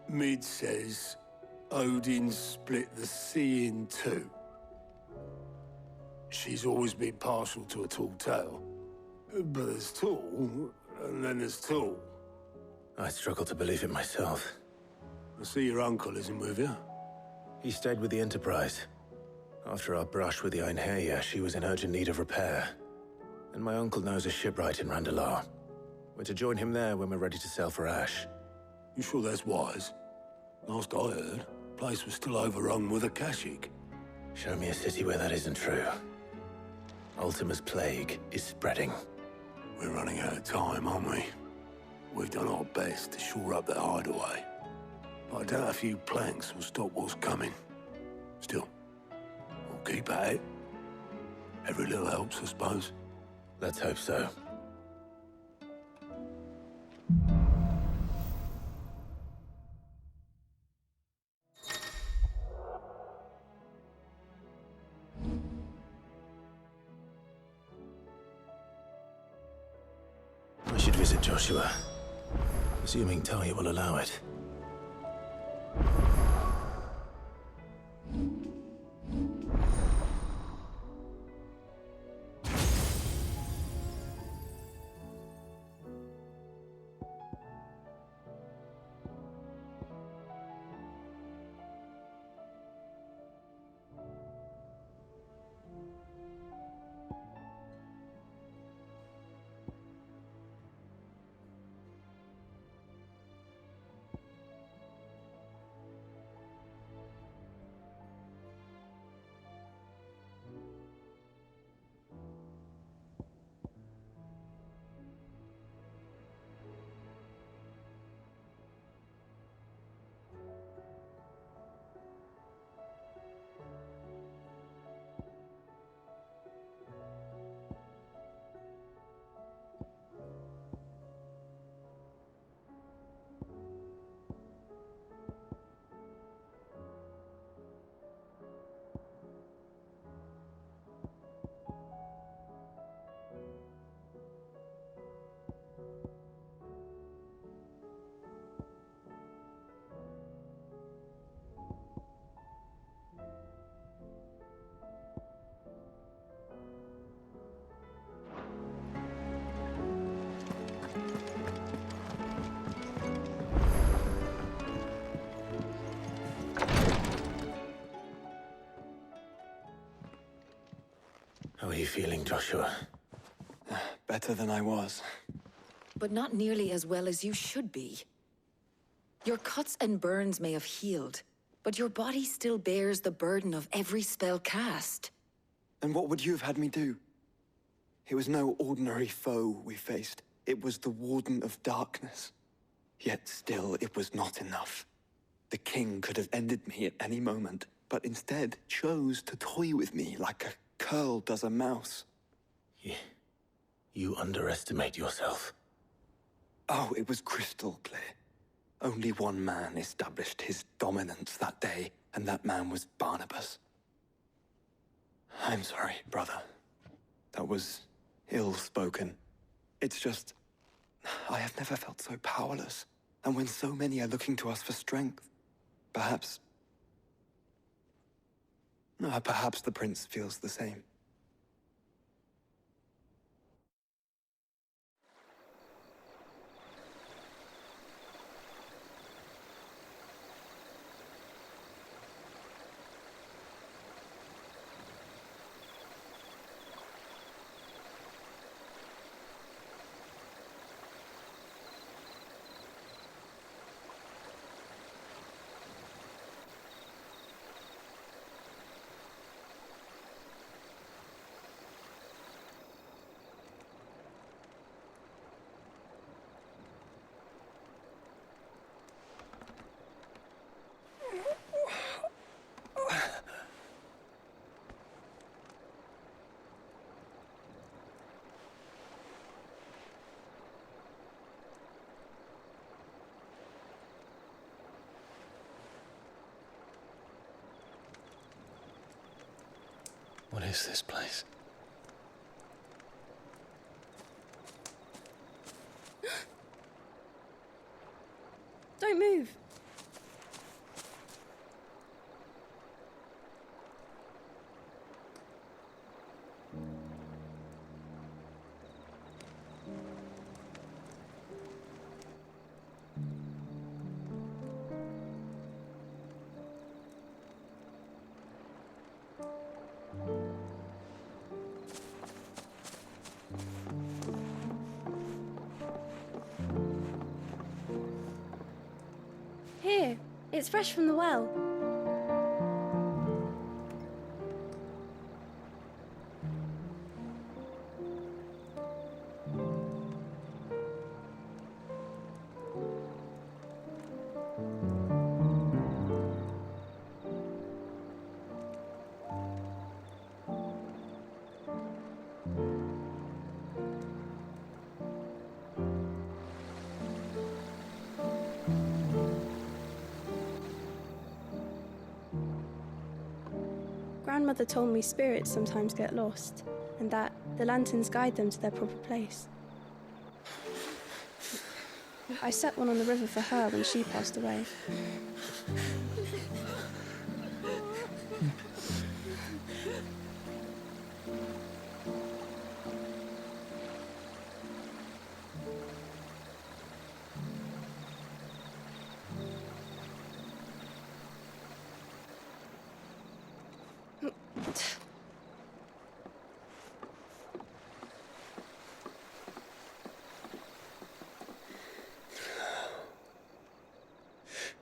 Mid says Odin split the sea in two. She's always been partial to a tall tale. But there's tall, and then there's tall. I struggle to believe it myself. I see your uncle isn't with you. He stayed with the Enterprise. After our brush with the Einherja, she was in urgent need of repair. And my uncle knows a shipwright in Randalar. We're to join him there when we're ready to sail for Ash. You sure that's wise? Last I heard, the place was still overrun with Akashic. Show me a city where that isn't true. Ultima's plague is spreading. We're running out of time, aren't we? We've done our best to shore up the hideaway. But I doubt a few planks will stop what's coming. Still, we'll keep at it. Every little helps, I suppose. Let's hope so. I should visit Joshua, assuming Talia will allow it. How are you feeling, Joshua? Better than I was. But not nearly as well as you should be. Your cuts and burns may have healed, but your body still bears the burden of every spell cast. And what would you have had me do? It was no ordinary foe we faced. It was the Warden of Darkness. Yet still, it was not enough. The king could have ended me at any moment, but instead chose to toy with me like a curl does a mouse. You underestimate yourself. Oh, it was crystal clear. Only one man established his dominance that day, and that man was Barnabas. I'm sorry, brother. That was ill-spoken. It's just, I have never felt so powerless. And when so many are looking to us for strength, perhaps the prince feels the same. What is this place? Don't move. Here, it's fresh from the well. Grandmother told me spirits sometimes get lost, and that the lanterns guide them to their proper place. I set one on the river for her when she passed away.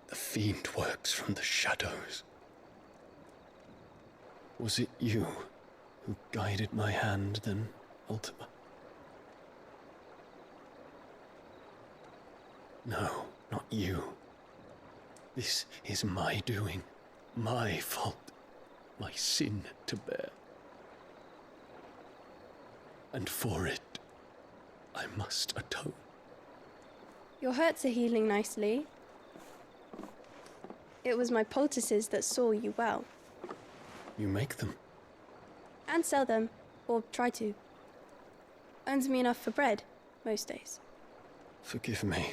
The fiend works from the shadows. Was it you who guided my hand then, Ultima? No, not you. This is my doing, my fault, my sin to bear. And for it, I must atone. Your hurts are healing nicely. It was my poultices that saw you well. You make them? And sell them, or try to. Earns me enough for bread, most days. Forgive me.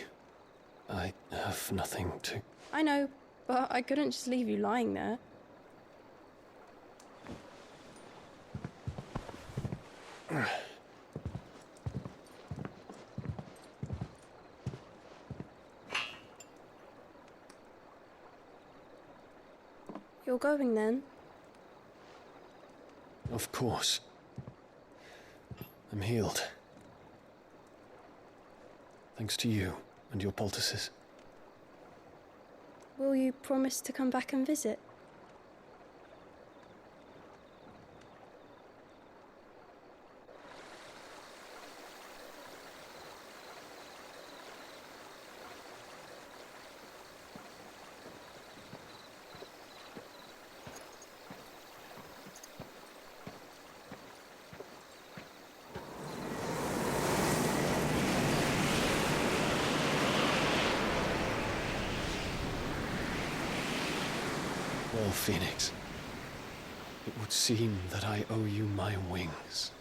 I have nothing to... I know, but I couldn't just leave you lying there. You're going then? Of course. I'm healed. Thanks to you and your poultices. Will you promise to come back and visit? Well, Phoenix, it would seem that I owe you my wings.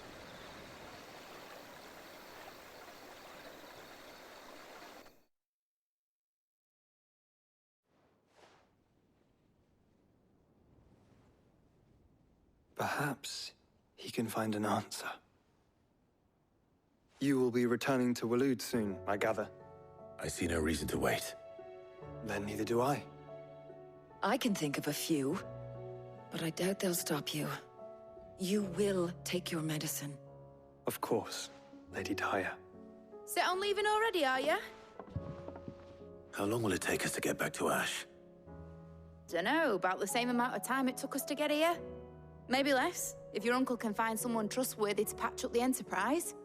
Perhaps he can find an answer. You will be returning to Waloed soon, I gather. I see no reason to wait. Then neither do I. I can think of a few, but I doubt they'll stop you. You will take your medicine. Of course, Lady Daya. Set on leaving already, are you? How long will it take us to get back to Ash? Dunno, about the same amount of time it took us to get here. Maybe less, if your uncle can find someone trustworthy to patch up the Enterprise.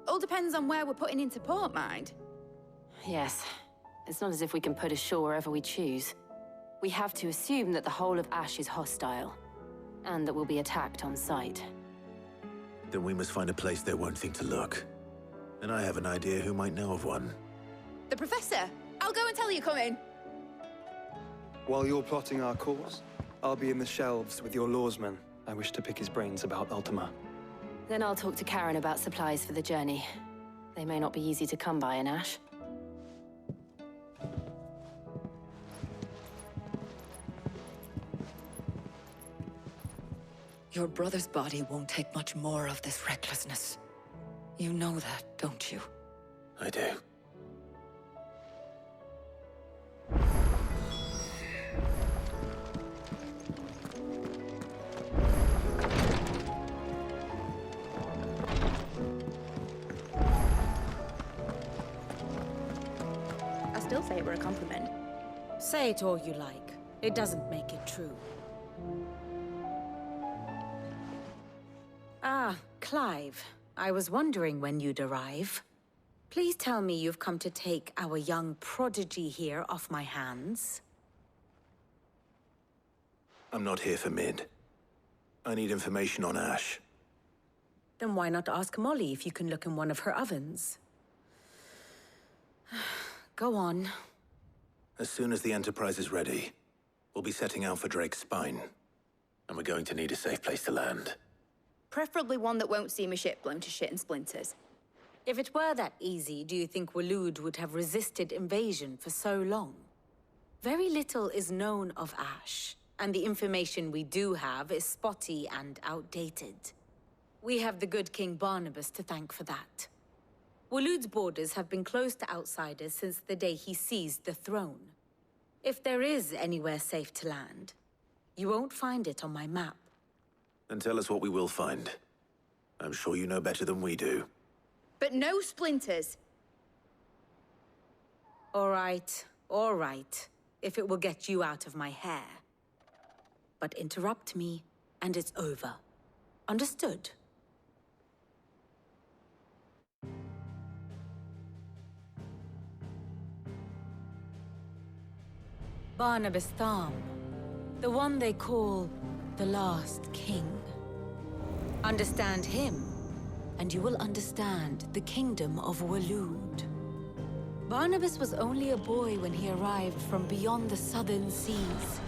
All depends on where we're putting into port, mind. Yes. It's not as if we can put ashore wherever we choose. We have to assume that the whole of Ash is hostile, and that we'll be attacked on sight. Then we must find a place they won't think to look. And I have an idea who might know of one. The Professor! I'll go and tell you come in. While you're plotting our course, I'll be in the shelves with your lawsman. I wish to pick his brains about Ultima. Then I'll talk to Karen about supplies for the journey. They may not be easy to come by in Ash. Your brother's body won't take much more of this recklessness. You know that, don't you? I do. I still say it were a compliment. Say it all you like. It doesn't make it true. Ah, Clive. I was wondering when you'd arrive. Please tell me you've come to take our young prodigy here off my hands. I'm not here for Mid. I need information on Ash. Then why not ask Molly if you can look in one of her ovens? Go on. As soon as the Enterprise is ready, we'll be setting out for Drake's Spine. And we're going to need a safe place to land. Preferably one that won't see my ship blown to shit and splinters. If it were that easy, do you think Waloed would have resisted invasion for so long? Very little is known of Ash, and the information we do have is spotty and outdated. We have the good King Barnabas to thank for that. Waloed's borders have been closed to outsiders since the day he seized the throne. If there is anywhere safe to land, you won't find it on my map. Then tell us what we will find. I'm sure you know better than we do. But no splinters. All right. If it will get you out of my hair. But interrupt me, and it's over. Understood? Barnabas Tham, the one they call the Last King. Understand him, and you will understand the kingdom of Waloed. Barnabas was only a boy when he arrived from beyond the southern seas,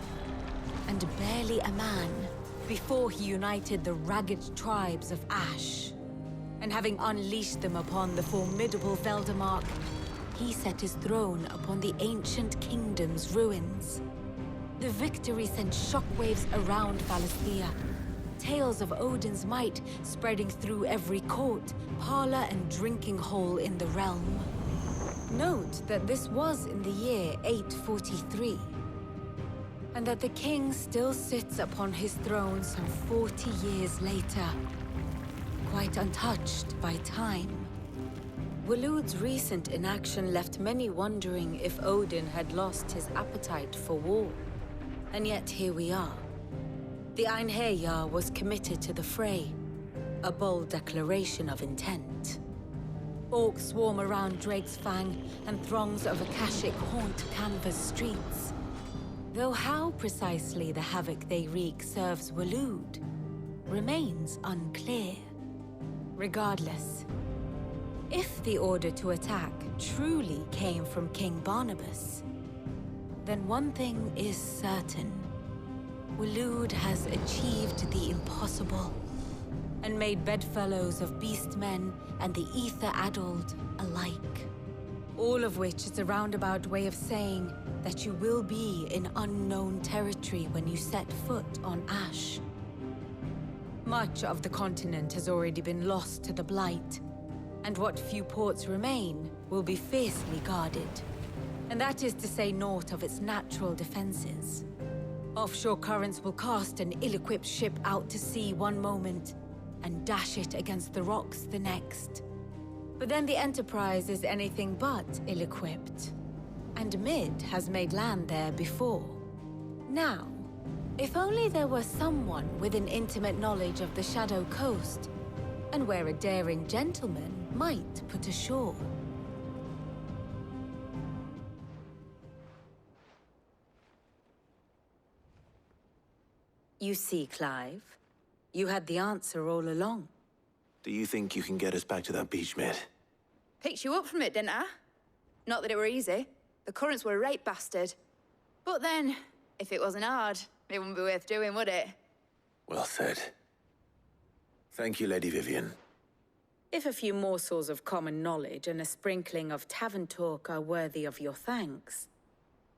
and barely a man before he united the ragged tribes of Ash. And having unleashed them upon the formidable Veldamark, he set his throne upon the ancient kingdom's ruins. The victory sent shockwaves around Valisthea, tales of Odin's might spreading through every court, parlor, and drinking hole in the realm. Note that this was in the year 843, and that the king still sits upon his throne some 40 years later, quite untouched by time. Waloed's recent inaction left many wondering if Odin had lost his appetite for war. And yet here we are. The Einherjar was committed to the fray, a bold declaration of intent. Orcs swarm around Drake's Fang, and throngs of Akashic haunt Canva's streets. Though how precisely the havoc they wreak serves Waloed remains unclear. Regardless, if the order to attack truly came from King Barnabas, then one thing is certain. Waloed has achieved the impossible, and made bedfellows of beastmen and the ether-addled alike. All of which is a roundabout way of saying that you will be in unknown territory when you set foot on Ash. Much of the continent has already been lost to the Blight, and what few ports remain will be fiercely guarded. And that is to say naught of its natural defenses. Offshore currents will cast an ill-equipped ship out to sea one moment, and dash it against the rocks the next. But then the Enterprise is anything but ill-equipped, and Mid has made land there before. Now, if only there were someone with an intimate knowledge of the Shadow Coast, and where a daring gentleman might put ashore. You see, Clive, you had the answer all along. Do you think you can get us back to that beach, Mid? Picked you up from it, didn't I? Not that it were easy. The currents were a right bastard. But then, if it wasn't hard, it wouldn't be worth doing, would it? Well said. Thank you, Lady Vivian. If a few morsels of common knowledge and a sprinkling of tavern talk are worthy of your thanks,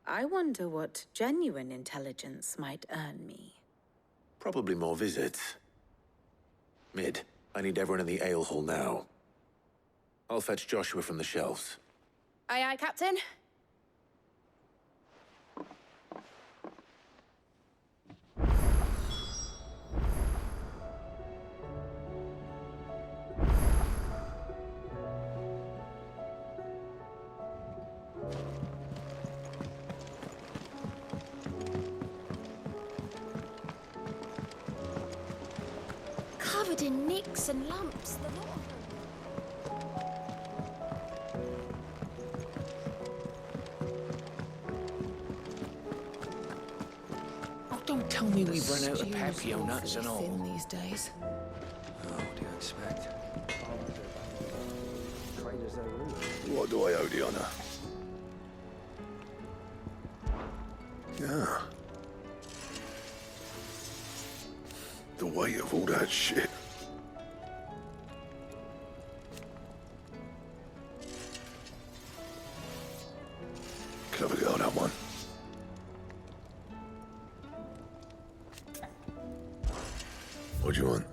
I wonder what genuine intelligence might earn me. Probably more visits. Mid, I need everyone in the ale hall now. I'll fetch Joshua from the shelves. Aye, aye, Captain. covered in nicks and lumps, the lot of them. Oh, don't tell me we've run out of papio nuts and all. Thin these days. Oh, what do you expect? What do I owe the honor? Yeah. The weight of all that shit. Clever girl, that one. What do you want?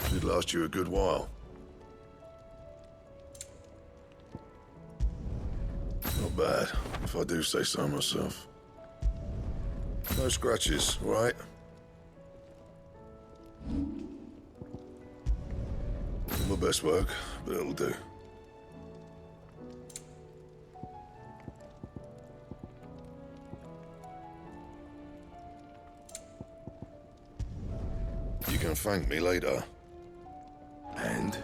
Should last you a good while. Not bad, if I do say so myself. No scratches, all right? Not my best work, but it'll do. You can thank me later. And?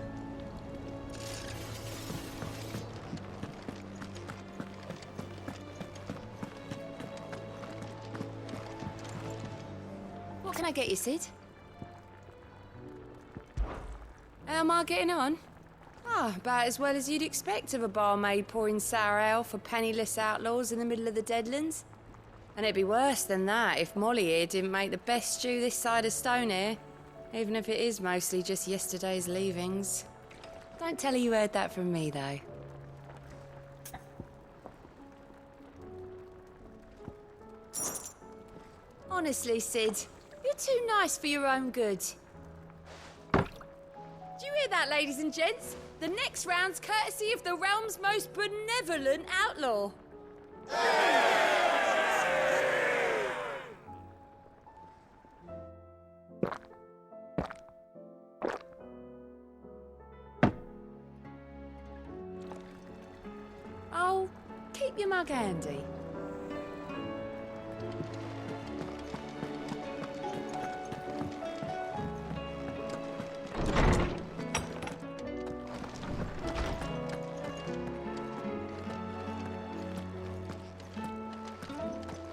What can I get you, Sid? How am I getting on? Ah, about as well as you'd expect of a barmaid pouring sour ale for penniless outlaws in the middle of the Deadlands. And it'd be worse than that if Molly here didn't make the best stew this side of Stonehair, even if it is mostly just yesterday's leavings. Don't tell her you heard that from me, though. Honestly, Sid, you're too nice for your own good. Do you hear that, ladies and gents? The next round's courtesy of the realm's most benevolent outlaw. Oh, keep your mug handy.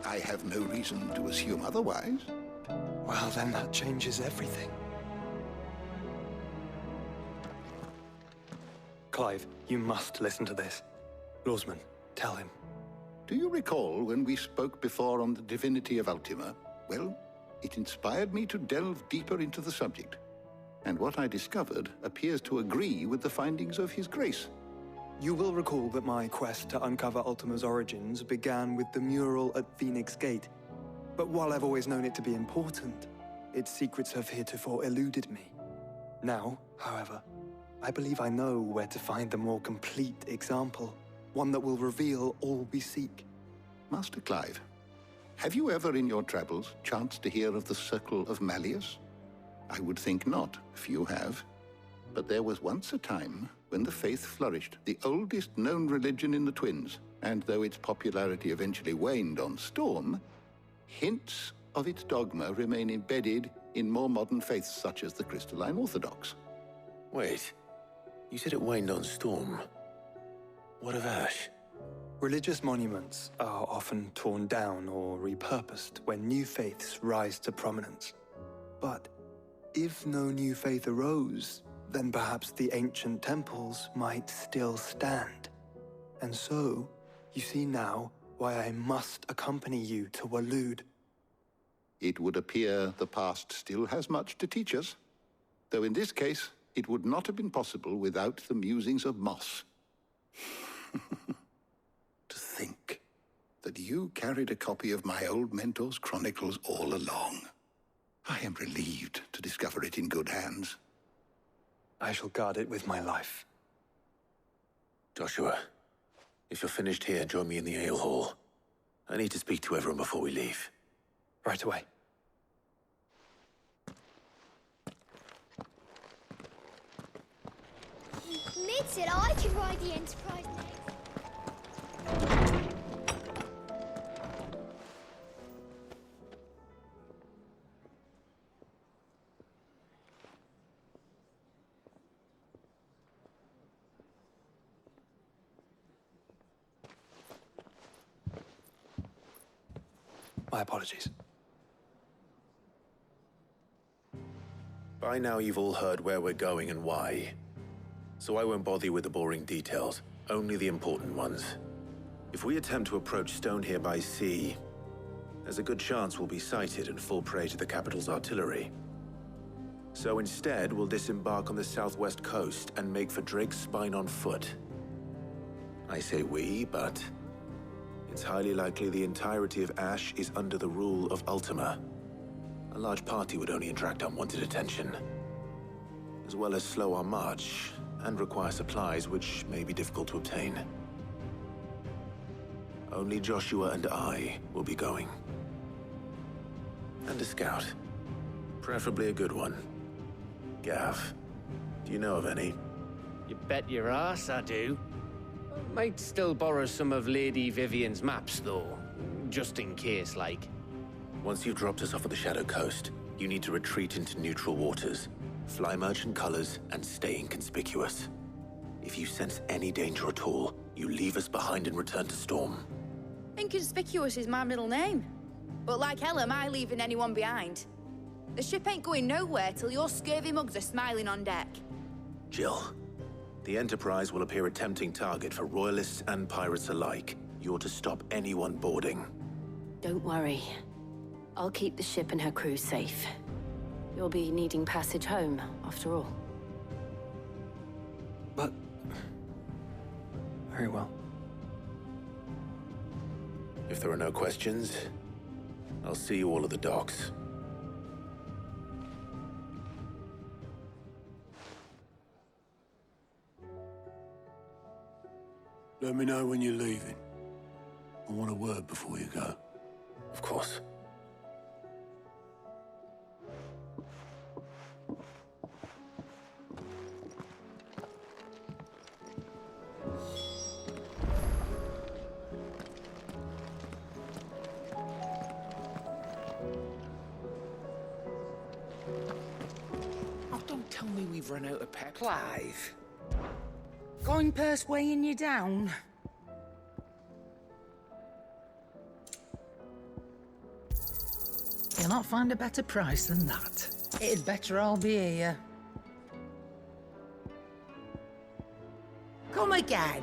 I have no reason to assume otherwise. Well, then that changes everything. Clive, you must listen to this. Lawsman, tell him. Do you recall when we spoke before on the divinity of Ultima? Well, it inspired me to delve deeper into the subject. And what I discovered appears to agree with the findings of His Grace. You will recall that my quest to uncover Ultima's origins began with the mural at Phoenix Gate. But while I've always known it to be important, its secrets have heretofore eluded me. Now, however, I believe I know where to find the more complete example, one that will reveal all we seek. Master Clive, have you ever in your travels chanced to hear of the Circle of Malleus? I would think not, few have. But there was once a time when the faith flourished, the oldest known religion in the Twins, and though its popularity eventually waned on Storm, hints of its dogma remain embedded in more modern faiths such as the Crystalline Orthodox. Wait, you said it waned on Storm. What of Ash? Religious monuments are often torn down or repurposed when new faiths rise to prominence. But if no new faith arose, then perhaps the ancient temples might still stand. And so, you see now why I must accompany you to Waloed. It would appear the past still has much to teach us, though in this case, it would not have been possible without the musings of Moss. To think that you carried a copy of my old mentor's chronicles all along. I am relieved to discover it in good hands. I shall guard it with my life. Joshua, if you're finished here, join me in the ale hall. I need to speak to everyone before we leave. Right away. Mid said I could ride the Enterprise next. My apologies. By now you've all heard where we're going and why. So I won't bother you with the boring details, only the important ones. If we attempt to approach Stone here by sea, there's a good chance we'll be sighted and fall prey to the capital's artillery. So instead, we'll disembark on the southwest coast and make for Drake's Spine on foot. I say we, but it's highly likely the entirety of Ash is under the rule of Ultima. A large party would only attract unwanted attention, as well as slow our march and require supplies which may be difficult to obtain. Only Joshua and I will be going. And a scout. Preferably a good one. Gav, do you know of any? You bet your ass I do. Might still borrow some of Lady Vivian's maps, though. Just in case, like. Once you've dropped us off at the Shadow Coast, you need to retreat into neutral waters, fly merchant colors, and stay inconspicuous. If you sense any danger at all, you leave us behind and return to Storm. Inconspicuous is my middle name. But like hell am I leaving anyone behind. The ship ain't going nowhere till your scurvy mugs are smiling on deck. Jill, the Enterprise will appear a tempting target for royalists and pirates alike. You're to stop anyone boarding. Don't worry. I'll keep the ship and her crew safe. You'll be needing passage home, after all. But... very well. If there are no questions, I'll see you all at the docks. Let me know when you're leaving. I want a word before you go. Of course. Oh, don't tell me we've run out of pep. Clive. Going purse weighing you down? You'll not find a better price than that. It'd better all be here. Come again.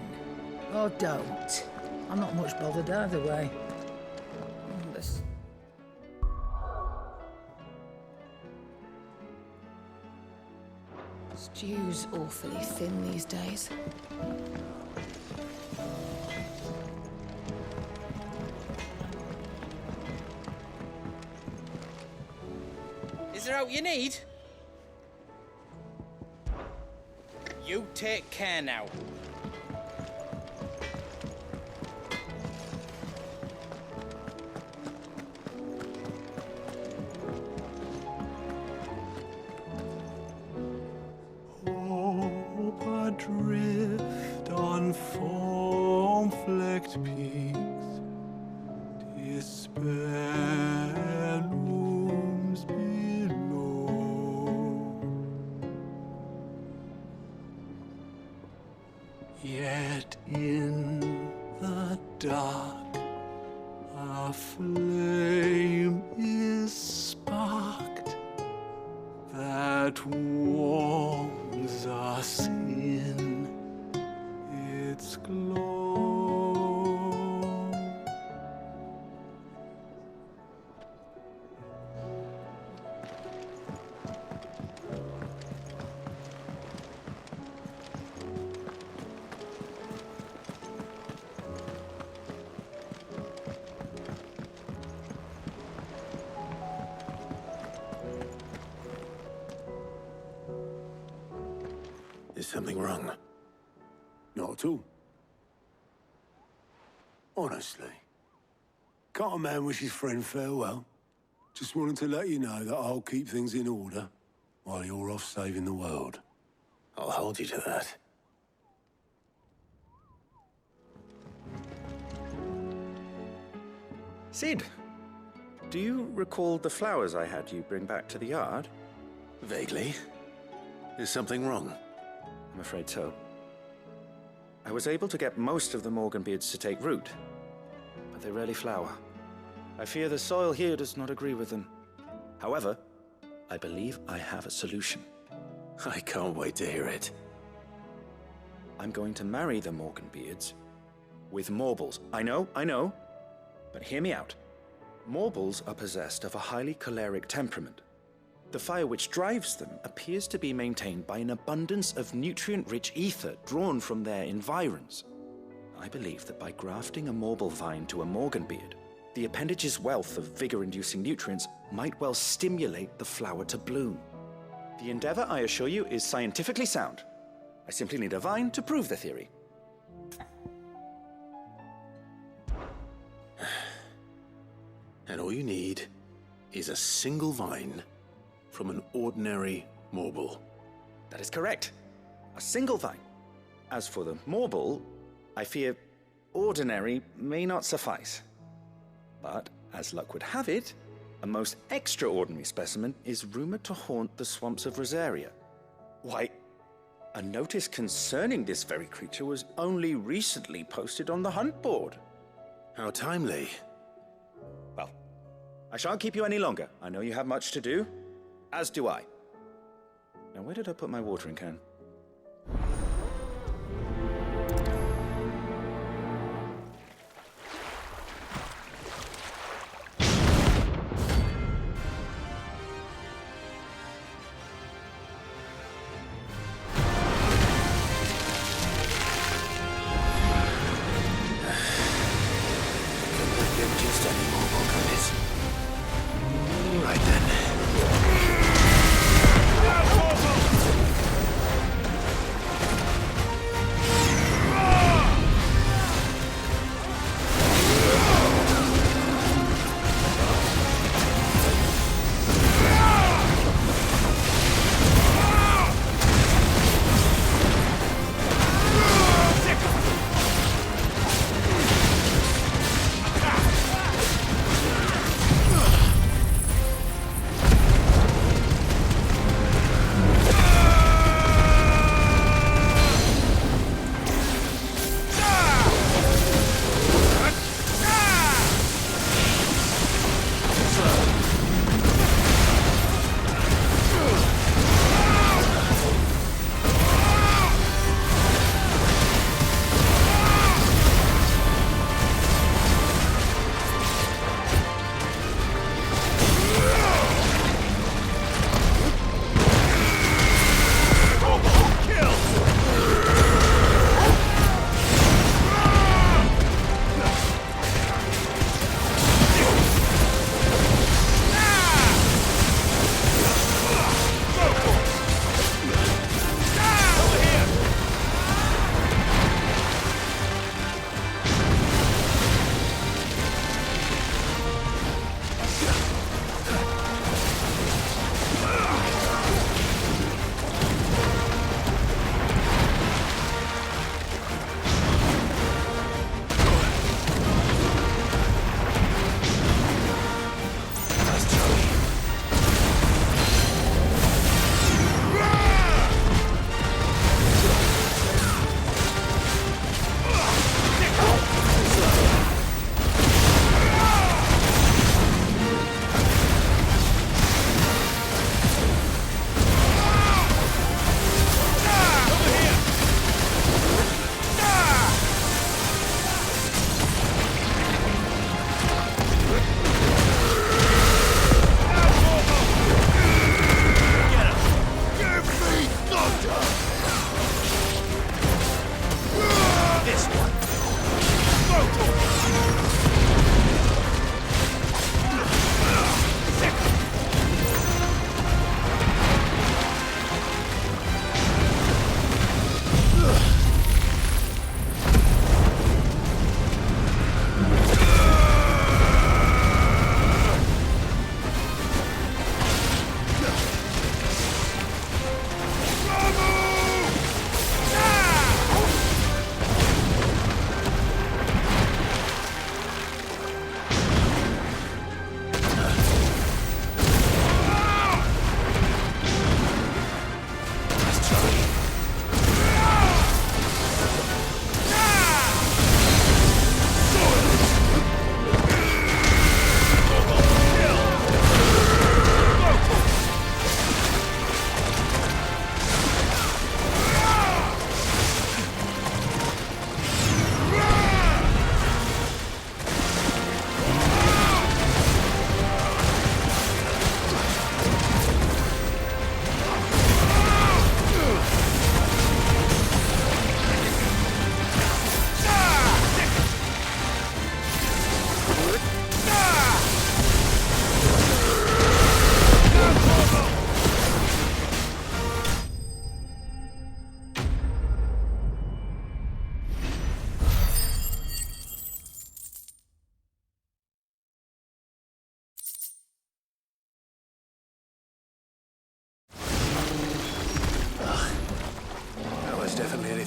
Or don't. I'm not much bothered either way. This... Stew's awfully thin these days. Is there out you need? You take care now. Hope adrift on foam-flecked peaks, despair looms below. Yet in the dark, a flame is sparked that warms us in its glow. Is something wrong? Not at all. Honestly. Can't a man wish his friend farewell? Just wanted to let you know that I'll keep things in order while you're off saving the world. I'll hold you to that. Sid, do you recall the flowers I had you bring back to the yard? Vaguely. Is something wrong? I'm afraid so. I was able to get most of the Morganbeards to take root, but they rarely flower. I fear the soil here does not agree with them. However, I believe I have a solution. I can't wait to hear it. I'm going to marry the Morganbeards with Morbles. I know, but hear me out. Morbles are possessed of a highly choleric temperament. The fire which drives them appears to be maintained by an abundance of nutrient-rich ether drawn from their environs. I believe that by grafting a Morble vine to a Morganbeard, the appendage's wealth of vigor-inducing nutrients might well stimulate the flower to bloom. The endeavor, I assure you, is scientifically sound. I simply need a vine to prove the theory. And all you need is a single vine from an ordinary Morble. That is correct. A single vine. As for the Morble, I fear ordinary may not suffice. But, as luck would have it, a most extraordinary specimen is rumored to haunt the swamps of Rosaria. Why, a notice concerning this very creature was only recently posted on the hunt board. How timely. Well, I shan't keep you any longer. I know you have much to do, as do I. Now, where did I put my watering can?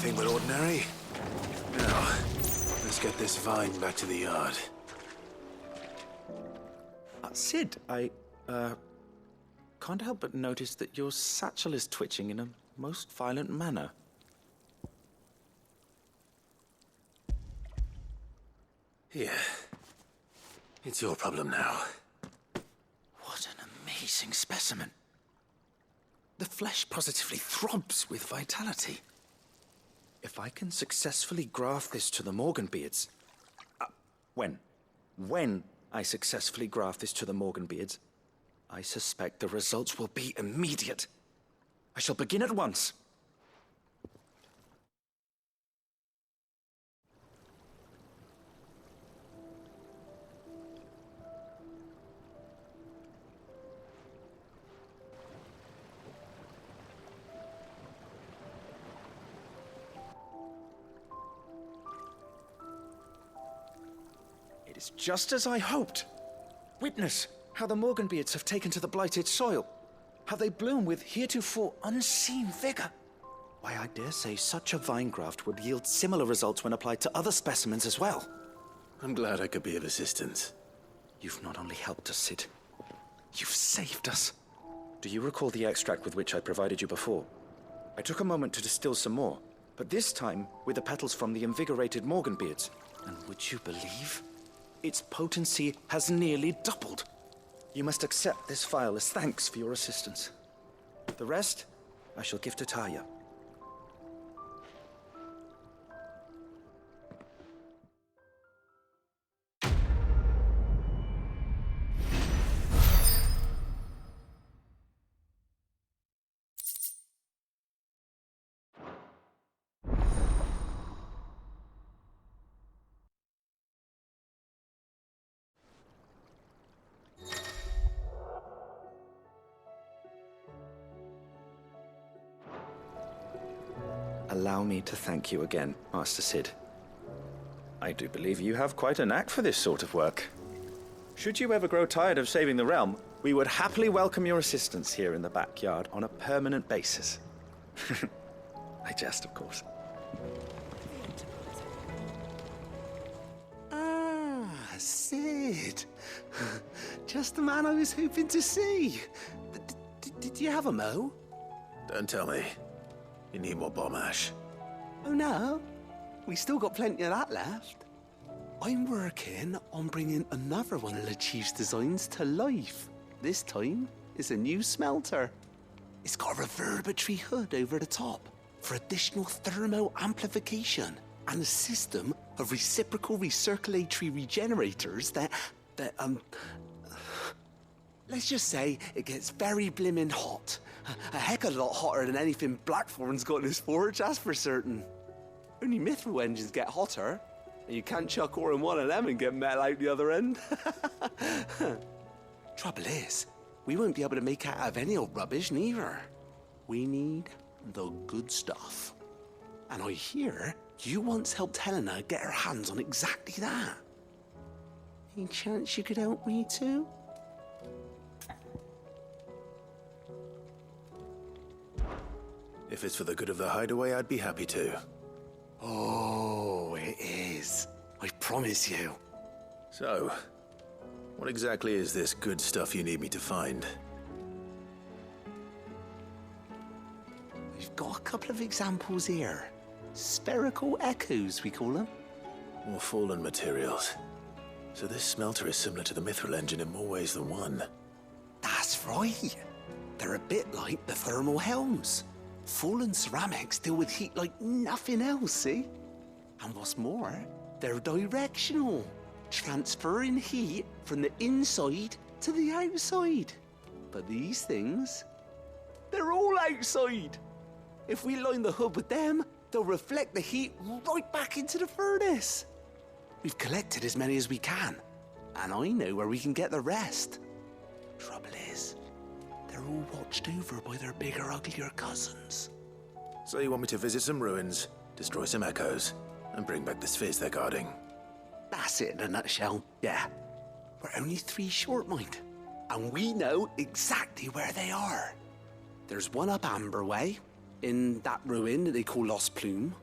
anything but ordinary. Now, let's get this vine back to the yard. Sid, I can't help but notice that your satchel is twitching in a most violent manner. Here. It's your problem now. What an amazing specimen. The flesh positively throbs with vitality. If I can successfully graft this to the Morganbeards... When I successfully graft this to the Morganbeards, I suspect the results will be immediate. I shall begin at once. It is just as I hoped. Witness how the Morganbeards have taken to the blighted soil. How they bloom with heretofore unseen vigor. Why, I dare say such a vine graft would yield similar results when applied to other specimens as well. I'm glad I could be of assistance. You've not only helped us, Sid, you've saved us. Do you recall the extract with which I provided you before? I took a moment to distill some more, but this time with the petals from the invigorated Morganbeards. And would you believe? Its potency has nearly doubled. You must accept this vial as thanks for your assistance. The rest, I shall give to Taya. Allow me to thank you again, Master Sid. I do believe you have quite a knack for this sort of work. Should you ever grow tired of saving the realm, we would happily welcome your assistance here in the backyard on a permanent basis. I jest, of course. Ah, Sid. Just the man I was hoping to see. Did you have a mo? Don't tell me. You need more bomb ash. Oh no, we still got plenty of that left. I'm working on bringing another one of the Chief's designs to life. This time, it's a new smelter. It's got a reverberatory hood over the top for additional thermo amplification and a system of reciprocal recirculatory regenerators that let's just say it gets very blimmin' hot. A heck of a lot hotter than anything Blackthorn's got in his forge, that's for certain. Only mithril engines get hotter, and you can't chuck ore in one of them and get metal out the other end. Trouble is, we won't be able to make out of any old rubbish neither. We need the good stuff. And I hear you once helped Helena get her hands on exactly that. Any chance you could help me too? If it's for the good of the hideaway, I'd be happy to. Oh, it is. I promise you. So, what exactly is this good stuff you need me to find? We've got a couple of examples here. Spherical echoes, we call them. More fallen materials. So this smelter is similar to the mithril engine in more ways than one. That's right. They're a bit like the thermal helms. Fallen ceramics deal with heat like nothing else, see? And what's more, they're directional, transferring heat from the inside to the outside. But these things, they're all outside. If we line the hood with them, they'll reflect the heat right back into the furnace. We've collected as many as we can, and I know where we can get the rest. Trouble is, they're all watched over by their bigger, uglier cousins. So you want me to visit some ruins, destroy some echoes, and bring back the spheres they're guarding? That's it in a nutshell, yeah. We're only 3 short, mind. And we know exactly where they are. There's one up Amber Way, in that ruin that they call Lost Plume.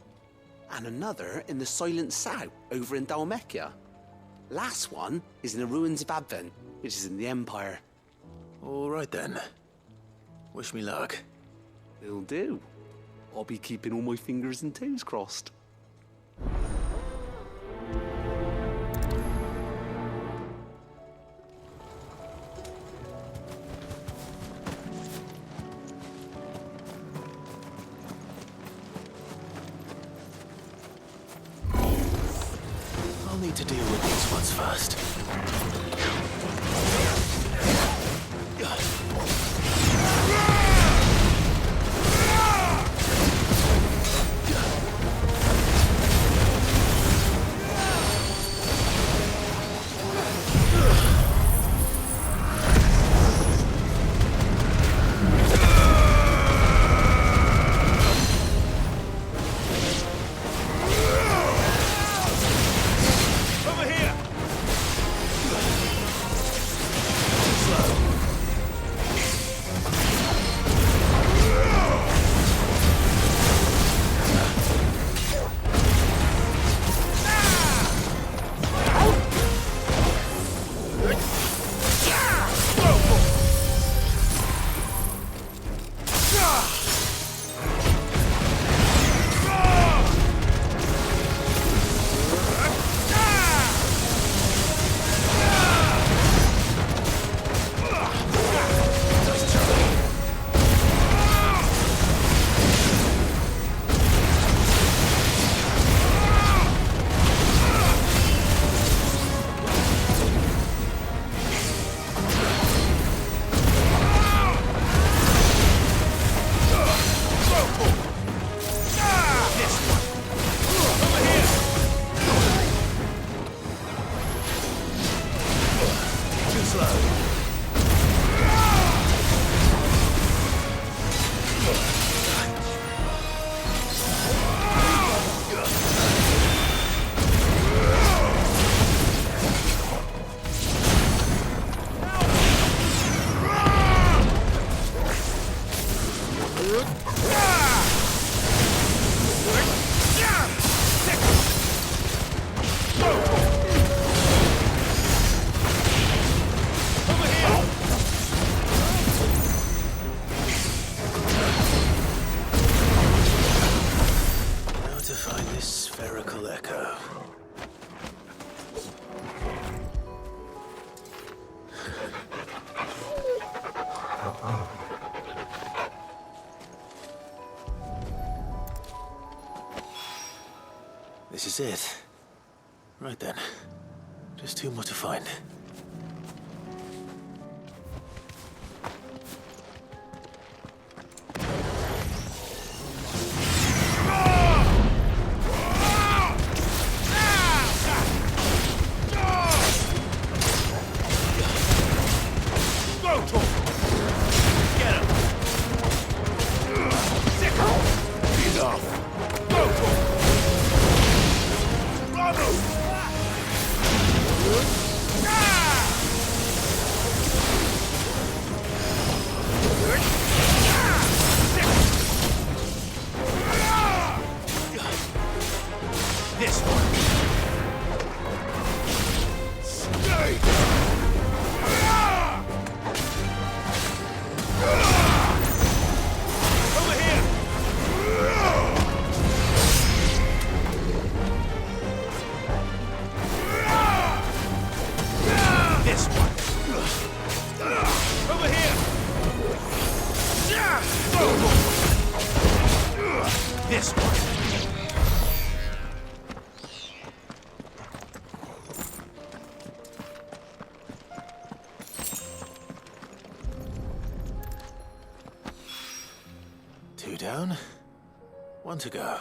and another in the Silent South over in Dalmekia. Last one is in the ruins of Advent, which is in the Empire. All right then. Wish me luck. It'll do. I'll be keeping all my fingers and toes crossed. I'll need to deal with these ones first. This is it. Right then. Just two more to find. Two down, one to go.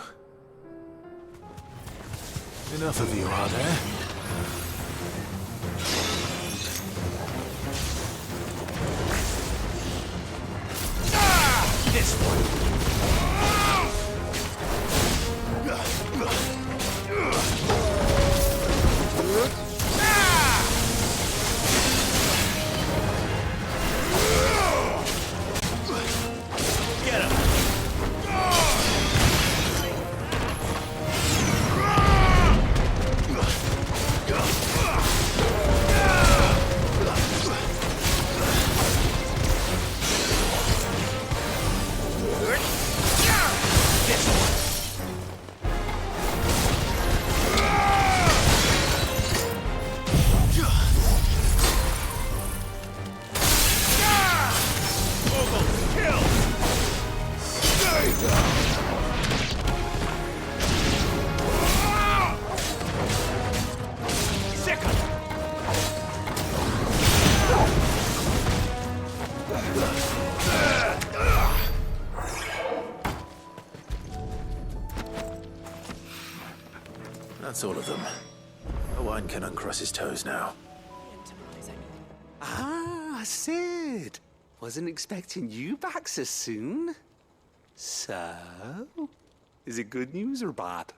Enough of you, are there? This one. Get him. That's all of them. Owain can uncross his toes now. Ah, Sid. Wasn't expecting you back so soon. So, is it good news or bad?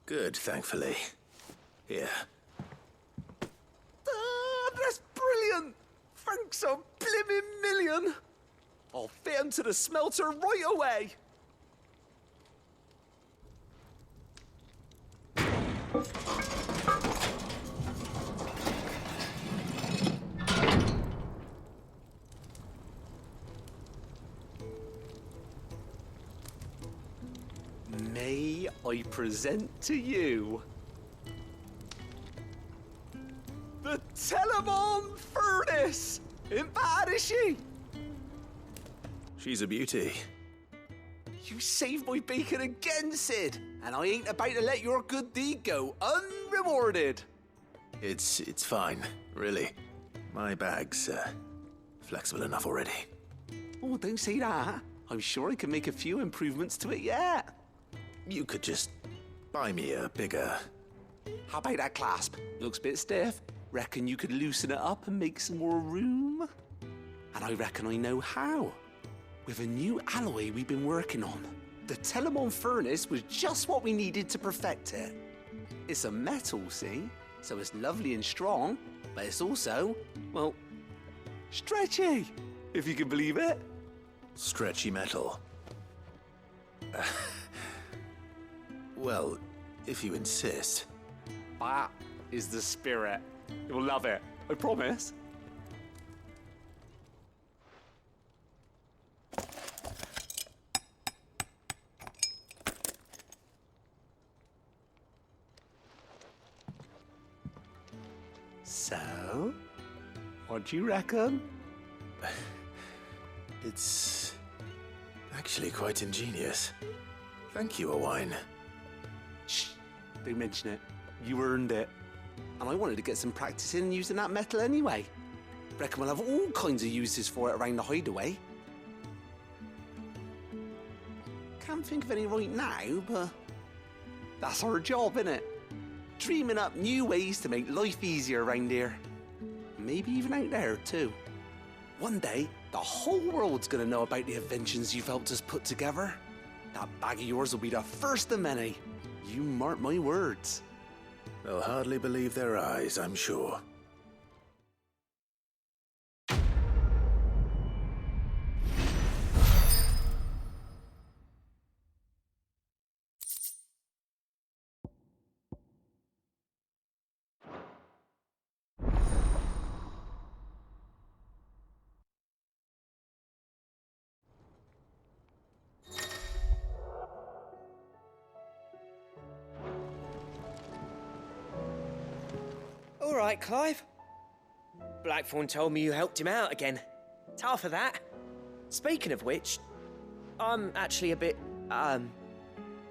Good, thankfully. Here. Ah, that's brilliant! Thanks a blimmin' million! I'll fit him to the smelter right away! May I present to you the Telemon Furnace! Ain't bad, is she? She's a beauty. You saved my bacon again, Sid, and I ain't about to let your good deed go unrewarded. It's fine, really. My bag's flexible enough already. Oh, don't say that. I'm sure I can make a few improvements to it yet. You could just buy me a bigger... How about that clasp? Looks a bit stiff. Reckon you could loosen it up and make some more room? And I reckon I know how. With a new alloy we've been working on. The Telemon Furnace was just what we needed to perfect it. It's a metal, see? So it's lovely and strong, but it's also, well, stretchy, if you can believe it. Stretchy metal. Well, if you insist. That is the spirit. You'll love it, I promise. So, what do you reckon? It's actually quite ingenious. Thank you, Owain. Shh, don't mention it. You earned it. And I wanted to get some practice in using that metal anyway. Reckon we'll have all kinds of uses for it around the hideaway. Can't think of any right now, but that's our job, innit? Dreaming up new ways to make life easier around here. Maybe even out there, too. One day, the whole world's gonna know about the inventions you've helped us put together. That bag of yours will be the first of many. You mark my words. They'll hardly believe their eyes, I'm sure. All right, Clive. Blackthorn told me you helped him out again. Tough for that. Speaking of which, I'm actually a bit,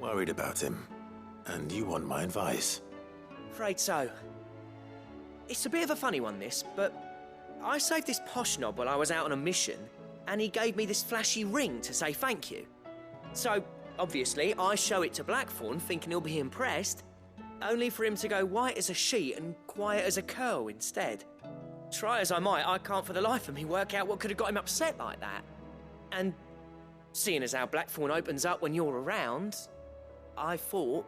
Worried about him. And you want my advice? afraid so. It's a bit of a funny one, this, but I saved this posh knob while I was out on a mission, and he gave me this flashy ring to say thank you. So, obviously, I show it to Blackthorn, thinking he'll be impressed, only for him to go white as a sheet and quiet as a curl instead. Try as I might, I can't for the life of me work out what could have got him upset like that. And seeing as how Blackthorn opens up when you're around, I thought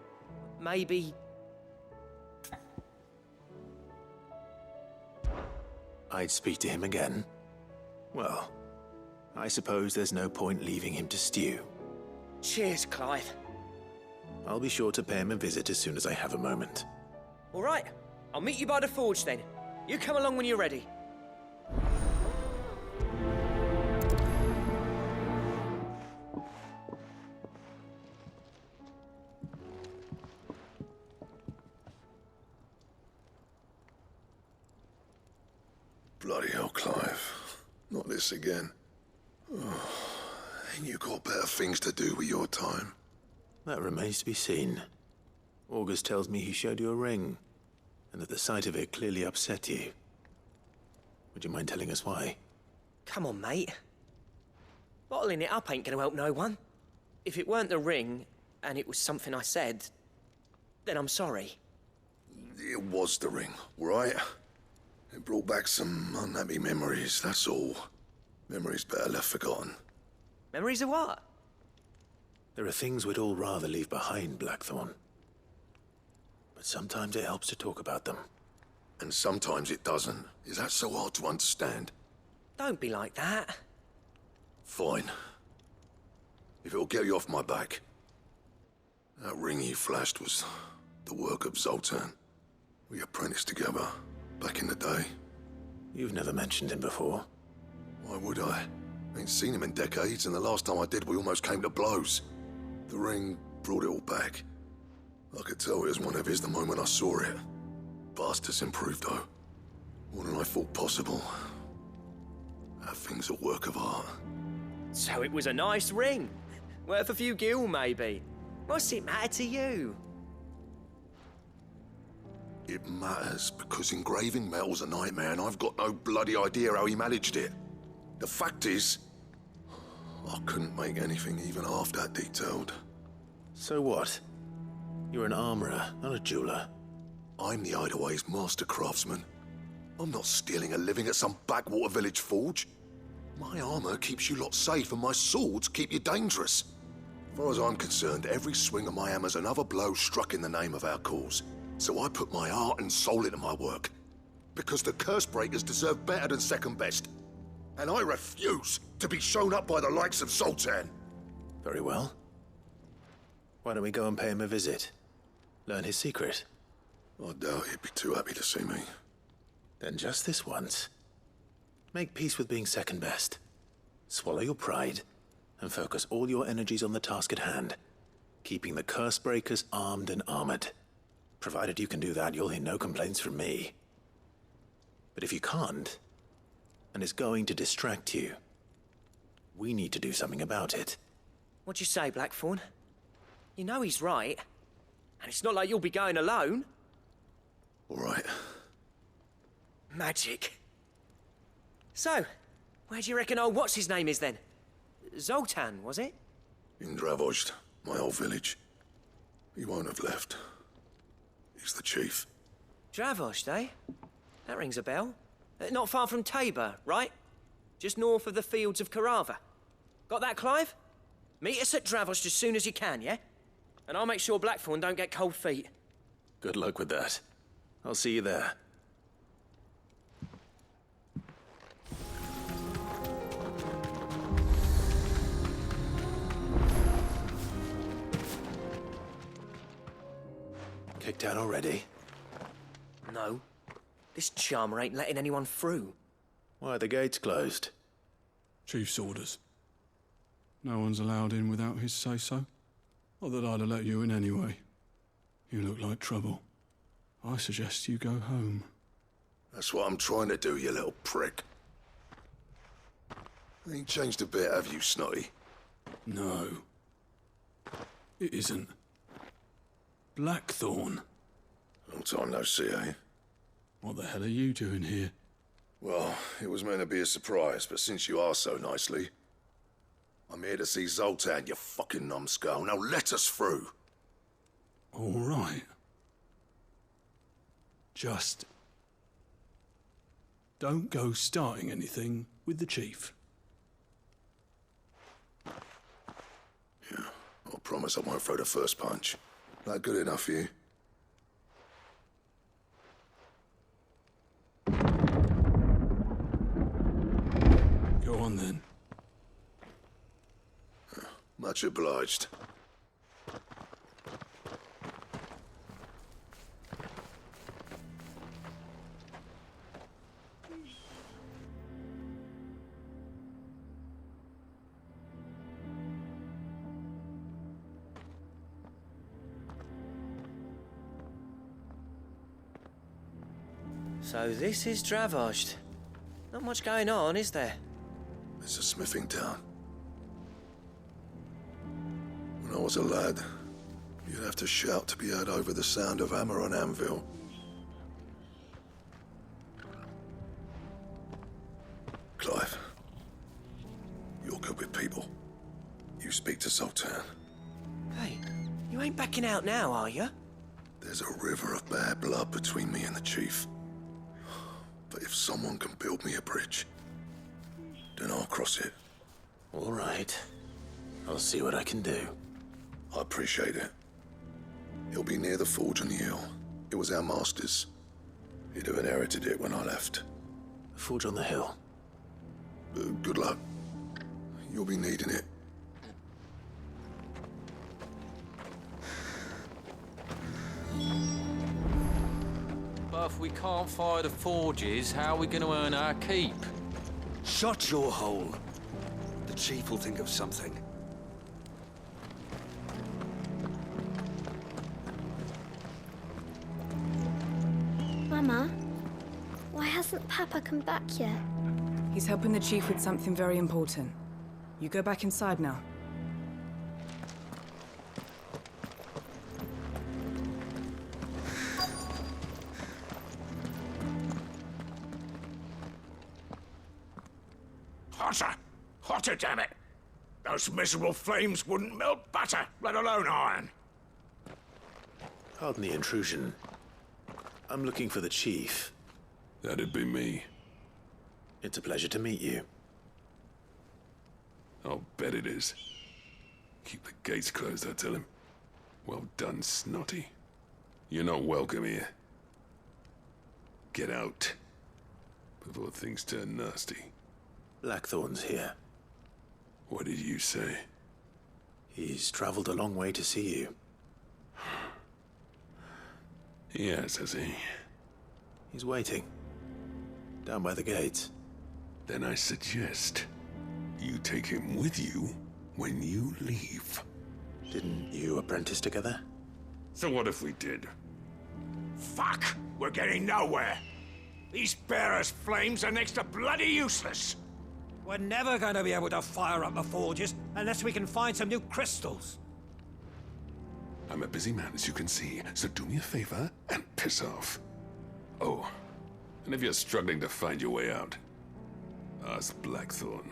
maybe... I'd speak to him again. Well, I suppose there's no point leaving him to stew. Cheers, Clive. I'll be sure to pay him a visit as soon as I have a moment. All right, I'll meet you by the forge then. You come along when you're ready. Bloody hell, Clive. Not this again. Oh, ain't you got better things to do with your time? That remains to be seen. August tells me he showed you a ring, and that the sight of it clearly upset you. Would you mind telling us why? Come on, mate. Bottling it up ain't gonna help no one. if it weren't the ring, and it was something I said, then I'm sorry. It was the ring, right? It brought back some unhappy memories, that's all. Memories better left forgotten. Memories of what? There are things we'd all rather leave behind, Blackthorn. But sometimes it helps to talk about them. And sometimes it doesn't. Is that so hard to understand? Don't be like that. Fine. If it'll get you off my back. That ring you flashed was the work of Zoltan. We apprenticed together, back in the day. You've never mentioned him before. Why would I? Ain't seen him in decades, and the last time I did, we almost came to blows. The ring brought it all back. I could tell it was one of his the moment I saw it. Bastard's improved, though. More than I thought possible. That thing's a work of art. So it was a nice ring. Worth a few gil, maybe. What's it matter to you? It matters because engraving metal's a nightmare and I've got no bloody idea how he managed it. The fact is, I couldn't make anything even half that detailed. So what? You're an armorer, not a jeweler. I'm the Hideaway's master craftsman. I'm not stealing a living at some backwater village forge. My armor keeps you lot safe and my swords keep you dangerous. As far as I'm concerned, every swing of my hammer's another blow struck in the name of our cause. So I put my heart and soul into my work. Because the curse breakers deserve better than second best. And I refuse to be shown up by the likes of Zoltan. Very well. Why don't we go and pay him a visit? Learn his secret. I doubt he'd be too happy to see me. Then just this once. Make peace with being second best. Swallow your pride, and focus all your energies on the task at hand. Keeping the curse breakers armed and armored. Provided you can do that, you'll hear no complaints from me. But if you can't, and it's going to distract you, we need to do something about it. What'd you say, Blackthorn? You know he's right. And it's not like you'll be going alone. All right. Magic. So, where do you reckon old what's-his-name is then? Zoltan, was it? In Dravozd, my old village. He won't have left. He's the chief. Dravozd, eh? That rings a bell. Not far from Tabor, right? Just north of the fields of Carava. Got that, Clive? Meet us at Dravozd as soon as you can, yeah? And I'll make sure Blackthorn don't get cold feet. Good luck with that. I'll see you there. Kicked out already? No. This charmer ain't letting anyone through. Why are the gates closed? Chief's orders. No one's allowed in without his say-so. Not that I'd have let you in anyway. You look like trouble. I suggest you go home. That's what I'm trying to do, you little prick. Ain't changed a bit, have you, Snotty? No. It isn't. Blackthorn. Long time no see, eh? What the hell are you doing here? Well, it was meant to be a surprise, but since you are so nicely, I'm here to see Zoltan, you fucking numbskull. Now let us through. All right. Just don't go starting anything with the chief. Yeah, I promise I won't throw the first punch. That good enough for you? Go on then. Much obliged. So this is Dravozd. Not much going on, is there? It's a smithing town. When I was a lad, you'd have to shout to be heard over the sound of hammer on anvil. Clive, you're good with people. You speak to Sultan. Hey, you ain't backing out now, are you? There's a river of bad blood between me and the chief. But if someone can build me a bridge, then I'll cross it. All right. I'll see what I can do. I appreciate it. It'll be near the forge on the hill. It was our master's. He'd have inherited it when I left. The forge on the hill. Good luck. You'll be needing it. But if we can't fire the forges, how are we going to earn our keep? Shut your hole. The chief will think of something. Mama, why hasn't Papa come back yet? He's helping the chief with something very important. You go back inside now. Hotter! Hotter, damn it! Those miserable flames wouldn't melt butter, let alone iron. Pardon the intrusion. I'm looking for the chief. That'd be me. It's a pleasure to meet you. I'll bet it is. Keep the gates closed, I tell him. Well done, Snotty. You're not welcome here. Get out. Before things turn nasty. Blackthorn's here. What did you say? He's traveled a long way to see you. Yes, has he? He's waiting. Down by the gates. Then I suggest you take him with you when you leave. Didn't you apprentice together? So what if we did? Fuck! We're getting nowhere! These bearers' flames are next to bloody useless! We're never going to be able to fire up the forges unless we can find some new crystals. I'm a busy man, as you can see, so do me a favor and piss off. Oh, and if you're struggling to find your way out, ask Blackthorn.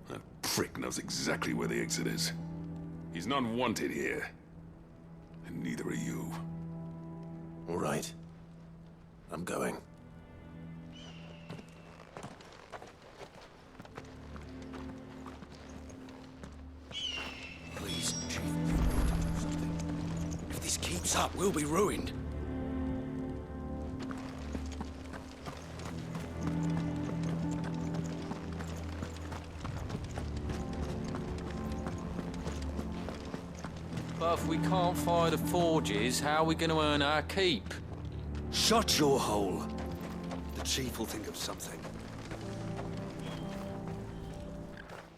That prick knows exactly where the exit is. He's not wanted here. And neither are you. All right. I'm going. Please, Chief. If this keeps up, we'll be ruined. But if we can't fire the forges, how are we going to earn our keep? Shut your hole. The chief will think of something.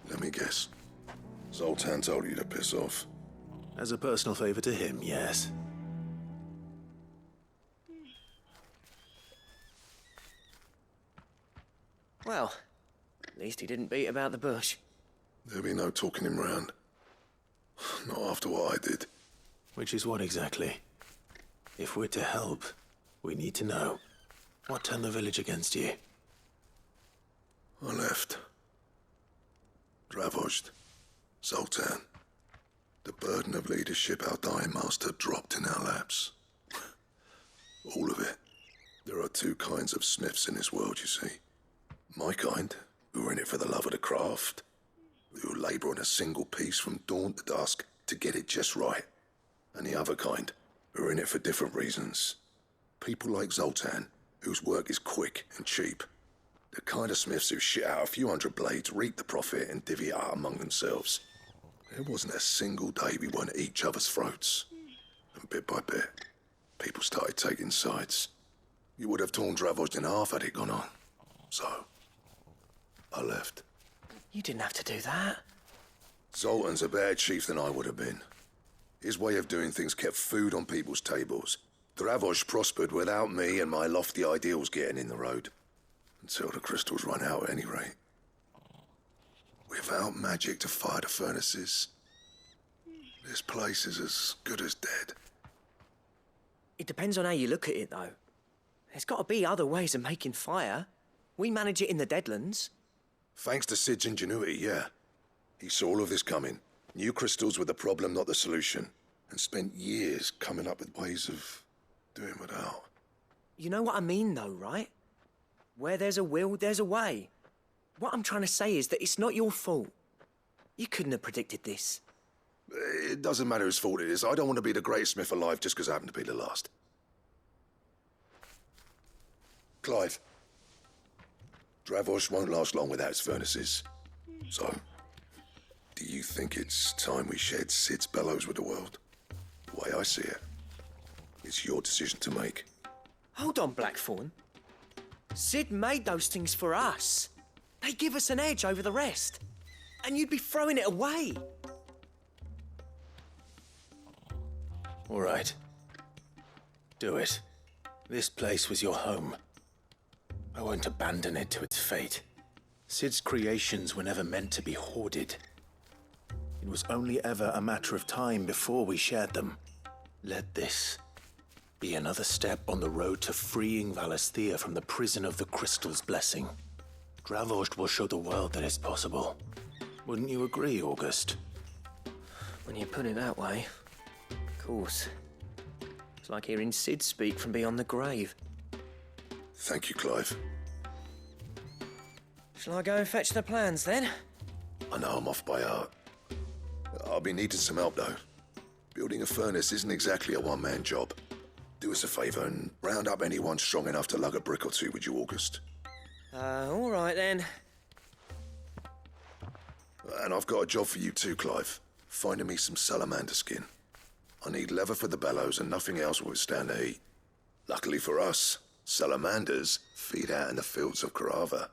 Let me guess. Zoltan told you to piss off. As a personal favor to him, yes. Well, at least he didn't beat about the bush. There'll be no talking him round. Not after what I did. Which is what exactly? If we're to help, we need to know. What turned the village against you? I left. Dravozd. Zoltan. The burden of leadership our dying master dropped in our laps. All of it. There are two kinds of smiths in this world, you see. My kind, who are in it for the love of the craft, who labour on a single piece from dawn to dusk to get it just right. And the other kind, who are in it for different reasons. People like Zoltan, whose work is quick and cheap. The kind of smiths who shit out a few hundred blades, reap the profit, and divvy it out among themselves. There wasn't a single day we weren't at each other's throats. And bit by bit, people started taking sides. You would have torn Dravozd in half had it gone on. So, I left. You didn't have to do that. Zoltan's a better chief than I would have been. His way of doing things kept food on people's tables. Dravozd prospered without me and my lofty ideals getting in the road. Until the crystals run out at any rate. Without magic to fire the furnaces, this place is as good as dead. It depends on how you look at it, though. There's got to be other ways of making fire. We manage it in the Deadlands. Thanks to Sid's ingenuity, yeah. He saw all of this coming, New crystals were the problem, not the solution, and spent years coming up with ways of doing without. You know what I mean, though, right? Where there's a will, there's a way. What I'm trying to say is that it's not your fault. You couldn't have predicted this. It doesn't matter whose fault it is. I don't want to be the greatest smith alive just because I happen to be the last. Clive. Dravosh won't last long without its furnaces. So, do you think it's time we shared Sid's bellows with the world? The way I see it, it's your decision to make. Hold on, Blackthorn. Sid made those things for us. They give us an edge over the rest. And you'd be throwing it away. All right. Do it. This place was your home. I won't abandon it to its fate. Sid's creations were never meant to be hoarded. It was only ever a matter of time before we shared them. Let this be another step on the road to freeing Valisthea from the prison of the Crystal's blessing. Dravost will show the world that it's possible. Wouldn't you agree, August? When you put it that way, of course. It's like hearing Sid speak from beyond the grave. Thank you, Clive. Shall I go and fetch the plans, then? I know I'm off by heart. I'll be needing some help, though. Building a furnace isn't exactly a one-man job. Do us a favour and round up anyone strong enough to lug a brick or two, would you, August? All right, then. And I've got a job for you too, Clive. Finding me some salamander skin. I need leather for the bellows and nothing else will withstand the heat. Luckily for us, salamanders feed out in the fields of Carava.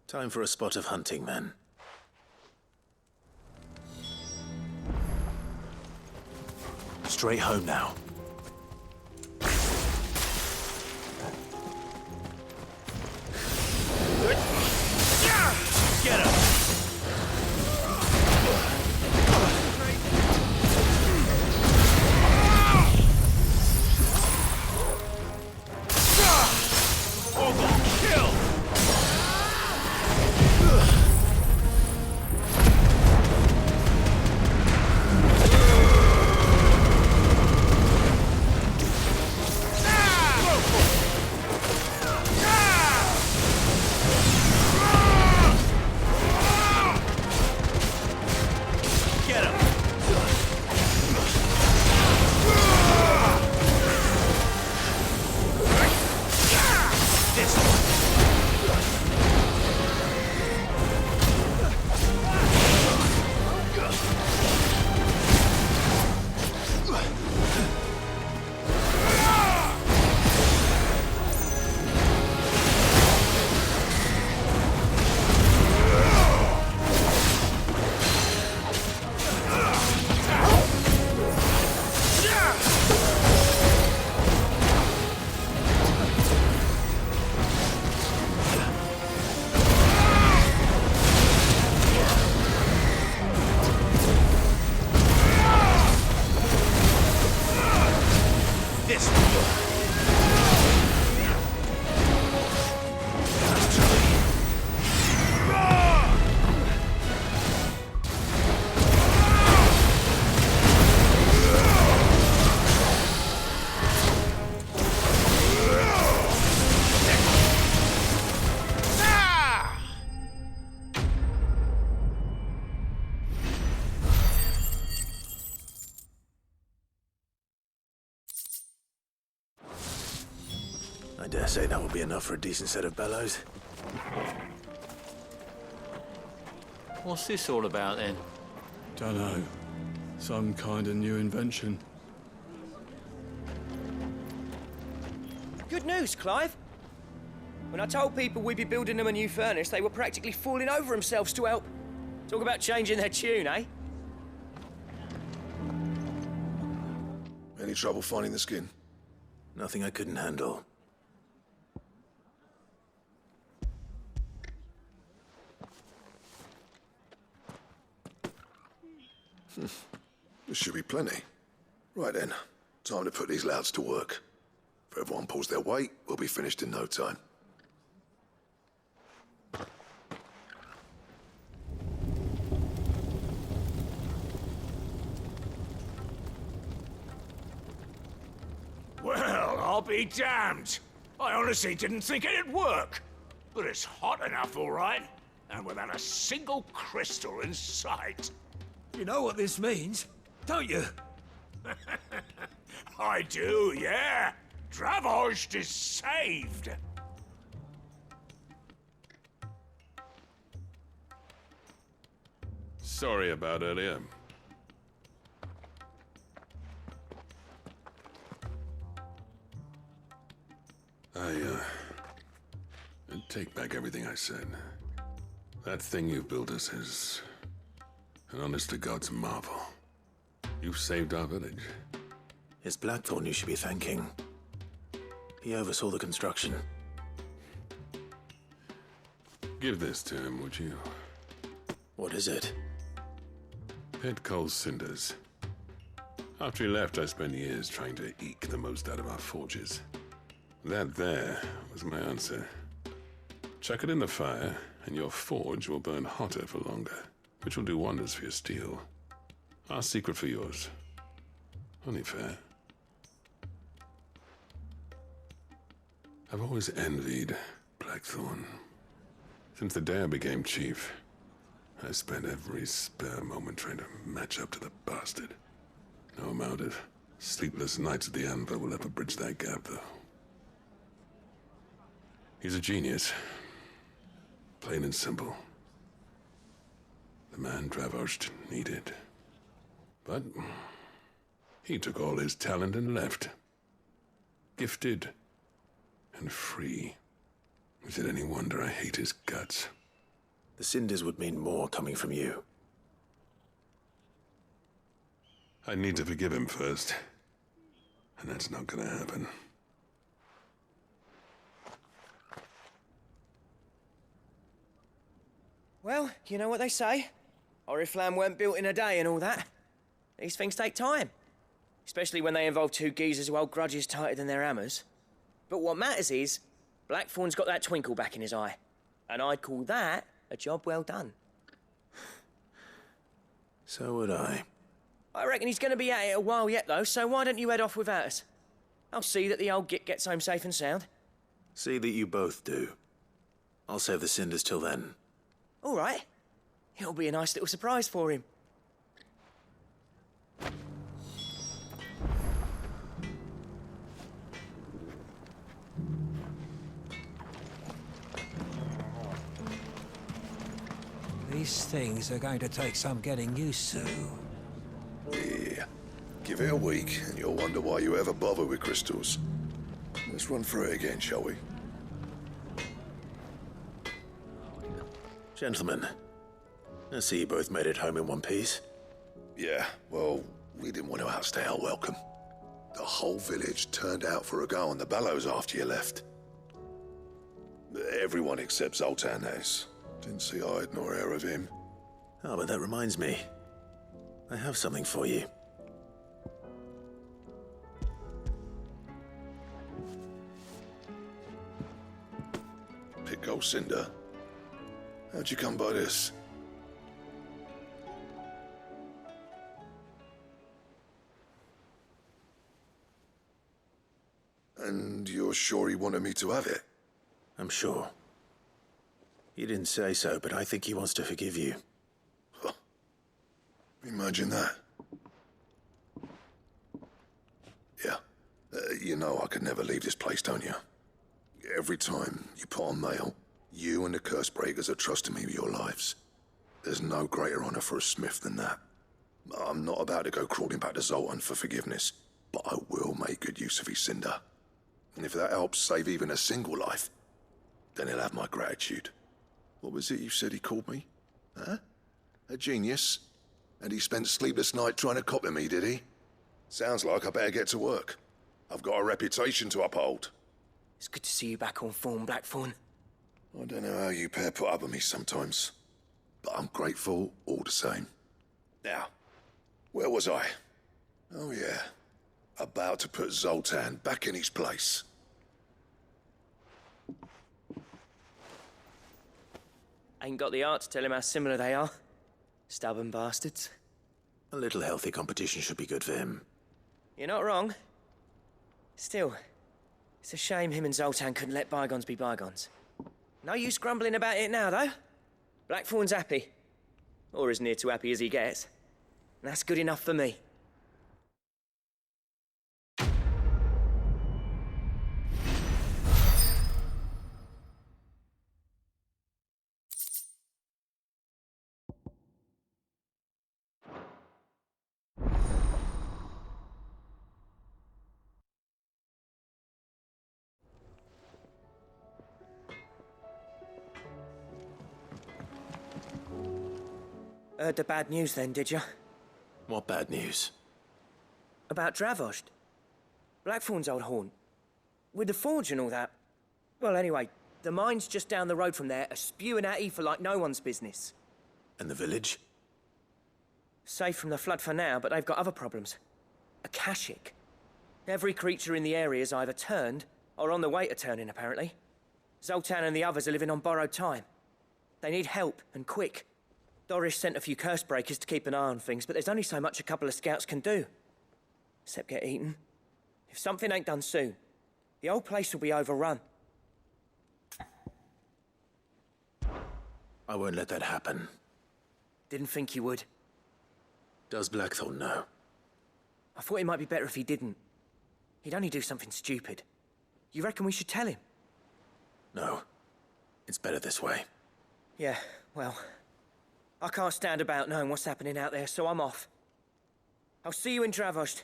Time for a spot of hunting, then. Straight home now. Get him! I dare say that will be enough for a decent set of bellows. What's this all about, then? Dunno. Some kind of new invention. Good news, Clive. When I told people we'd be building them a new furnace, they were practically falling over themselves to help. Talk about changing their tune, eh? Any trouble finding the skin? Nothing I couldn't handle. There should be plenty. Right then, time to put these louds to work. If everyone pulls their weight, we'll be finished in no time. be damned. I honestly didn't think it'd work. But it's hot enough, all right. And without a single crystal in sight. You know what this means, don't you? I do, yeah. Dravost is saved. Sorry about earlier. I take back everything I said. That thing you built us is an honest-to-God's marvel. You've saved our village. It's Blackthorn you should be thanking. He oversaw the construction. Give this to him, would you? What is it? Pit coal cinders. After he left, I spent years trying to eke the most out of our forges. That there was my answer. Chuck it in the fire, and your forge will burn hotter for longer, which will do wonders for your steel. Our secret for yours. Only fair. I've always envied Blackthorn. Since the day I became chief, I spent every spare moment trying to match up to the bastard. No amount of sleepless nights at the Anvil will ever bridge that gap, though. He's a genius. Plain and simple. The man Dravost needed. But he took all his talent and left. Gifted and free. Is it any wonder I hate his guts? The cinders would mean more coming from you. I need to forgive him first. And that's not gonna happen. Well, you know what they say. Oriflamme weren't built in a day and all that. These things take time. Especially when they involve two geezers who hold grudges tighter than their hammers. But what matters is, Blackthorn's got that twinkle back in his eye. And I'd call that a job well done. So would I. I reckon he's going to be at it a while yet, though, so why don't you head off without us? I'll see that the old git gets home safe and sound. See that you both do. I'll save the cinders till then. All right. It'll be a nice little surprise for him. These things are going to take some getting used to. Yeah. Give it a week, and you'll wonder why you ever bother with crystals. Let's run through it again, shall we? Gentlemen, I see you both made it home in one piece. Yeah, well, we didn't want to outstay our welcome. The whole village turned out for a go on the bellows after you left. Everyone except Zoltan, that is. Didn't see hide nor hair of him. Oh, but that reminds me. I have something for you. Pico Cinder. How'd you come by this? And you're sure he wanted me to have it? I'm sure. He didn't say so, but I think he wants to forgive you. Huh. Imagine that. Yeah. You know I could never leave this place, don't you? Every time you put on mail, you and the curse breakers are trusting me with your lives. There's no greater honor for a smith than that. I'm not about to go crawling back to Zoltan for forgiveness, but I will make good use of his cinder. And if that helps save even a single life, then he'll have my gratitude. What was it you said he called me? Huh? A genius? And he spent sleepless night trying to copy me, did he? Sounds like I better get to work. I've got a reputation to uphold. It's good to see you back on form, Blackthorn. I don't know how you pair put up with me sometimes, but I'm grateful all the same. Now, where was I? Oh yeah, about to put Zoltan back in his place. Ain't got the art to tell him how similar they are. Stubborn bastards. A little healthy competition should be good for him. You're not wrong. Still, It's a shame him and Zoltan couldn't let bygones be bygones. No use grumbling about it now, though. Blackthorn's happy. Or as near to happy as he gets. And that's good enough for me. Heard the bad news then, did you? What bad news? About Dravost. Blackthorn's old haunt. With the forge and all that. Well, anyway, the mines just down the road from there are spewing out ether like no one's business. And the village? Safe from the flood for now, but they've got other problems. Akashic. Every creature in the area's either turned or on the way to turning, apparently. Zoltan and the others are living on borrowed time. They need help, and quick. Doris sent a few curse breakers to keep an eye on things, but there's only so much a couple of scouts can do. Except get eaten. If something ain't done soon, the old place will be overrun. I won't let that happen. Didn't think you would. Does Blackthorn know? I thought it might be better if he didn't. He'd only do something stupid. You reckon we should tell him? No. It's better this way. Yeah, well... I can't stand about knowing what's happening out there, so I'm off. I'll see you in Dravost.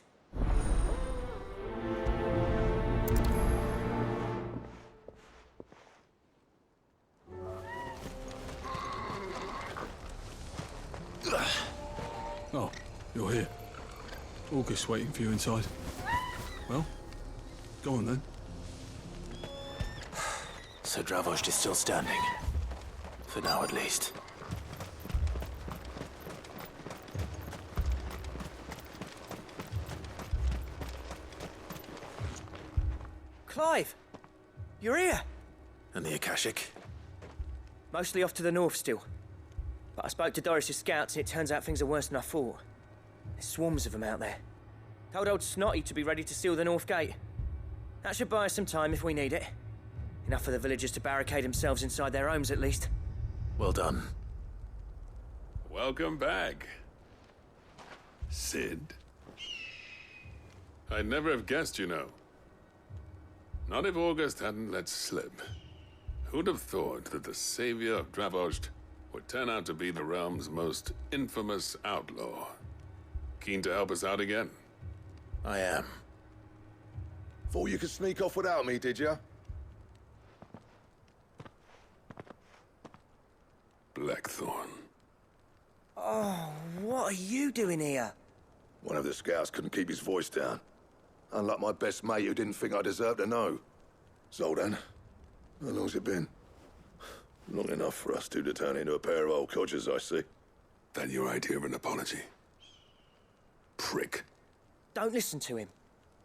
Oh, you're here. August's waiting for you inside. Well, go on then. So Dravost is still standing. For now, at least. Clive! You're here! And the Akashic? Mostly off to the north still. But I spoke to Doris's scouts and it turns out things are worse than I thought. There's swarms of them out there. Told old Snotty to be ready to seal the north gate. That should buy us some time if we need it. Enough for the villagers to barricade themselves inside their homes at least. Well done. Welcome back, Sid. I'd never have guessed, you know. Not if August hadn't let slip. Who'd have thought that the savior of Dravost would turn out to be the realm's most infamous outlaw? Keen to help us out again? I am. Thought you could sneak off without me, did you? Blackthorn. Oh, what are you doing here? One of the scouts couldn't keep his voice down. Unlike my best mate who didn't think I deserved to know. Zoltan, how long's it been? Long enough for us two to turn into a pair of old codgers, I see. That your idea of an apology? Prick. Don't listen to him.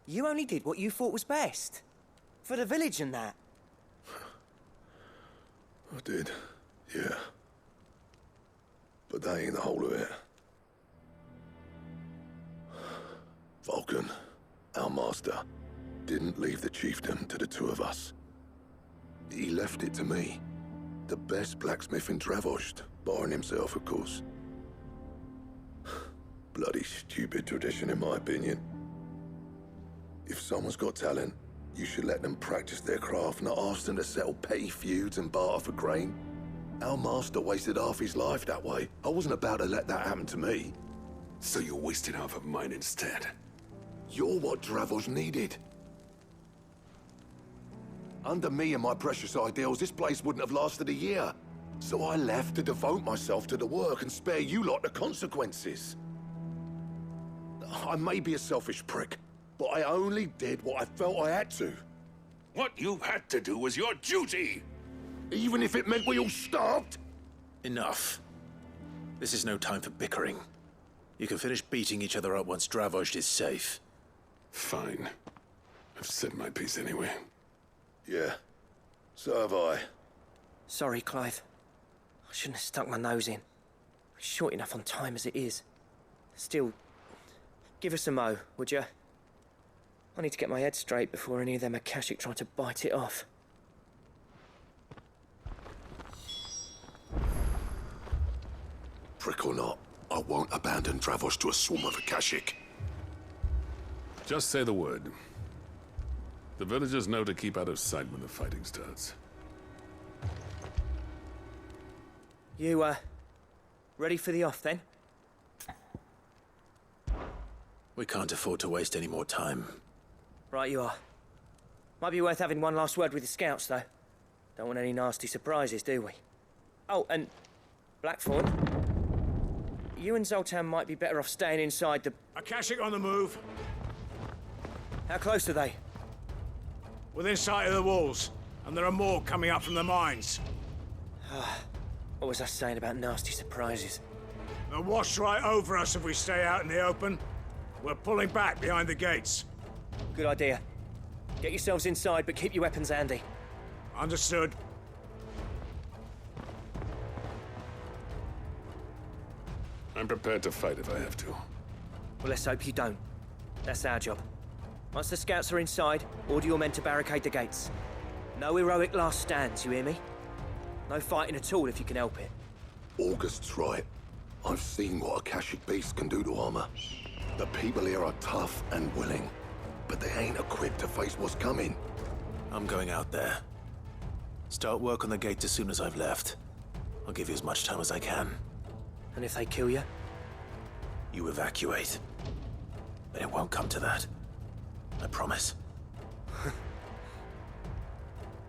You only did what you thought was best. For the village and that. I did, yeah. But that ain't the whole of it. Vulcan, our master, didn't leave the chiefdom to the two of us. He left it to me. The best blacksmith in Dravost, barring himself, of course. Bloody stupid tradition, in my opinion. If someone's got talent, you should let them practice their craft, not ask them to settle petty feuds and barter for grain. Our master wasted half his life that way. I wasn't about to let that happen to me. So you wasted half of mine instead? You're what Dravost needed. Under me and my precious ideals, this place wouldn't have lasted a year. So I left to devote myself to the work and spare you lot the consequences. I may be a selfish prick, but I only did what I felt I had to. What you had to do was your duty! Even if it meant we all starved? Enough. This is no time for bickering. You can finish beating each other up once Dravost is safe. Fine. I've said my piece anyway. Yeah. So have I. Sorry, Clive. I shouldn't have stuck my nose in. We're short enough on time as it is. Still, give us a mo, would you? I need to get my head straight before any of them Akashic try to bite it off. Prick or not, I won't abandon Dravos to a swarm of Akashic. Just say the word. The villagers know to keep out of sight when the fighting starts. You, ready for the off, then? We can't afford to waste any more time. Right you are. Might be worth having one last word with the scouts, though. Don't want any nasty surprises, do we? Oh, and Blackthorn, you and Zoltan might be better off staying inside the... Akashic on the move. How close are they? Within sight of the walls, and there are more coming up from the mines. What was I saying about nasty surprises? They'll wash right over us if we stay out in the open. We're pulling back behind the gates. Good idea. Get yourselves inside, but keep your weapons handy. Understood. I'm prepared to fight if I have to. Well, let's hope you don't. That's our job. Once the scouts are inside, order your men to barricade the gates. No heroic last stands, you hear me? No fighting at all if you can help it. August's right. I've seen what Akashic beasts can do to armor. The people here are tough and willing, but they ain't equipped to face what's coming. I'm going out there. Start work on the gate as soon as I've left. I'll give you as much time as I can. And if they kill you? You evacuate. But it won't come to that. I promise.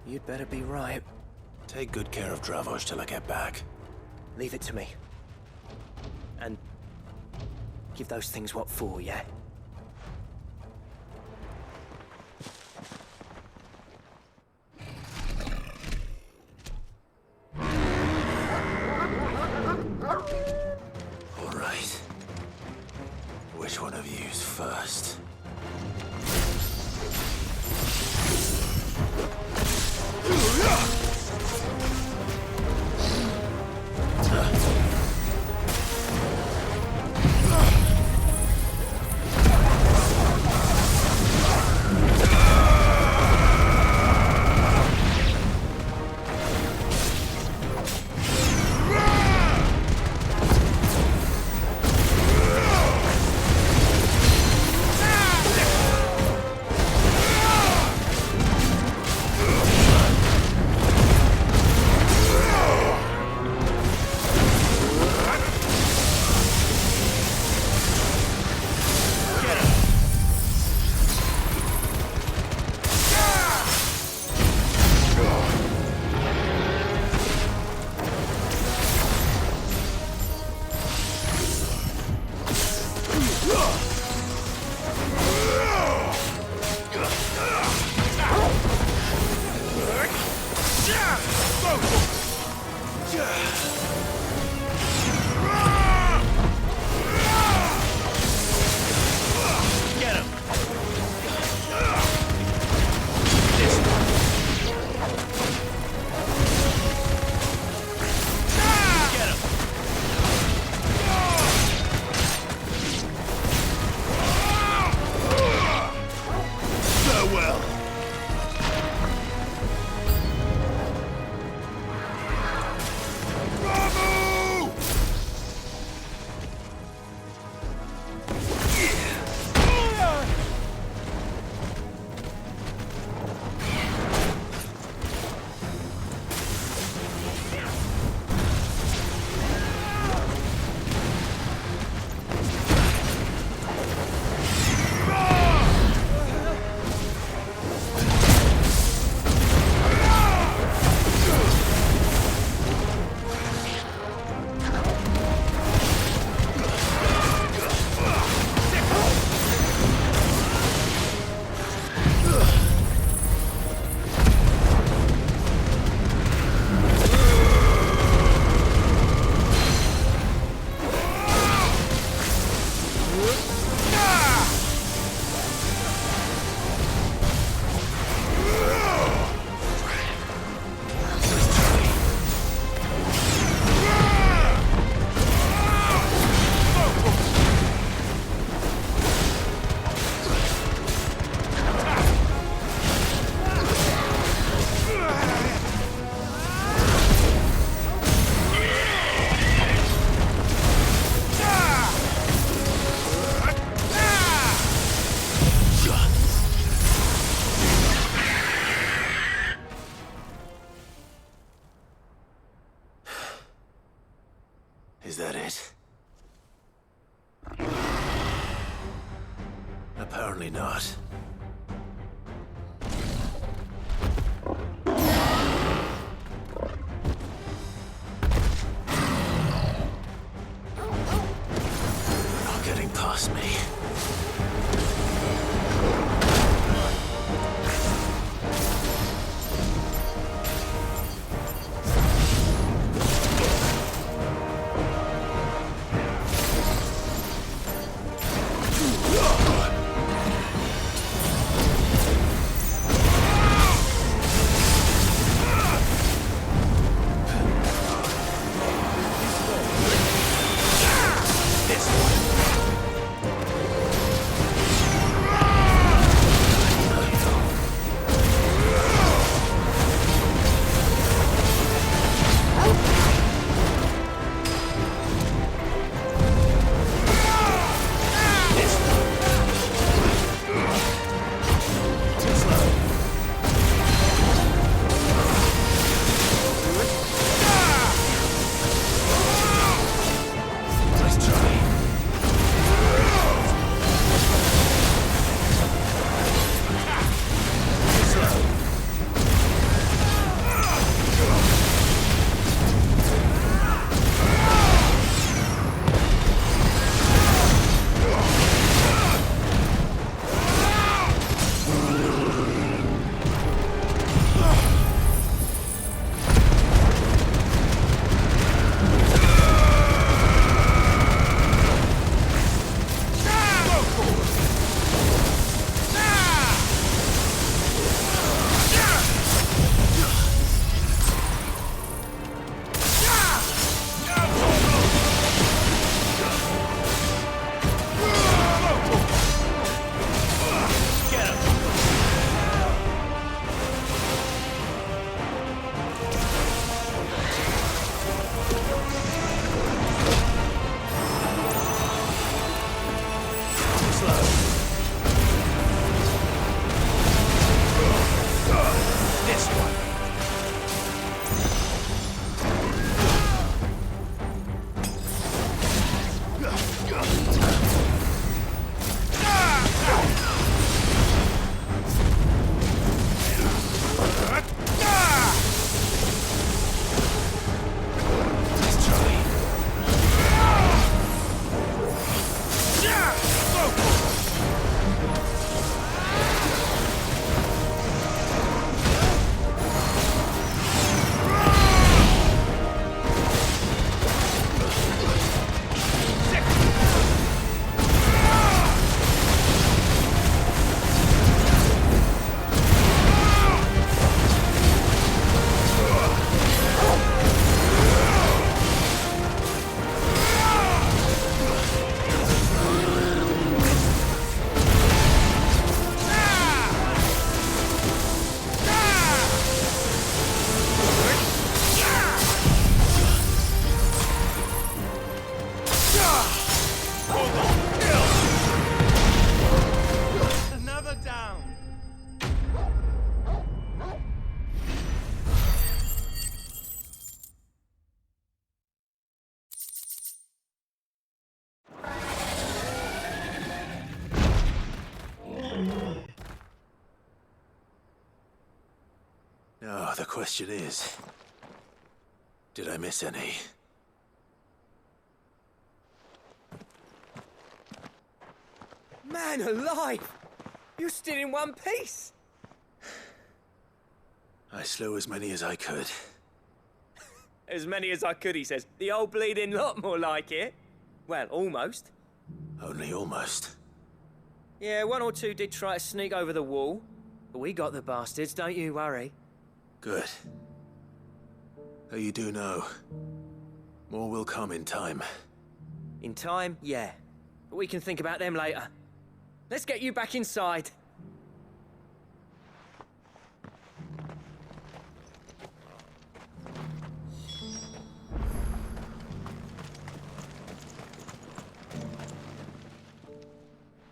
You'd better be right. Take good care of Dravos till I get back. Leave it to me. And give those things what for, yeah? All right. Which one of you's first? Apparently not. Not getting past me. Now, the question is, did I miss any? Man alive! You're still in one piece! I slew as many as I could. As many as I could, he says. The old bleeding lot, more like it. Well, almost. Only almost. Yeah, one or two did try to sneak over the wall. But we got the bastards, don't you worry. Good. Though you do know, more will come in time. In time, yeah. But we can think about them later. Let's get you back inside.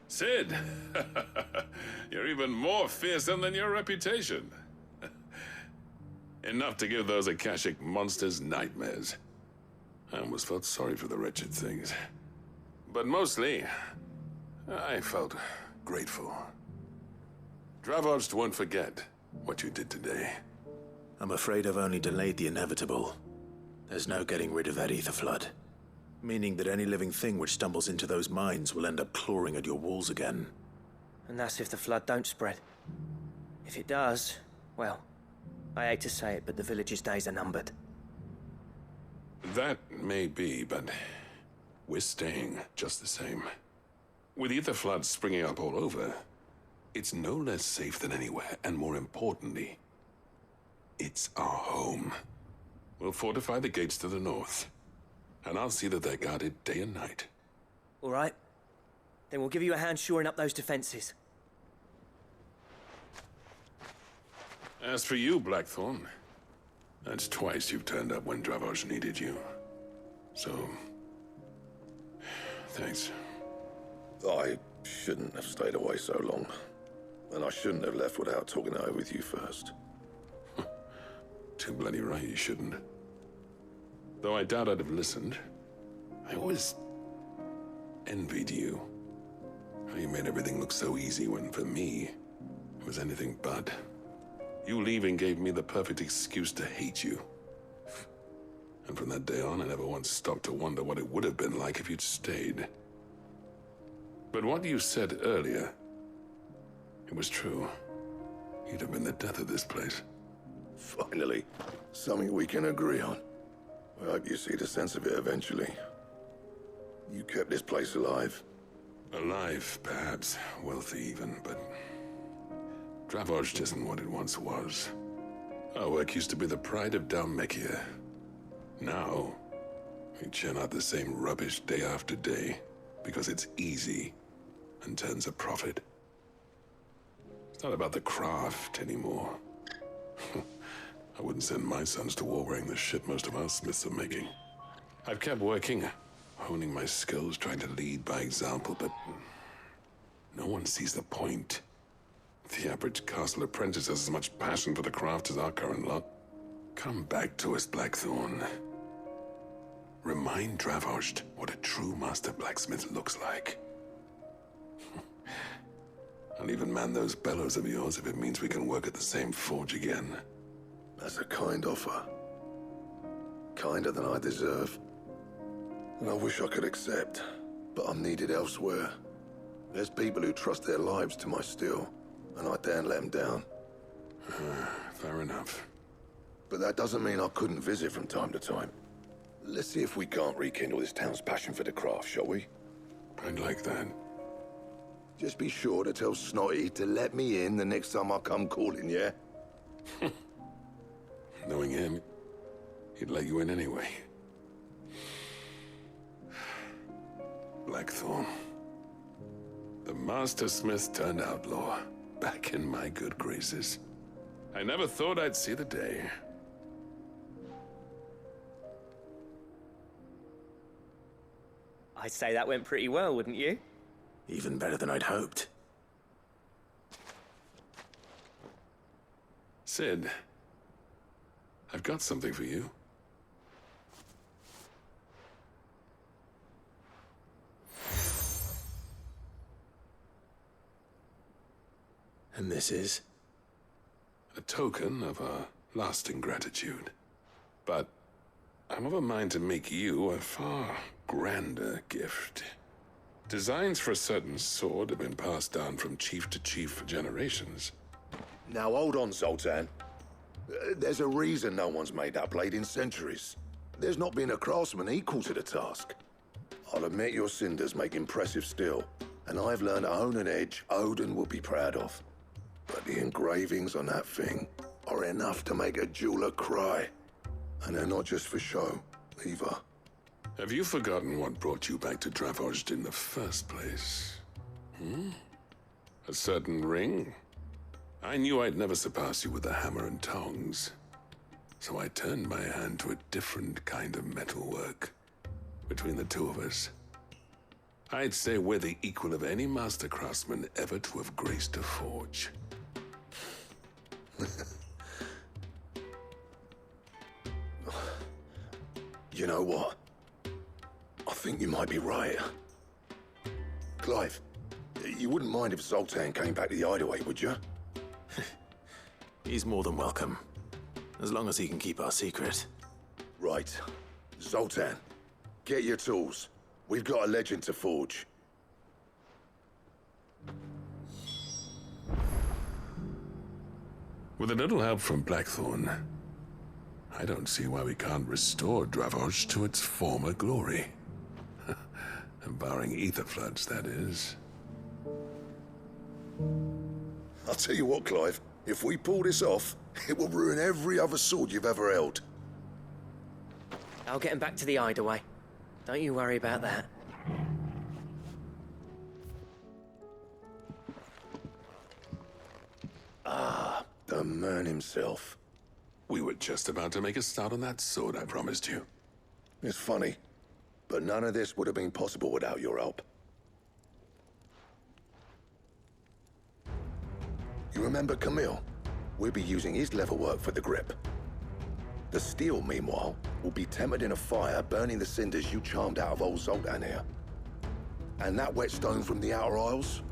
Sid! You're even more fearsome than your reputation. Enough to give those Akashic monsters nightmares. I almost felt sorry for the wretched things. But mostly, I felt grateful. Dravoged won't forget what you did today. I'm afraid I've only delayed the inevitable. There's no getting rid of that ether flood. Meaning that any living thing which stumbles into those mines will end up clawing at your walls again. And that's if the flood don't spread. If it does, well, I hate to say it, but the village's days are numbered. That may be, but we're staying just the same. With ether floods springing up all over, it's no less safe than anywhere, and more importantly, it's our home. We'll fortify the gates to the north, and I'll see that they're guarded day and night. All right. Then we'll give you a hand shoring up those defenses. As for you, Blackthorn, that's twice you've turned up when Dravoged needed you. So, thanks. I shouldn't have stayed away so long. And I shouldn't have left without talking it over with you first. Too bloody right you shouldn't. Though I doubt I'd have listened. I always envied you. How you made everything look so easy when, for me, it was anything but. You leaving gave me the perfect excuse to hate you. And from that day on, I never once stopped to wonder what it would have been like if you'd stayed. But what you said earlier, it was true. You'd have been the death of this place. Finally, something we can agree on. I hope you see the sense of it eventually. You kept this place alive. Alive, perhaps. Wealthy even, but Dravoged isn't what it once was. Our work used to be the pride of Dalmekia. Now, we churn out the same rubbish day after day because it's easy and turns a profit. It's not about the craft anymore. I wouldn't send my sons to war wearing the shit most of our smiths are making. I've kept working, honing my skills, trying to lead by example, but no one sees the point. The average castle apprentice has as much passion for the craft as our current lot. Come back to us, Blackthorn. Remind Dravoged what a true master blacksmith looks like. I'll even man those bellows of yours if it means we can work at the same forge again. That's a kind offer. Kinder than I deserve. And I wish I could accept, but I'm needed elsewhere. There's people who trust their lives to my steel, and I daren't let them down. Fair enough. But that doesn't mean I couldn't visit from time to time. Let's see if we can't rekindle this town's passion for the craft, shall we? I'd like that. Just be sure to tell Snotty to let me in the next time I come calling, yeah? Knowing him, he'd let you in anyway. Blackthorn. The Master Smith turned outlaw, back in my good graces. I never thought I'd see the day. I'd say that went pretty well, wouldn't you? Even better than I'd hoped. Sid, I've got something for you. And this is? A token of our lasting gratitude. But I'm of a mind to make you a far grander gift. Designs for a certain sword have been passed down from chief to chief for generations. Now hold on, Zoltan. There's a reason no one's made that blade in centuries. There's not been a craftsman equal to the task. I'll admit your cinders make impressive steel, and I've learned to own an edge Odin will be proud of. But the engravings on that thing are enough to make a jeweler cry. And they're not just for show, either. Have you forgotten what brought you back to Dravoged in the first place? A certain ring? I knew I'd never surpass you with the hammer and tongs. So I turned my hand to a different kind of metalwork. Between the two of us, I'd say we're the equal of any master craftsman ever to have graced a forge. You know what? I think you might be right. Clive, You wouldn't mind if Zoltan came back to the hideaway, would you? He's more than welcome. As long as he can keep our secret. Right. Zoltan, get your tools. We've got a legend to forge. With a little help from Blackthorn, I don't see why we can't restore Dravoj to its former glory. Barring ether floods, that is. I'll tell you what, Clive. If we pull this off, it will ruin every other sword you've ever held. I'll get him back to the hideaway. Don't you worry about that. Ah, the man himself. We were just about to make a start on that sword I promised you. It's funny, but none of this would have been possible without your help. You remember Camille? We'll be using his leather work for the grip. The steel, meanwhile, will be tempered in a fire, burning the cinders you charmed out of old Zoltan here. And that whetstone from the Outer Isles,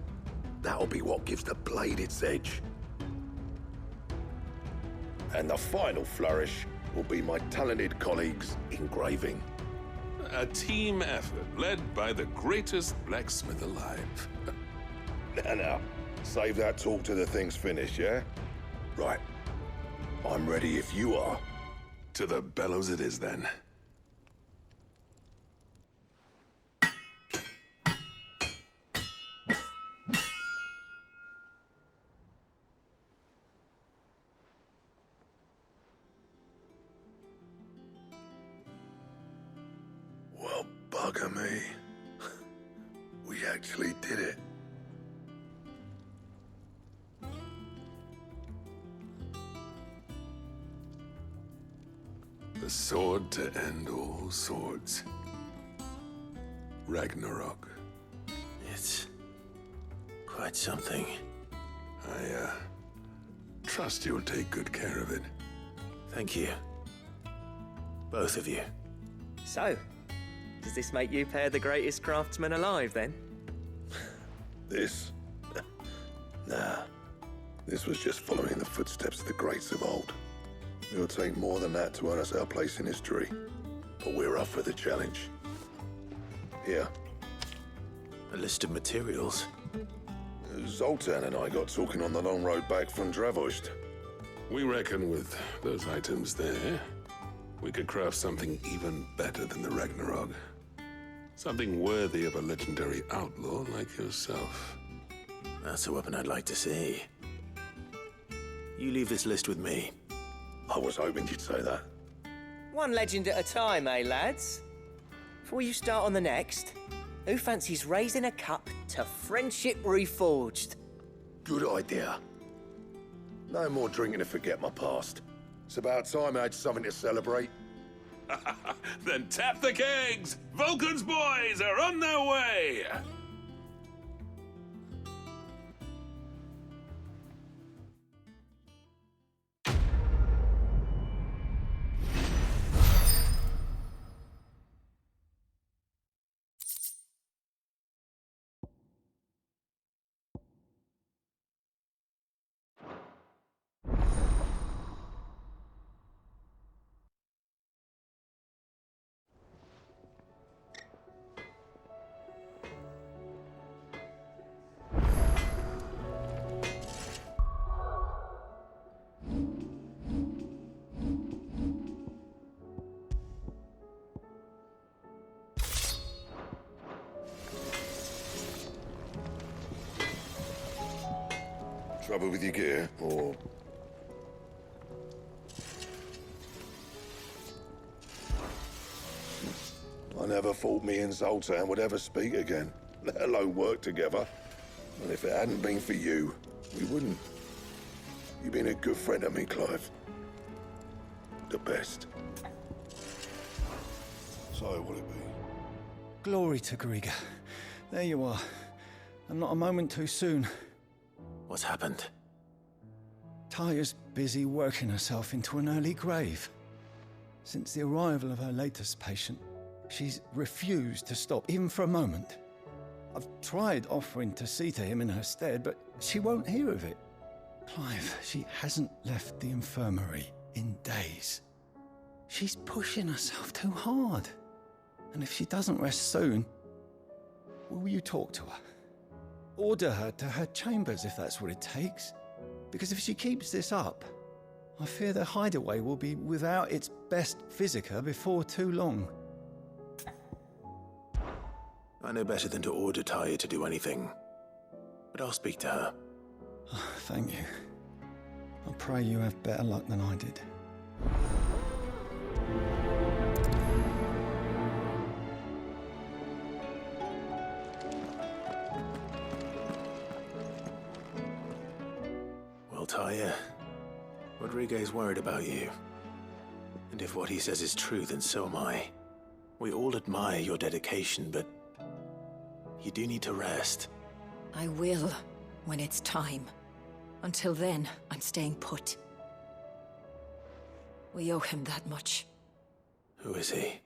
that'll be what gives the blade its edge. And the final flourish will be my talented colleagues' engraving. A team effort led by the greatest blacksmith alive. Now, save that talk till the thing's finished, yeah? Right. I'm ready if you are. To the bellows it is, then. Well, bugger me. We actually did it. The sword to end all swords. Ragnarok. It's quite something. I trust you'll take good care of it. Thank you. Both of you. So, does this make you pair the greatest craftsmen alive, then? This? Nah. This was just following the footsteps of the greats of old. It'll take more than that to earn us our place in history. But we're up for the challenge. Here. A list of materials. Zoltan and I got talking on the long road back from Dravoj. We reckon with those items there, we could craft something even better than the Ragnarok. Something worthy of a legendary outlaw like yourself. That's a weapon I'd like to see. You leave this list with me. I was hoping you'd say that. One legend at a time, eh, lads? Before you start on the next, who fancies raising a cup to friendship reforged? Good idea. No more drinking to forget my past. It's about time I had something to celebrate. Then tap the kegs! Vulcan's boys are on their way! Trouble with your gear, or... I never thought me and Zoltan would ever speak again, let alone work together. And if it hadn't been for you, we wouldn't. You've been a good friend to me, Clive. The best. So, will it be? Glory to Griga. There you are. And not a moment too soon. What's happened? Taya's busy working herself into an early grave. Since the arrival of her latest patient, she's refused to stop, even for a moment. I've tried offering to see to him in her stead, but she won't hear of it. Clive, she hasn't left the infirmary in days. She's pushing herself too hard. And if she doesn't rest soon, will you talk to her? Order her to her chambers if that's what it takes. Because if she keeps this up, I fear the hideaway will be without its best physica before too long. I know better than to order Taya to do anything, but I'll speak to her. Thank you. I pray you have better luck than I did. Well, Taya, Rodriguez's worried about you. And if what he says is true, then so am I. We all admire your dedication, but you do need to rest. I will, when it's time. Until then, I'm staying put. We owe him that much. Who is he?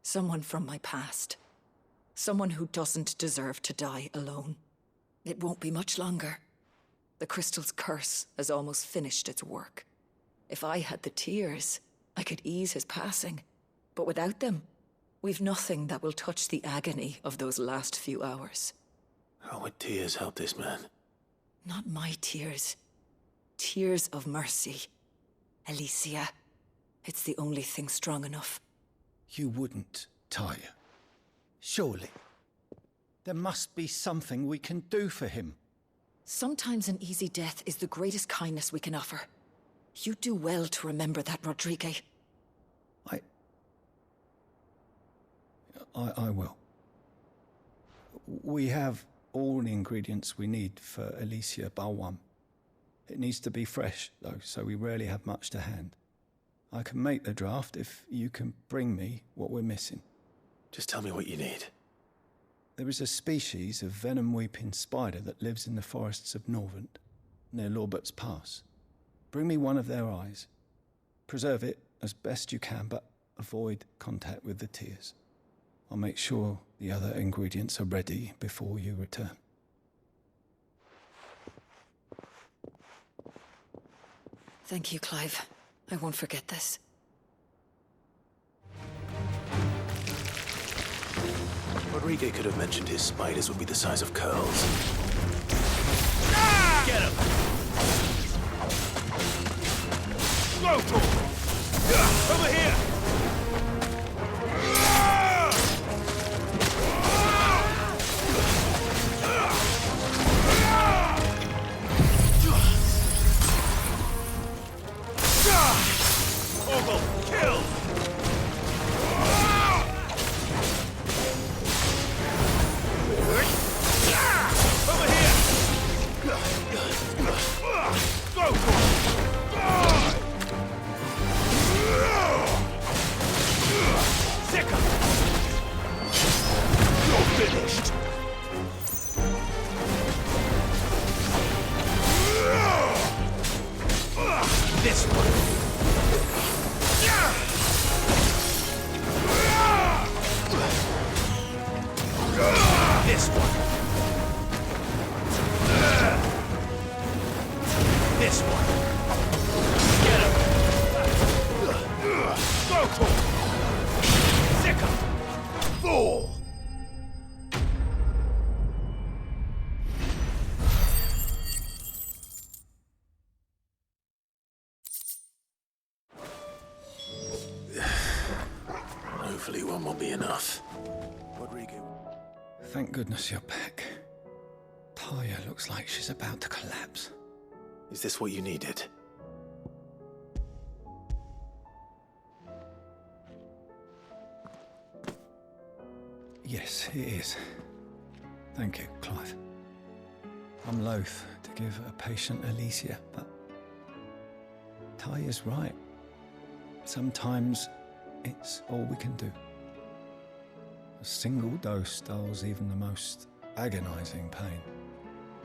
Someone from my past. Someone who doesn't deserve to die alone. It won't be much longer. The crystal's curse has almost finished its work. If I had the tears, I could ease his passing. But without them, we've nothing that will touch the agony of those last few hours. How would tears help this man? Not my tears. Tears of mercy. Alicia, it's the only thing strong enough. You wouldn't, Taya. Surely. There must be something we can do for him. Sometimes an easy death is the greatest kindness we can offer. You do well to remember that, Rodrigue. I will. We have all the ingredients we need for Alicia Balwam. It needs to be fresh, though, so we rarely have much to hand. I can make the draft if you can bring me what we're missing. Just tell me what you need. There is a species of venom-weeping spider that lives in the forests of Norvent, near Lorbert's Pass. Bring me one of their eyes. Preserve it as best you can, but avoid contact with the tears. I'll make sure the other ingredients are ready before you return. Thank you, Clive. I won't forget this. Rodrigue could have mentioned his spiders would be the size of curls. Get him! Go for it! Over here! Ogle, kill! Over here! Go for it! Sicker! You're finished! This one! This one. This one. Get him. Go for it. Sick him. Fool. Hopefully one will be enough. Rodrigue. Thank goodness you're back. Taya looks like she's about to collapse. Is this what you needed? Yes, it is. Thank you, Clive. I'm loath to give a patient Alicia, but Taya's right. Sometimes it's all we can do. A single dose dulls even the most agonizing pain,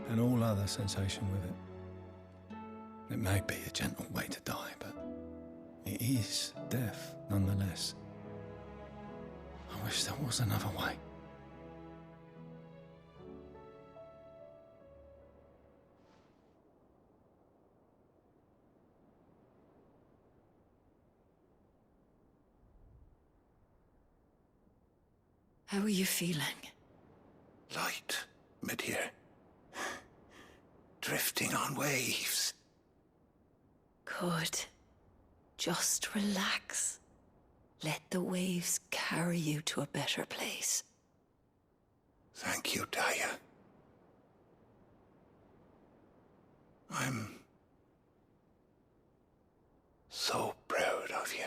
and all other sensation with it. It may be a gentle way to die, but it is death nonetheless. I wish there was another way. How are you feeling? Light, mid-here. Drifting on waves. Good. Just relax. Let the waves carry you to a better place. Thank you, Daya. I'm so proud of you.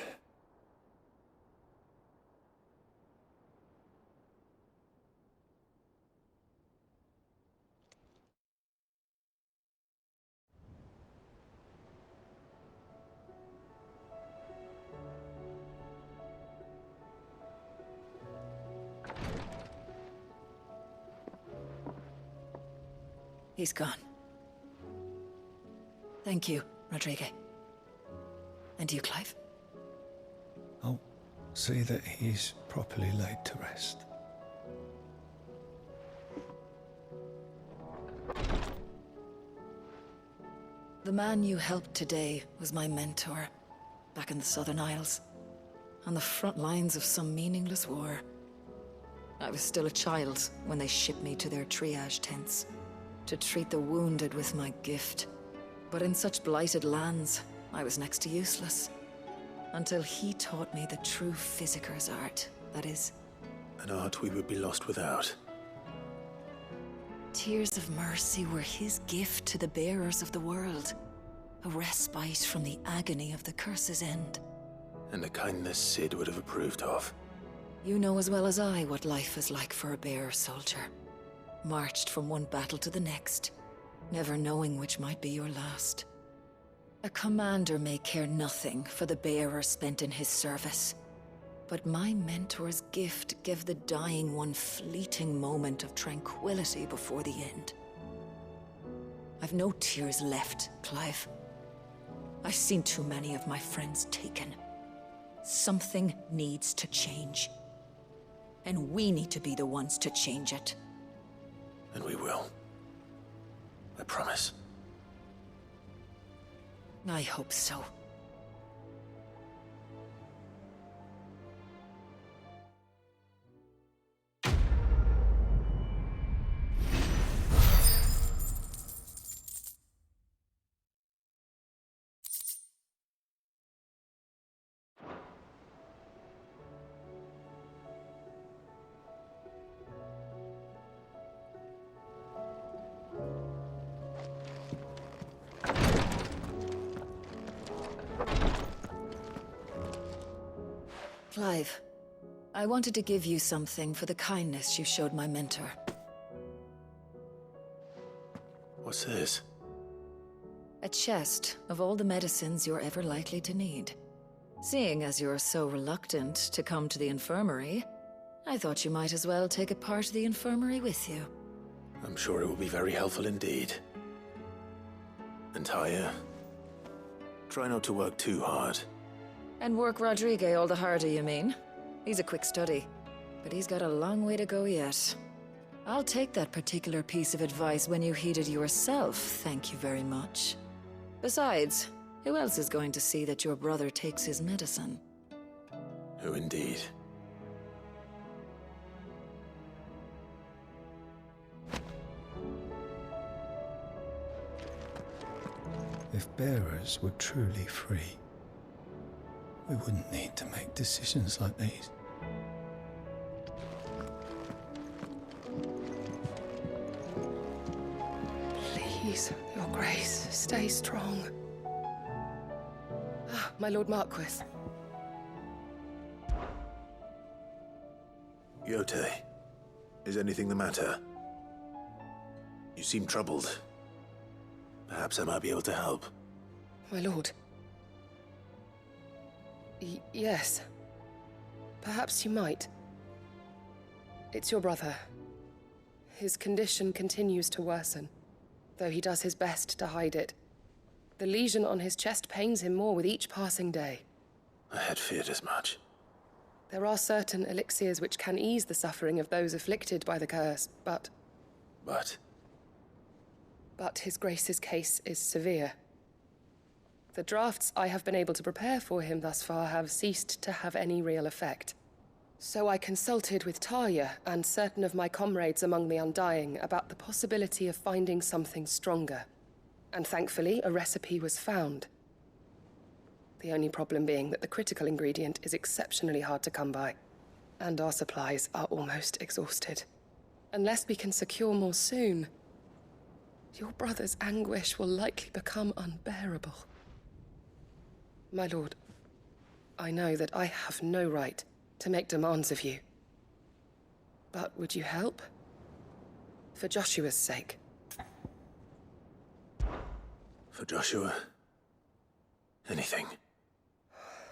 He's gone. Thank you, Rodrigue. And you, Clive? I'll see that he's properly laid to rest. The man you helped today was my mentor, back in the Southern Isles, on the front lines of some meaningless war. I was still a child when they shipped me to their triage tents, to treat the wounded with my gift. But in such blighted lands, I was next to useless. Until he taught me the true physicker's art, that is. An art we would be lost without. Tears of mercy were his gift to the bearers of the world. A respite from the agony of the curse's end. And a kindness Sid would have approved of. You know as well as I what life is like for a bearer soldier. Marched from one battle to the next, never knowing which might be your last. A commander may care nothing for the bearer spent in his service, but my mentor's gift gave the dying one fleeting moment of tranquility before the end. I've no tears left, Clive. I've seen too many of my friends taken. Something needs to change. And we need to be the ones to change it. And we will. I promise. I hope so. Clive, I wanted to give you something for the kindness you showed my mentor. What's this? A chest of all the medicines you're ever likely to need. Seeing as you're so reluctant to come to the infirmary, I thought you might as well take a part of the infirmary with you. I'm sure it will be very helpful indeed. And Taya, try not to work too hard. And work Rodrigue all the harder, you mean? He's a quick study, but he's got a long way to go yet. I'll take that particular piece of advice when you heed it yourself, thank you very much. Besides, who else is going to see that your brother takes his medicine? Who indeed? If bearers were truly free, we wouldn't need to make decisions like these. Please, Your Grace, stay strong. Ah, my Lord Marquis. Yote, is anything the matter? You seem troubled. Perhaps I might be able to help. My lord. Yes. Perhaps you might. It's your brother. His condition continues to worsen, though he does his best to hide it. The lesion on his chest pains him more with each passing day. I had feared as much. There are certain elixirs which can ease the suffering of those afflicted by the curse, but... But His Grace's case is severe. The drafts I have been able to prepare for him thus far have ceased to have any real effect. So I consulted with Talia and certain of my comrades among the Undying about the possibility of finding something stronger. And thankfully, a recipe was found. The only problem being that the critical ingredient is exceptionally hard to come by, and our supplies are almost exhausted. Unless we can secure more soon, your brother's anguish will likely become unbearable. My lord, I know that I have no right to make demands of you. But would you help? For Joshua's sake. For Joshua, anything.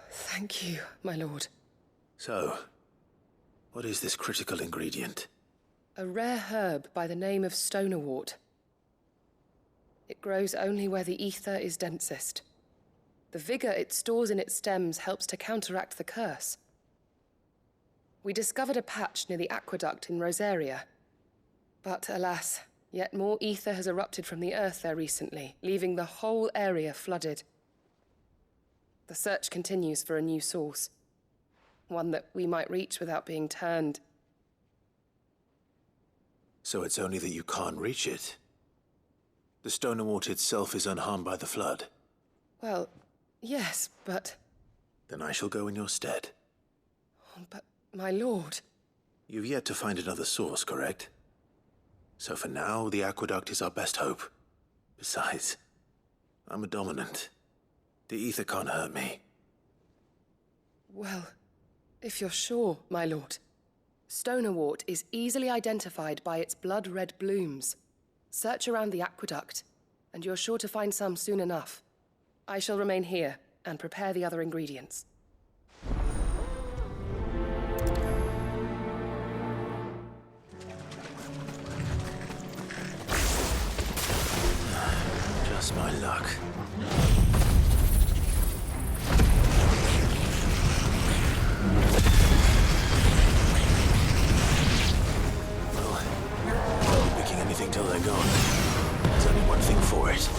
Thank you, my lord. So, what is this critical ingredient? A rare herb by the name of stonerwort. It grows only where the ether is densest. The vigor it stores in its stems helps to counteract the curse. We discovered a patch near the aqueduct in Rosaria. But alas, yet more ether has erupted from the earth there recently, leaving the whole area flooded. The search continues for a new source. One that we might reach without being turned. So it's only that you can't reach it? The stonerwort itself is unharmed by the flood? Well, yes, but... Then I shall go in your stead. But, my lord... You've yet to find another source, correct? So for now, the aqueduct is our best hope. Besides, I'm a dominant. The ether can't hurt me. Well, if you're sure, my lord. Stonerwort is easily identified by its blood-red blooms. Search around the aqueduct, and you're sure to find some soon enough. I shall remain here and prepare the other ingredients. Just my luck. Well, I won't be picking anything till they're gone. There's only one thing for it.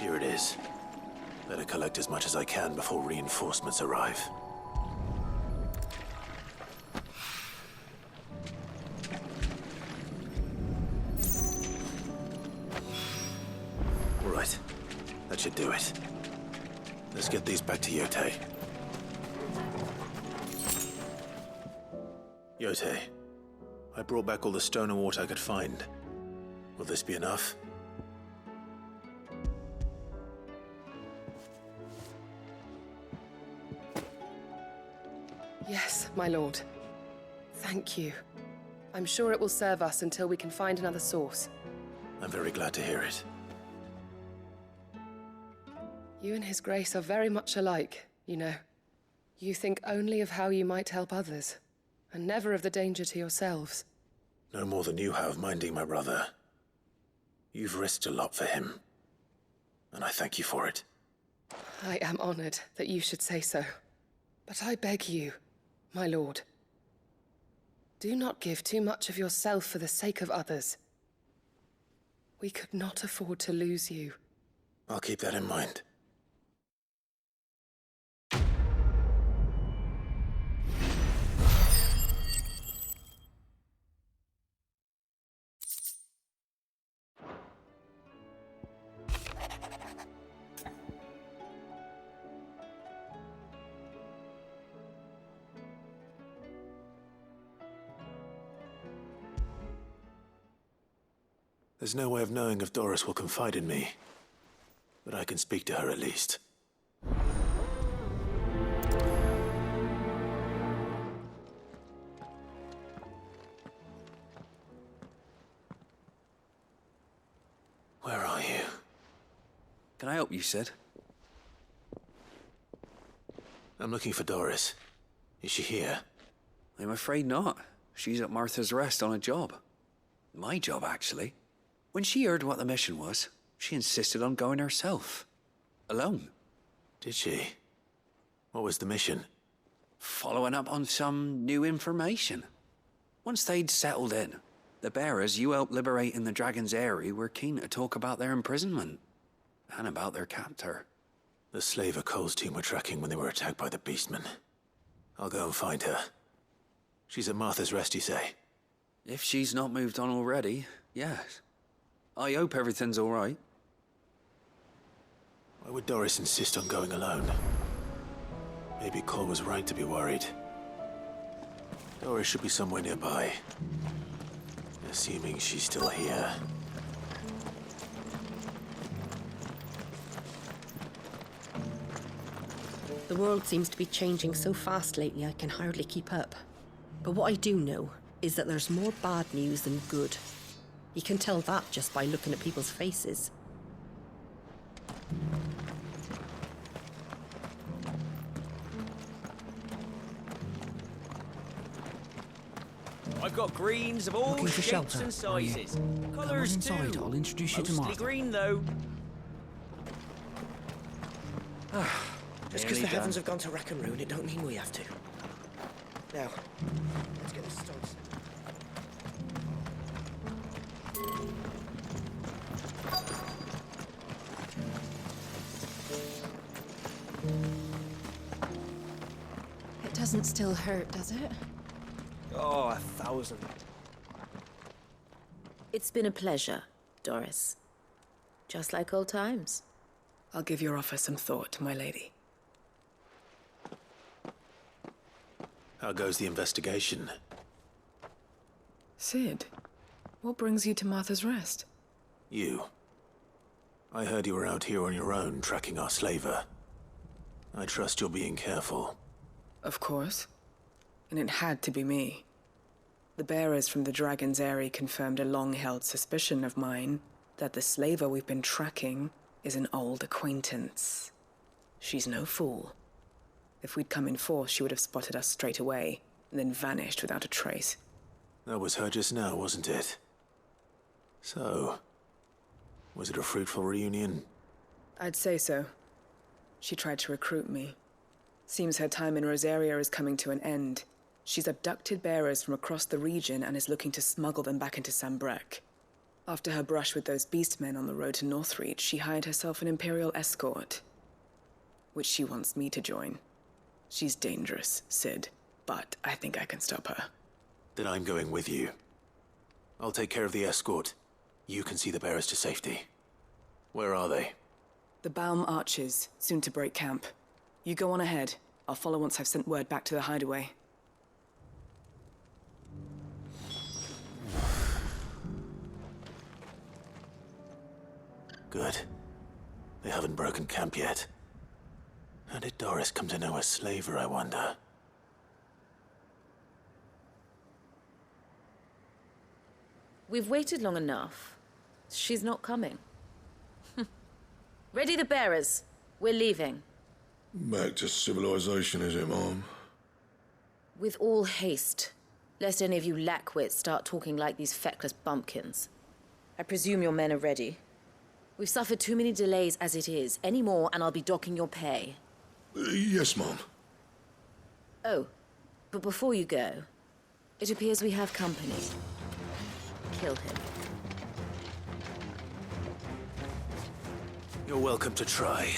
Here it is. Better collect as much as I can before reinforcements arrive. All right. That should do it. Let's get these back to Yote. Yote, I brought back all the stonerwort I could find. Will this be enough? Yes, my lord. Thank you. I'm sure it will serve us until we can find another source. I'm very glad to hear it. You and His Grace are very much alike, you know. You think only of how you might help others, and never of the danger to yourselves. No more than you have minding my brother. You've risked a lot for him, and I thank you for it. I am honored that you should say so. But I beg you, my lord, do not give too much of yourself for the sake of others. We could not afford to lose you. I'll keep that in mind. There's no way of knowing if Doris will confide in me, but I can speak to her at least. Where are you? Can I help you, Sid? I'm looking for Doris. Is she here? I'm afraid not. She's at Martha's Rest on a job. My job, actually. When she heard what the mission was, she insisted on going herself. Alone. Did she? What was the mission? Following up on some new information. Once they'd settled in, the bearers you helped liberate in the Dragon's Eyrie were keen to talk about their imprisonment. And about their captor. The slaver Cole's team were tracking when they were attacked by the Beastmen. I'll go and find her. She's at Martha's Rest, you say? If she's not moved on already, yes. I hope everything's all right. Why would Doris insist on going alone? Maybe Cole was right to be worried. Doris should be somewhere nearby. Assuming she's still here. The world seems to be changing so fast lately I can hardly keep up. But what I do know is that there's more bad news than good. You can tell that just by looking at people's faces. I've got greens of all Looking for shapes shelter, and sizes. Colours Come on inside, too. I'll introduce you to Mostly Martha. green though. Nearly Just because the done. heavens have gone to rack and ruin, it don't mean we have to. Now, let's get this started. It doesn't still hurt, does it? Oh, 1,000. It's been a pleasure, Doris. Just like old times. I'll give your offer some thought, my lady. How goes the investigation? Sid, what brings you to Martha's Rest? You. I heard you were out here on your own, tracking our slaver. I trust you're being careful. Of course. And it had to be me. The bearers from the Dragon's Eyrie confirmed a long-held suspicion of mine that the slaver we've been tracking is an old acquaintance. She's no fool. If we'd come in force, she would have spotted us straight away, and then vanished without a trace. That was her just now, wasn't it? So, was it a fruitful reunion? I'd say so. She tried to recruit me. Seems her time in Rosaria is coming to an end. She's abducted bearers from across the region and is looking to smuggle them back into Sambrec. After her brush with those beastmen on the road to Northreach, she hired herself an Imperial escort, which she wants me to join. She's dangerous, Sid, but I think I can stop her. Then I'm going with you. I'll take care of the escort. You can see the bearers to safety. Where are they? The Baum Archers, soon to break camp. You go on ahead. I'll follow once I've sent word back to the hideaway. Good. They haven't broken camp yet. How did Doris come to know a slaver, I wonder? We've waited long enough. She's not coming. Ready the bearers. We're leaving. Back to civilization, is it, Mom? With all haste. Lest any of you lackwits start talking like these feckless bumpkins. I presume your men are ready. We've suffered too many delays as it is. Any more, and I'll be docking your pay. Yes, Mom. Oh, but before you go, it appears we have company. Kill him. You're welcome to try.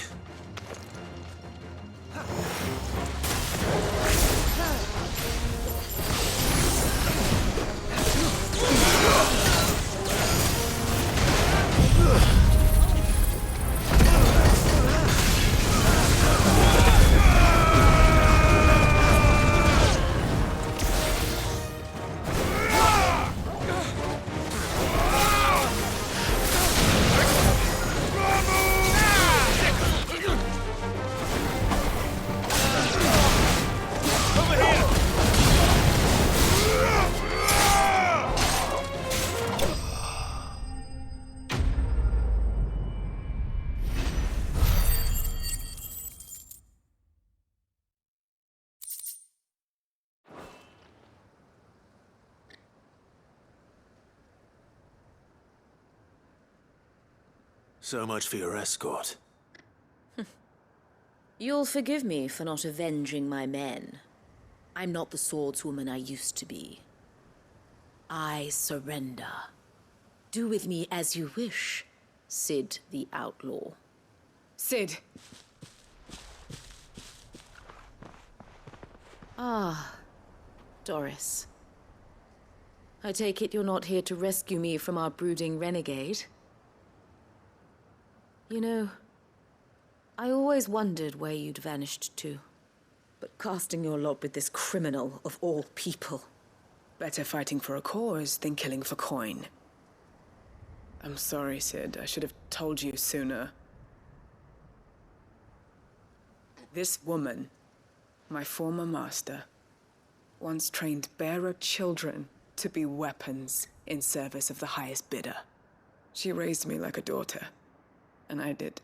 So much for your escort. You'll forgive me for not avenging my men. I'm not the swordswoman I used to be. I surrender. Do with me as you wish, Sid the Outlaw. Sid. Ah, Doris. I take it you're not here to rescue me from our brooding renegade? You know, I always wondered where you'd vanished to. But casting your lot with this criminal of all people. Better fighting for a cause than killing for coin. I'm sorry, Sid. I should have told you sooner. This woman, my former master, once trained bearer children to be weapons in service of the highest bidder. She raised me like a daughter. And I did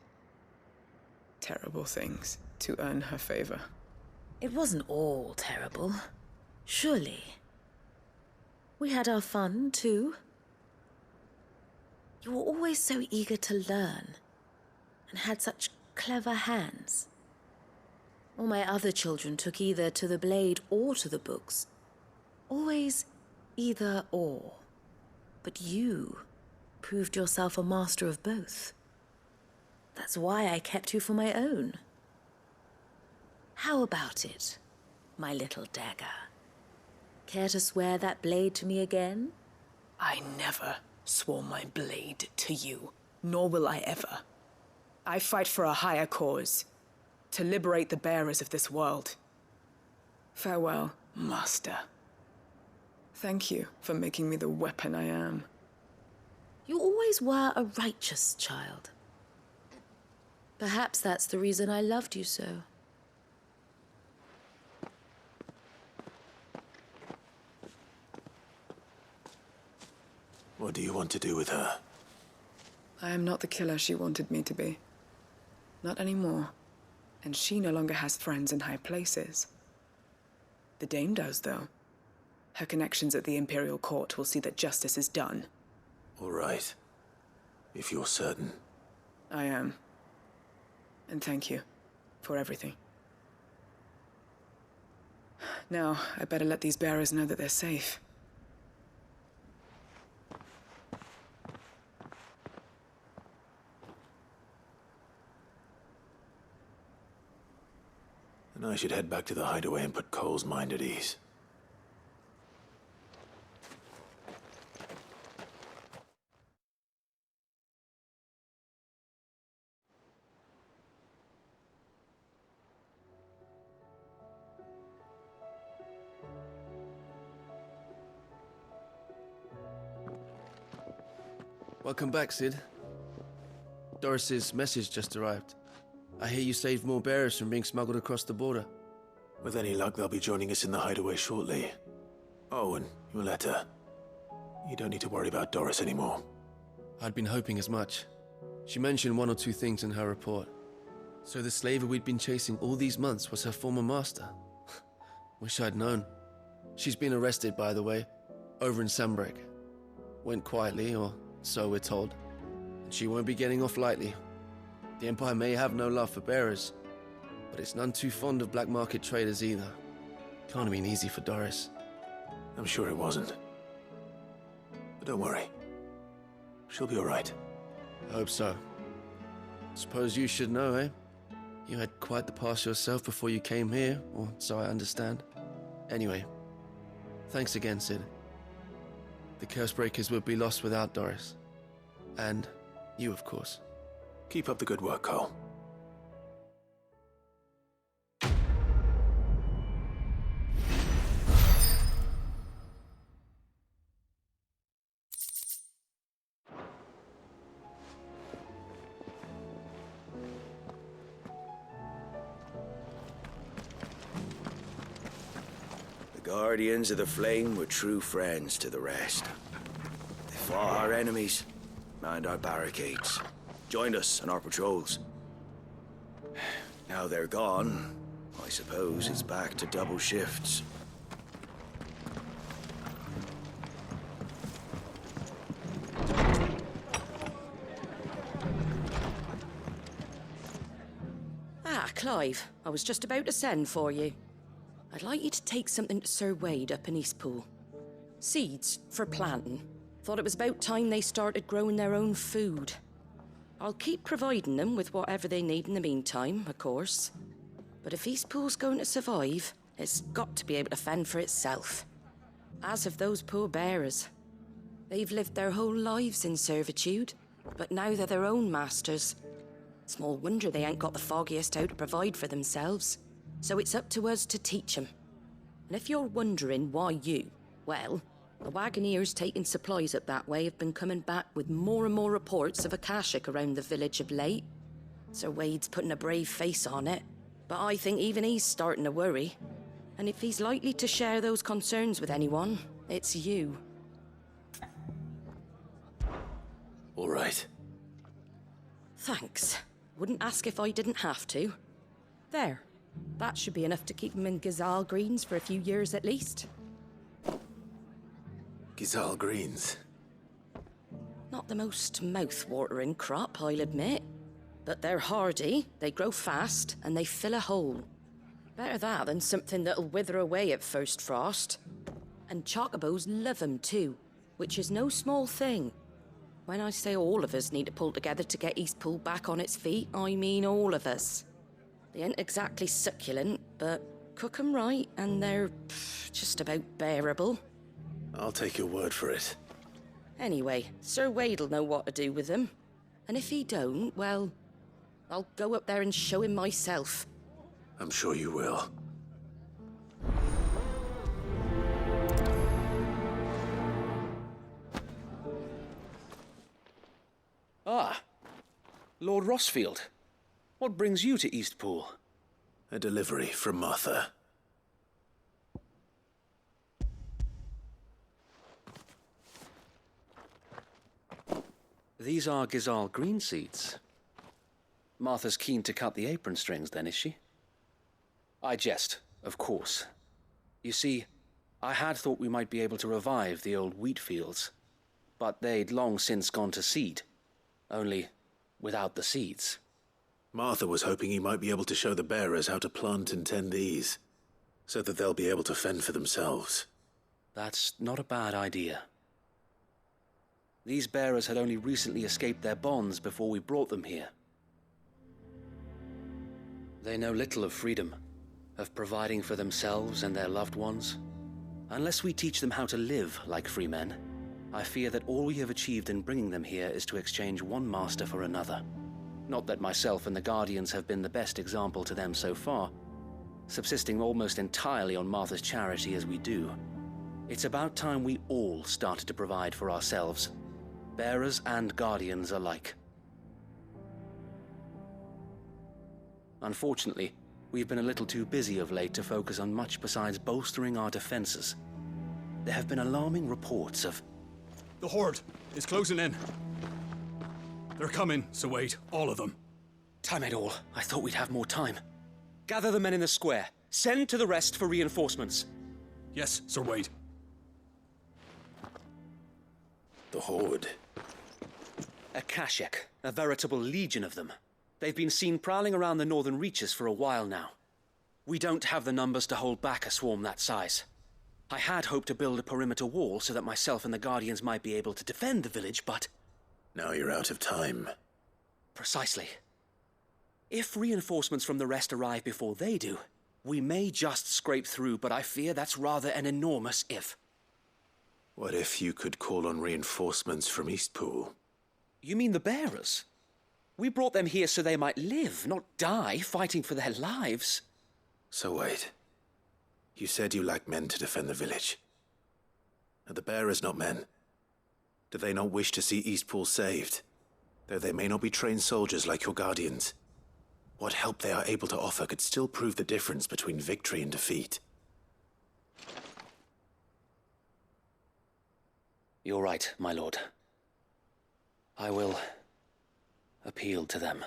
terrible things to earn her favor. It wasn't all terrible, surely. We had our fun, too. You were always so eager to learn, and had such clever hands. All my other children took either to the blade or to the books. Always either or. But you proved yourself a master of both. That's why I kept you for my own. How about it, my little dagger? Care to swear that blade to me again? I never swore my blade to you, nor will I ever. I fight for a higher cause, to liberate the bearers of this world. Farewell, Master. Thank you for making me the weapon I am. You always were a righteous child. Perhaps that's the reason I loved you so. What do you want to do with her? I am not the killer she wanted me to be. Not anymore. And she no longer has friends in high places. The Dame does, though. Her connections at the Imperial Court will see that justice is done. All right. If you're certain. I am. And thank you for everything. Now, I better let these bearers know that they're safe. And I should head back to the hideaway and put Cole's mind at ease. Welcome back, Sid. Doris's message just arrived. I hear you saved more bearers from being smuggled across the border. With any luck, they'll be joining us in the hideaway shortly. Oh, and your letter. You don't need to worry about Doris anymore. I'd been hoping as much. She mentioned one or two things in her report. So the slaver we'd been chasing all these months was her former master. Wish I'd known. She's been arrested, by the way, over in Sandbreak. Went quietly, or so we're told. And she won't be getting off lightly. The Empire may have no love for bearers, but it's none too fond of black market traders either. Can't have been easy for Doris. I'm sure it wasn't. But don't worry. She'll be all right. I hope so. Suppose you should know, eh? You had quite the past yourself before you came here, or so I understand. Anyway, thanks again, Sid. The Cursebreakers would be lost without Doris. And you, of course. Keep up the good work, Cole. Guardians of the Flame were true friends to the rest. They fought our enemies, manned our barricades, joined us on our patrols. Now they're gone, I suppose it's back to double shifts. Ah, Clive, I was just about to send for you. I'd like you to take something to Sir Wade up in Eastpool. Seeds for planting. Thought it was about time they started growing their own food. I'll keep providing them with whatever they need in the meantime, of course. But if Eastpool's going to survive, it's got to be able to fend for itself. As have those poor bearers. They've lived their whole lives in servitude, but now they're their own masters. Small wonder they ain't got the foggiest how to provide for themselves. So it's up to us to teach them. And if you're wondering why you, well, the Wagoneers taking supplies up that way have been coming back with more and more reports of Akashic around the village of late. Sir Wade's putting a brave face on it, but I think even he's starting to worry. And if he's likely to share those concerns with anyone, it's you. All right. Thanks. Wouldn't ask if I didn't have to. There. That should be enough to keep him in Gazal Greens for a few years at least. Gazal Greens? Not the most mouth-watering crop, I'll admit. But they're hardy, they grow fast, and they fill a hole. Better that than something that'll wither away at first frost. And chocobos love 'em too, which is no small thing. When I say all of us need to pull together to get Eastpool back on its feet, I mean all of us. They ain't exactly succulent, but cook 'em right and they're just about bearable. I'll take your word for it. Anyway, Sir Wade'll know what to do with them. And if he don't, well, I'll go up there and show him myself. I'm sure you will. Ah, Lord Rosfield. What brings you to Eastpool? A delivery from Martha. These are Gazal green seeds. Martha's keen to cut the apron strings, then, is she? I jest, of course. You see, I had thought we might be able to revive the old wheat fields, but they'd long since gone to seed, only without the seeds. Martha was hoping he might be able to show the bearers how to plant and tend these, so that they'll be able to fend for themselves. That's not a bad idea. These bearers had only recently escaped their bonds before we brought them here. They know little of freedom, of providing for themselves and their loved ones. Unless we teach them how to live like free men, I fear that all we have achieved in bringing them here is to exchange one master for another. Not that myself and the Guardians have been the best example to them so far, subsisting almost entirely on Martha's charity as we do. It's about time we all started to provide for ourselves, bearers and Guardians alike. Unfortunately, we've been a little too busy of late to focus on much besides bolstering our defenses. There have been alarming reports of... The Horde is closing in. They're coming, Sir Wade, all of them. Damn it all, I thought we'd have more time. Gather the men in the square. Send to the rest for reinforcements. Yes, Sir Wade. The Horde. A Kashek, a veritable legion of them. They've been seen prowling around the northern reaches for a while now. We don't have the numbers to hold back a swarm that size. I had hoped to build a perimeter wall so that myself and the Guardians might be able to defend the village, but... Now you're out of time. Precisely. If reinforcements from the rest arrive before they do, we may just scrape through, but I fear that's rather an enormous if. What if you could call on reinforcements from Eastpool? You mean the bearers? We brought them here so they might live, not die fighting for their lives. So wait. You said you lack men to defend the village. Are the bearers not men? Do they not wish to see Eastpool saved? Though they may not be trained soldiers like your Guardians. What help they are able to offer could still prove the difference between victory and defeat. You're right, my lord. I will appeal to them.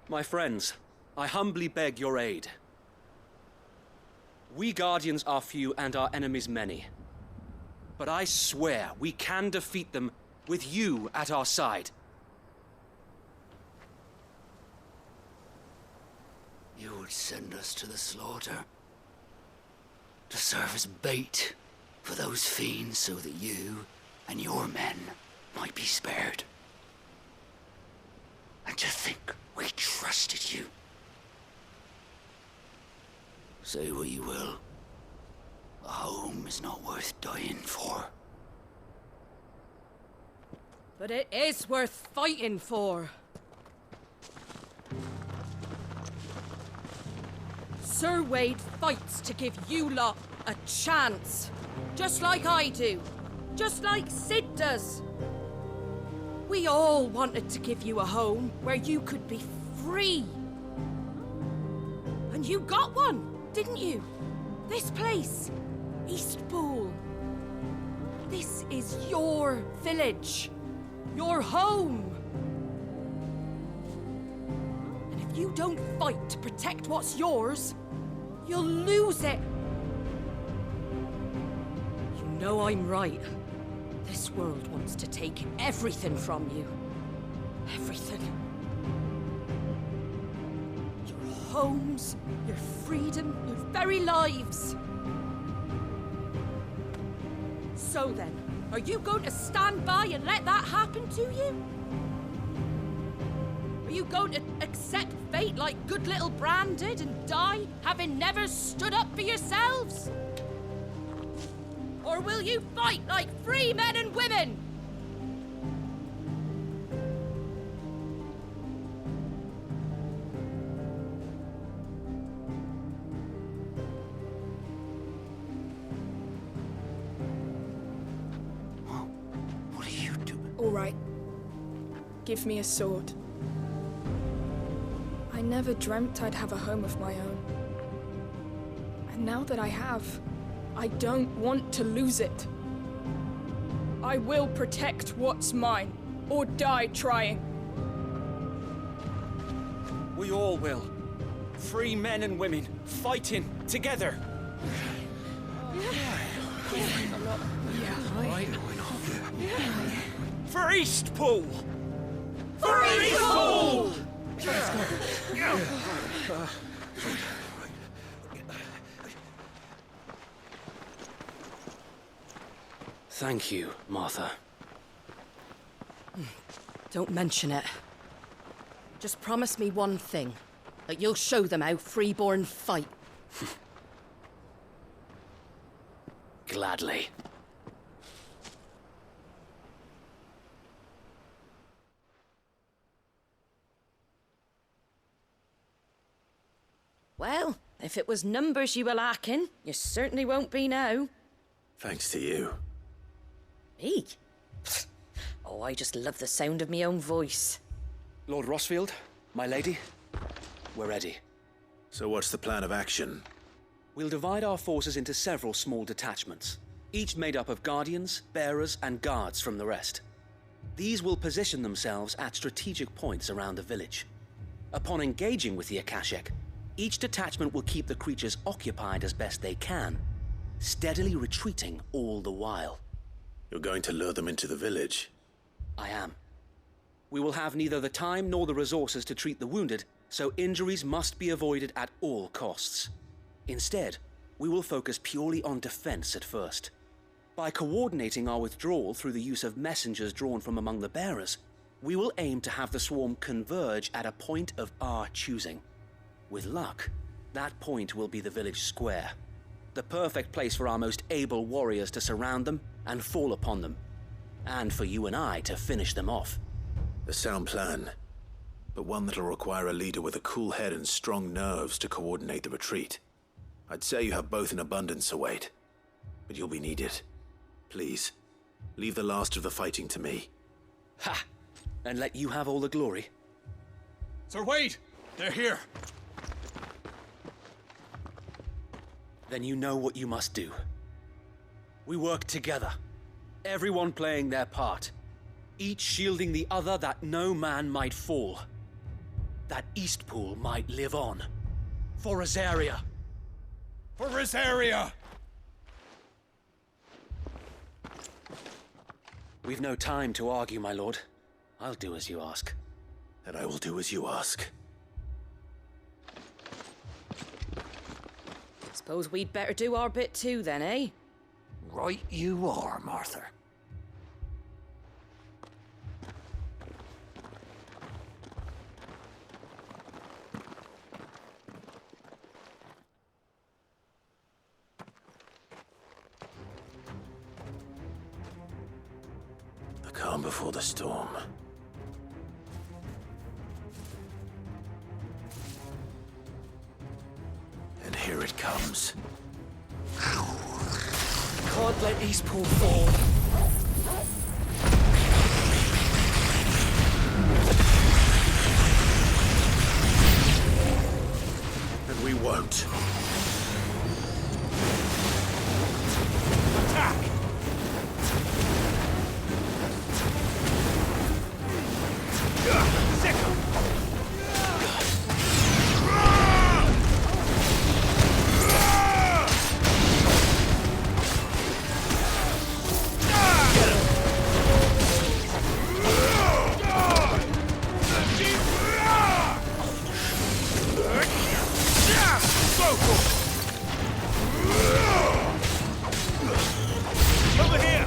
My friends, I humbly beg your aid. We Guardians are few and our enemies many. But I swear we can defeat them with you at our side. You would send us to the slaughter, to serve as bait for those fiends so that you and your men might be spared. And to think we trusted you. Say what you will, a home is not worth dying for. But it is worth fighting for. Sir Wade fights to give you lot a chance. Just like I do. Just like Sid does. We all wanted to give you a home where you could be free. And you got one, didn't you? This place, Eastpool. This is your village. Your home. And if you don't fight to protect what's yours, you'll lose it. You know I'm right. This world wants to take everything from you. Everything. Your homes, your freedom, your very lives. So then, are you going to stand by and let that happen to you? Are you going to accept fate like good little Bran did and die, having never stood up for yourselves? Or will you fight like free men and women? What are you doing? All right. Give me a sword. I never dreamt I'd have a home of my own. And now that I have, I don't want to lose it. I will protect what's mine, or die trying. We all will. Free men and women, fighting together. For Eastpool! For Eastpool! Let's go. Thank you, Martha. Don't mention it. Just promise me one thing. That you'll show them how freeborn fight. Gladly. Well, if it was numbers you were lacking, you certainly won't be now. Thanks to you. Me? Oh, I just love the sound of my own voice. Lord Rosfield, my lady, we're ready. So what's the plan of action? We'll divide our forces into several small detachments. each made up of guardians, bearers, and guards from the rest. These will position themselves at strategic points around the village. Upon engaging with the Akashic, each detachment will keep the creatures occupied as best they can, steadily retreating all the while. You're going to lure them into the village? I am. We will have neither the time nor the resources to treat the wounded, so injuries must be avoided at all costs. Instead, we will focus purely on defense at first. By coordinating our withdrawal through the use of messengers drawn from among the bearers, we will aim to have the swarm converge at a point of our choosing. With luck, that point will be the village square, the perfect place for our most able warriors to surround them and fall upon them, and for you and I to finish them off. A sound plan, but one that'll require a leader with a cool head and strong nerves to coordinate the retreat. I'd say you have both in abundance, Sir Wade, but you'll be needed. Please, leave the last of the fighting to me. Ha! And let you have all the glory. Sir Wade! They're here! Then you know what you must do. We work together, everyone playing their part, each shielding the other that no man might fall, that Eastpool might live on. For Rosaria! For Rosaria! We've no time to argue, my lord. I'll do as you ask. And I will do as you ask. Suppose we'd better do our bit too then, eh? Right you are, Martha. The calm before the storm. And here it comes. Can't let Eastpool fall. And we won't. Attack! Sick 'em! Over here!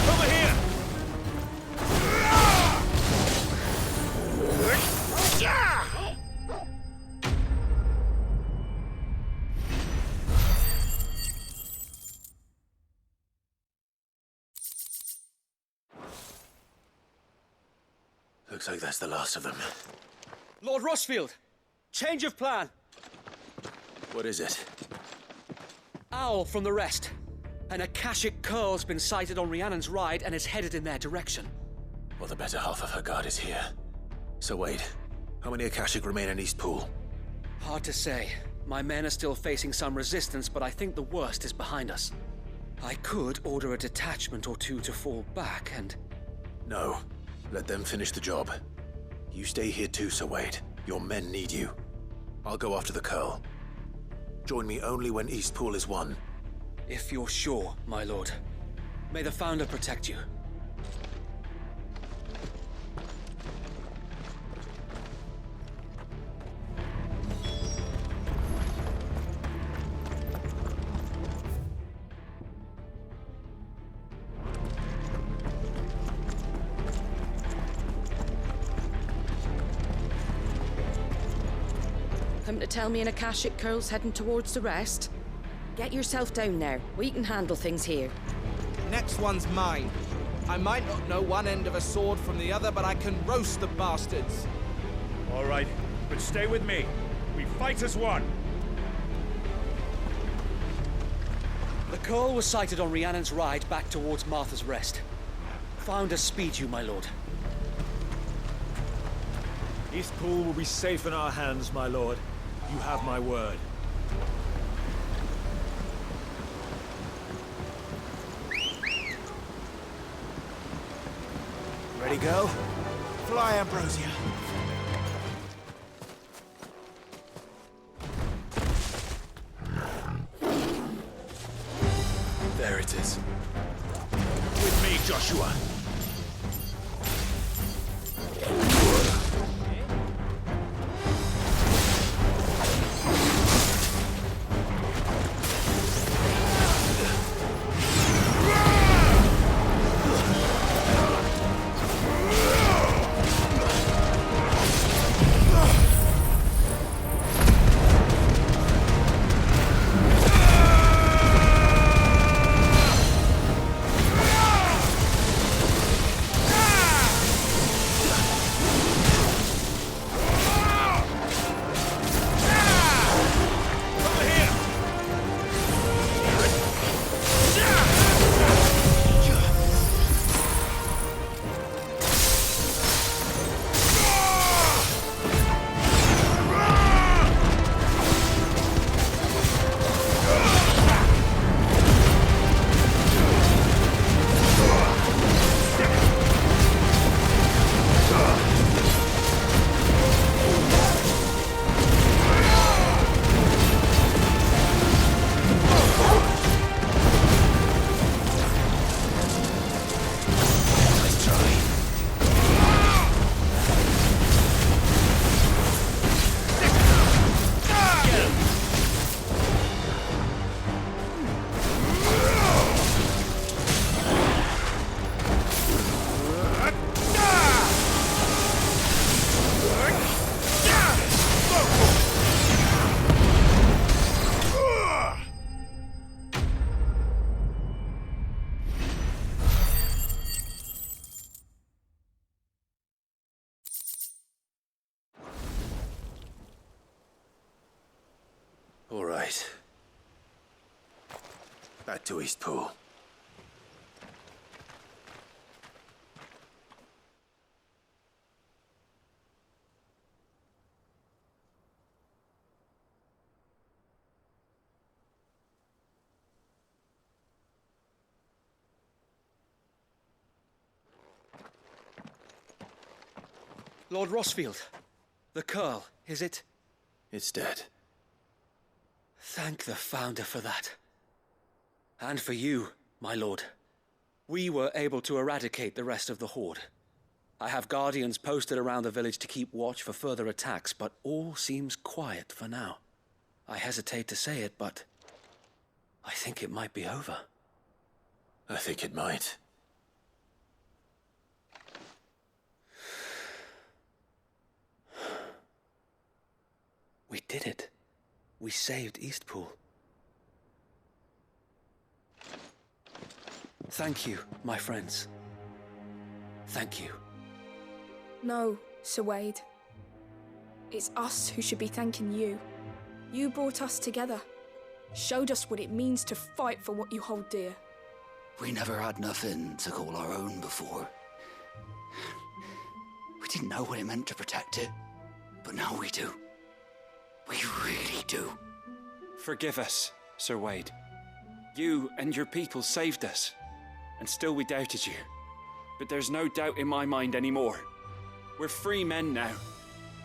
Over here! Looks like that's the last of them. Lord Rosfield! Change of plan! What is it? Owl from the rest. An Akashic curl's been sighted on Rhiannon's ride and is headed in their direction. Well, the better half of her guard is here. So Wade, how many Akashic remain in Eastpool? Hard to say. My men are still facing some resistance, but I think the worst is behind us. I could order a detachment or two to fall back and... No. Let them finish the job. You stay here too, Sir Wade. Your men need you. I'll go after the curl. Join me only when Eastpool is won. If you're sure, my lord. May the Founder protect you. Come to tell me an Akashic Curl's heading towards the rest? Get yourself down there. We can handle things here. Next one's mine. I might not know one end of a sword from the other, but I can roast the bastards. All right, but stay with me. We fight as one. The Curl was sighted on Rhiannon's ride back towards Martha's Rest. Found us speed you, my lord. Eastpool will be safe in our hands, my lord. You have my word. Ready, go? Fly, Ambrosia. There it is. With me, Joshua. All right. Back to Eastpool. Lord Rosfield, the Curl, is it? It's dead. Thank the Founder for that. And for you, my lord. We were able to eradicate the rest of the Horde. I have guardians posted around the village to keep watch for further attacks, but all seems quiet for now. I hesitate to say it, but I think it might be over. I think it might. We did it. We saved Eastpool. Thank you, my friends. Thank you. No, Sir Wade. It's us who should be thanking you. You brought us together. Showed us what it means to fight for what you hold dear. We never had nothing to call our own before. We didn't know what it meant to protect it, but now we do. We really do. Forgive us, Sir Wade. You and your people saved us, and still we doubted you. But there's no doubt in my mind anymore. We're free men now,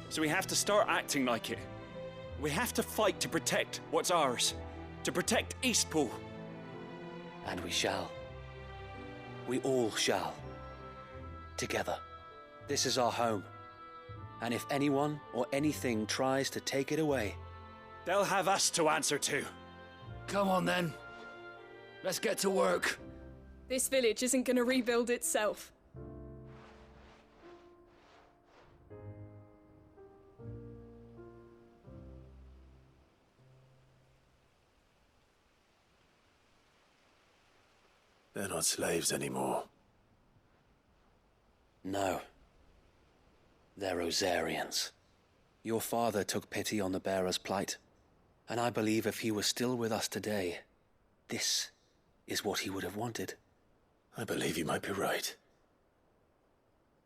so we have to start acting like it. We have to fight to protect what's ours, to protect Eastpool. And we shall. We all shall. Together. This is our home. And if anyone or anything tries to take it away, they'll have us to answer to. Come on then. Let's get to work. This village isn't gonna rebuild itself. They're not slaves anymore. No. They're Rosarians. Your father took pity on the bearer's plight, and I believe if he were still with us today, this is what he would have wanted. I believe you might be right.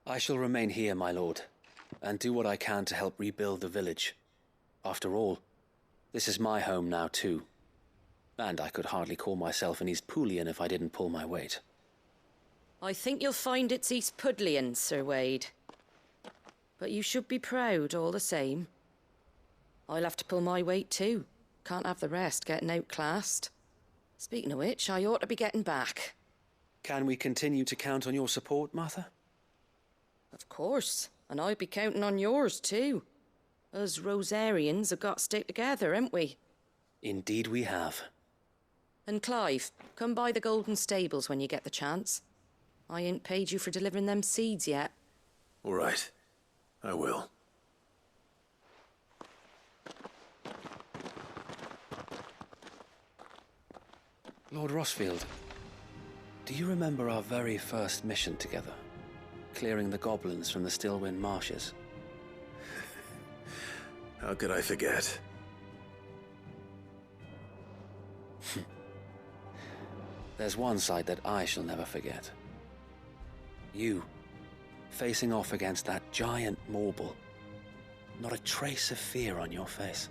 I shall remain here, my lord, and do what I can to help rebuild the village. After all, this is my home now too, and I could hardly call myself an East Poolian if I didn't pull my weight. I think you'll find it's East Pudlian, Sir Wade. But you should be proud all the same. I'll have to pull my weight too. Can't have the rest getting outclassed. Speaking of which, I ought to be getting back. Can we continue to count on your support, Martha? Of course, and I'd be counting on yours too. Us Rosarians have got to stick together, haven't we? Indeed we have. And Clive, come by the Golden Stables when you get the chance. I ain't paid you for delivering them seeds yet. All right. I will. Lord Rosfield, do you remember our very first mission together? Clearing the goblins from the Stillwind Marshes? How could I forget? There's one sight that I shall never forget. You, facing off against that giant Morble. Not a trace of fear on your face.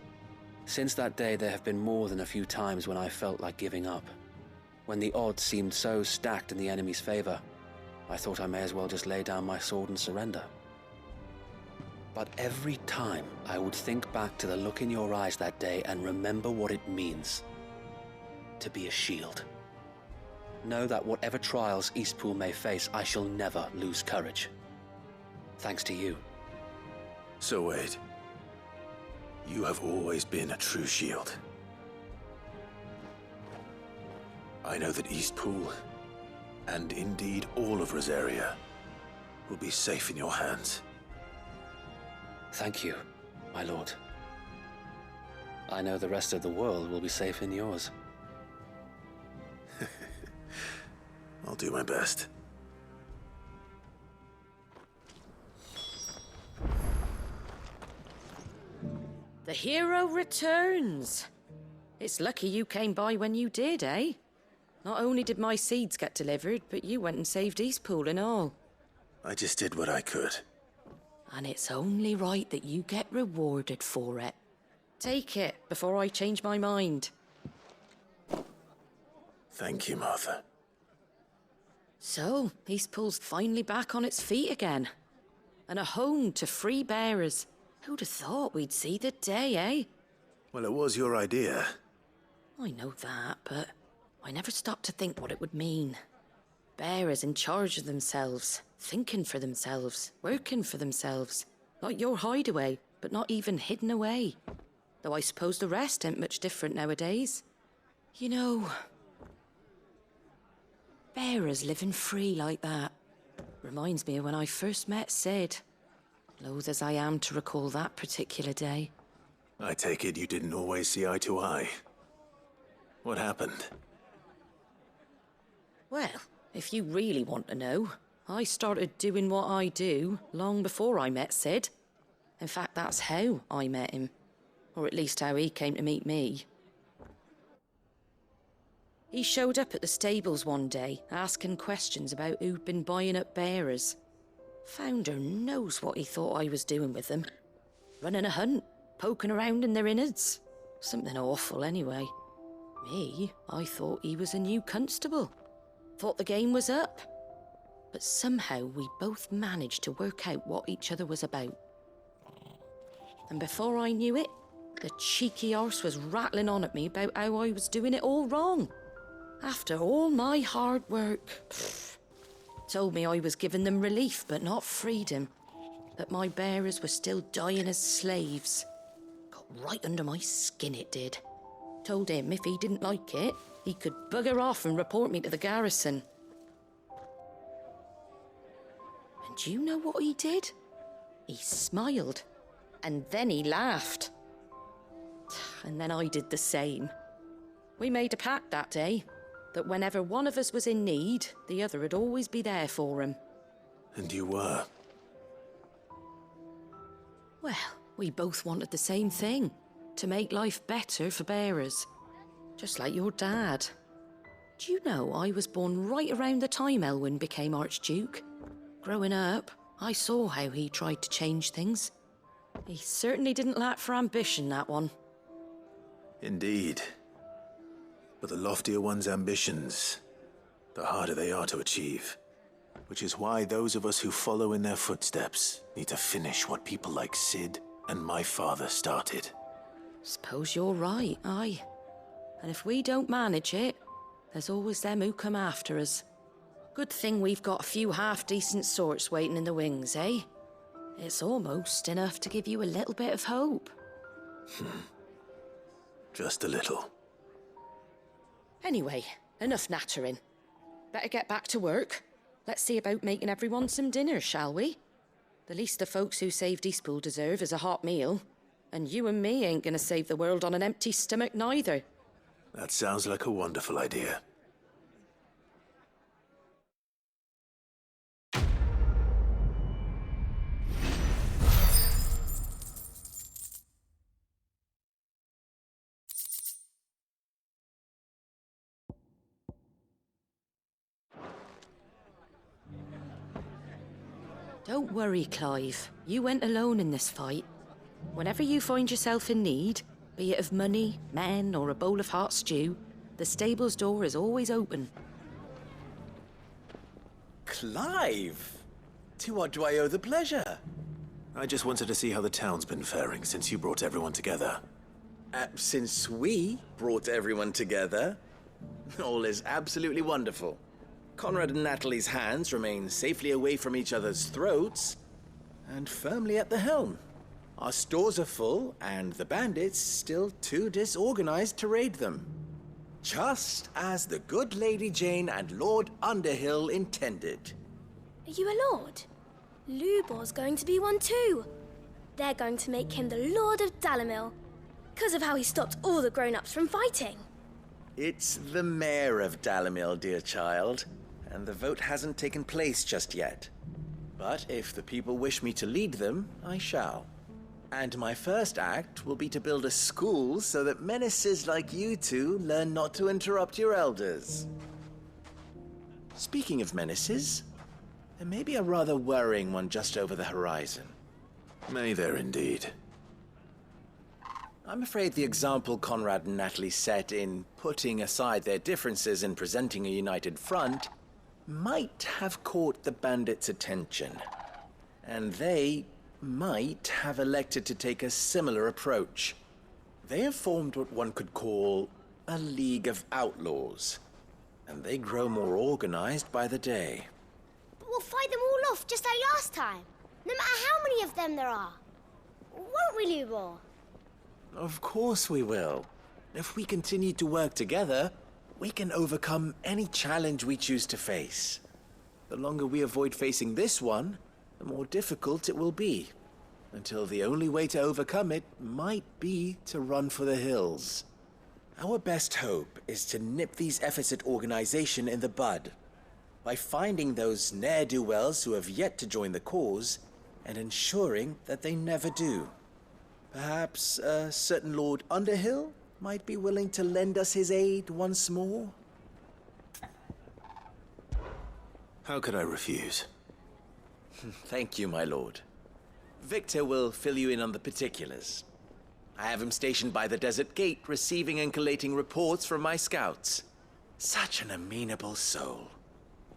Since that day, there have been more than a few times when I felt like giving up. When the odds seemed so stacked in the enemy's favor, I thought I may as well just lay down my sword and surrender. But every time I would think back to the look in your eyes that day and remember what it means to be a shield. Know that whatever trials Eastpool may face, I shall never lose courage. Thanks to you. So Wade, you have always been a true shield. I know that Eastpool, and indeed all of Rosaria, will be safe in your hands. Thank you, my lord. I know the rest of the world will be safe in yours. I'll do my best. The hero returns. It's lucky you came by when you did, eh? Not only did my seeds get delivered, but you went and saved Eastpool and all. I just did what I could. And it's only right that you get rewarded for it. Take it before I change my mind. Thank you, Martha. So, Eastpool's finally back on its feet again. And a home to free bearers. Who'd have thought we'd see the day, eh? Well, it was your idea. I know that, but I never stopped to think what it would mean. Bearers in charge of themselves, thinking for themselves, working for themselves. Like your hideaway, but not even hidden away. Though I suppose the rest ain't much different nowadays. You know, bearers living free like that reminds me of when I first met Sid. Loath as I am to recall that particular day. I take it you didn't always see eye to eye. What happened? Well, if you really want to know, I started doing what I do long before I met Sid. In fact, that's how I met him. Or at least how he came to meet me. He showed up at the stables one day, asking questions about who'd been buying up bearers. Founder knows what he thought I was doing with them. Running a hunt, poking around in their innards. Something awful anyway. Me, I thought he was a new constable. Thought the game was up. But somehow we both managed to work out what each other was about. And before I knew it, the cheeky arse was rattling on at me about how I was doing it all wrong. After all my hard work. Told me I was giving them relief, but not freedom. That my bearers were still dying as slaves. Got right under my skin, it did. Told him if he didn't like it, he could bugger off and report me to the garrison. And do you know what he did? He smiled. And then he laughed. And then I did the same. We made a pact that day. that whenever one of us was in need, the other would always be there for him. And you were? Well, we both wanted the same thing, to make life better for bearers. Just like your dad. Do you know I was born right around the time Elwyn became Archduke? Growing up, I saw how he tried to change things. He certainly didn't lack for ambition, that one. Indeed. But the loftier one's ambitions, the harder they are to achieve. Which is why those of us who follow in their footsteps need to finish what people like Sid and my father started. Suppose you're right, aye. And if we don't manage it, there's always them who come after us. Good thing we've got a few half-decent sorts waiting in the wings, eh? It's almost enough to give you a little bit of hope. Just a little. Anyway, enough nattering. Better get back to work. Let's see about making everyone some dinner, shall we? The least the folks who saved Eastpool deserve is a hot meal. And you and me ain't gonna save the world on an empty stomach neither. That sounds like a wonderful idea. Don't worry, Clive. You went alone in this fight. Whenever you find yourself in need, be it of money, men, or a bowl of hot stew, the stable's door is always open. Clive! To what do I owe the pleasure? I just wanted to see how the town's been faring since you brought everyone together. Since we brought everyone together, all is absolutely wonderful. Conrad and Natalie's hands remain safely away from each other's throats and firmly at the helm. Our stores are full, and the bandits still too disorganized to raid them. Just as the good Lady Jane and Lord Underhill intended. Are you a lord? Lubor's going to be one too. They're going to make him the Lord of Dalimil, because of how he stopped all the grown-ups from fighting. It's the mayor of Dalimil, dear child, and the vote hasn't taken place just yet. But if the people wish me to lead them, I shall. And my first act will be to build a school so that menaces like you two learn not to interrupt your elders. Speaking of menaces, there may be a rather worrying one just over the horizon. May there indeed. I'm afraid the example Conrad and Natalie set in putting aside their differences and presenting a united front might have caught the bandits' attention. And they might have elected to take a similar approach. They have formed what one could call a League of Outlaws, and they grow more organized by the day. But we'll fight them all off just like last time, no matter how many of them there are. Won't we, Lubor? Of course we will. If we continue to work together, we can overcome any challenge we choose to face. The longer we avoid facing this one, the more difficult it will be, until the only way to overcome it might be to run for the hills. Our best hope is to nip these efforts at organization in the bud, by finding those ne'er-do-wells who have yet to join the cause, and ensuring that they never do. Perhaps a certain Lord Underhill might be willing to lend us his aid once more? How could I refuse? Thank you, my lord. Victor will fill you in on the particulars. I have him stationed by the desert gate, receiving and collating reports from my scouts. Such an amenable soul.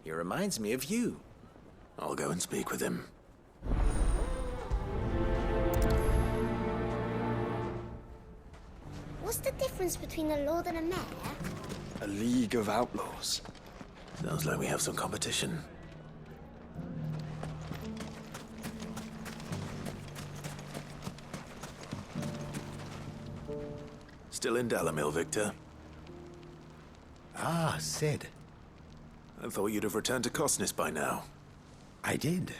He reminds me of you. I'll go and speak with him. What's the difference between a lord and a mayor? A League of Outlaws. Sounds like we have some competition. Still in Dalimil, Victor? Ah, Sid. I thought you'd have returned to Cosnes by now. I did.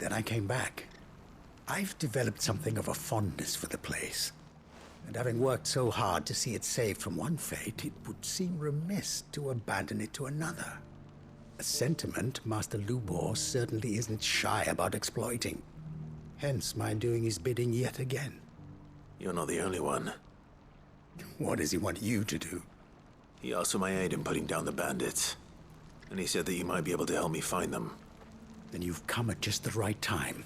Then I came back. I've developed something of a fondness for the place. And having worked so hard to see it saved from one fate, it would seem remiss to abandon it to another. A sentiment Master Lubor certainly isn't shy about exploiting. Hence my doing his bidding yet again. You're not the only one. What does he want you to do? He asked for my aid in putting down the bandits. And he said that you might be able to help me find them. Then you've come at just the right time.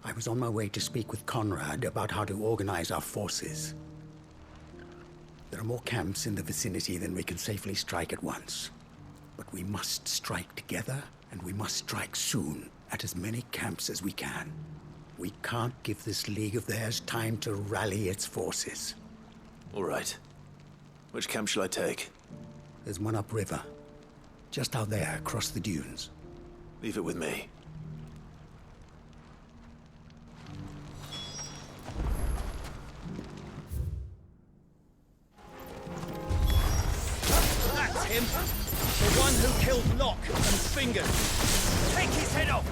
I was on my way to speak with Conrad about how to organize our forces. There are more camps in the vicinity than we can safely strike at once. But we must strike together, and we must strike soon at as many camps as we can. We can't give this league of theirs time to rally its forces. All right. Which camp shall I take? There's one upriver. Just out there, across the dunes. Leave it with me. That's him! The one who killed Locke and Fingers! Take his head off!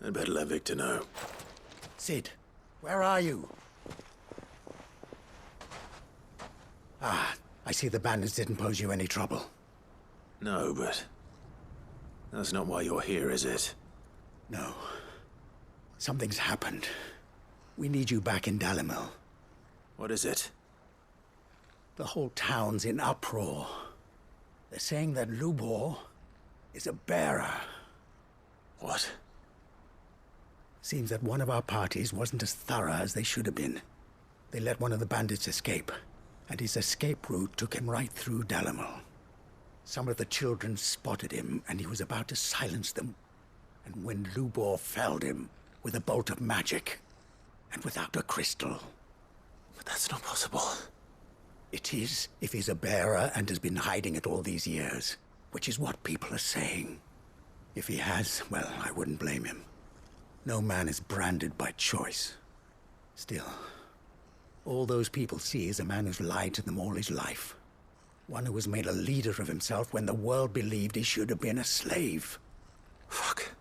I'd better let Victor know. Sid, where are you? Ah, I see the bandits didn't pose you any trouble. No, but that's not why you're here, is it? No. Something's happened. We need you back in Dalimil. What is it? The whole town's in uproar. They're saying that Lubor is a bearer. What? Seems that one of our parties wasn't as thorough as they should have been. They let one of the bandits escape, and his escape route took him right through Dalimil. Some of the children spotted him, and he was about to silence them. And when Lubor felled him with a bolt of magic, and without a crystal. But that's not possible. It is, if he's a bearer and has been hiding it all these years, which is what people are saying. If he has, well, I wouldn't blame him. No man is branded by choice. Still, all those people see is a man who's lied to them all his life. One who was made a leader of himself when the world believed he should have been a slave. Fuck.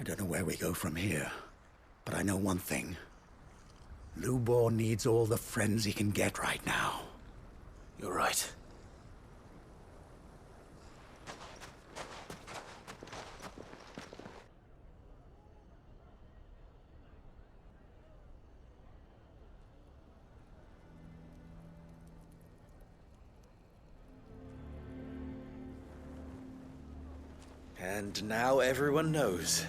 I don't know where we go from here, but I know one thing. Lubor needs all the friends he can get right now. You're right. And now everyone knows.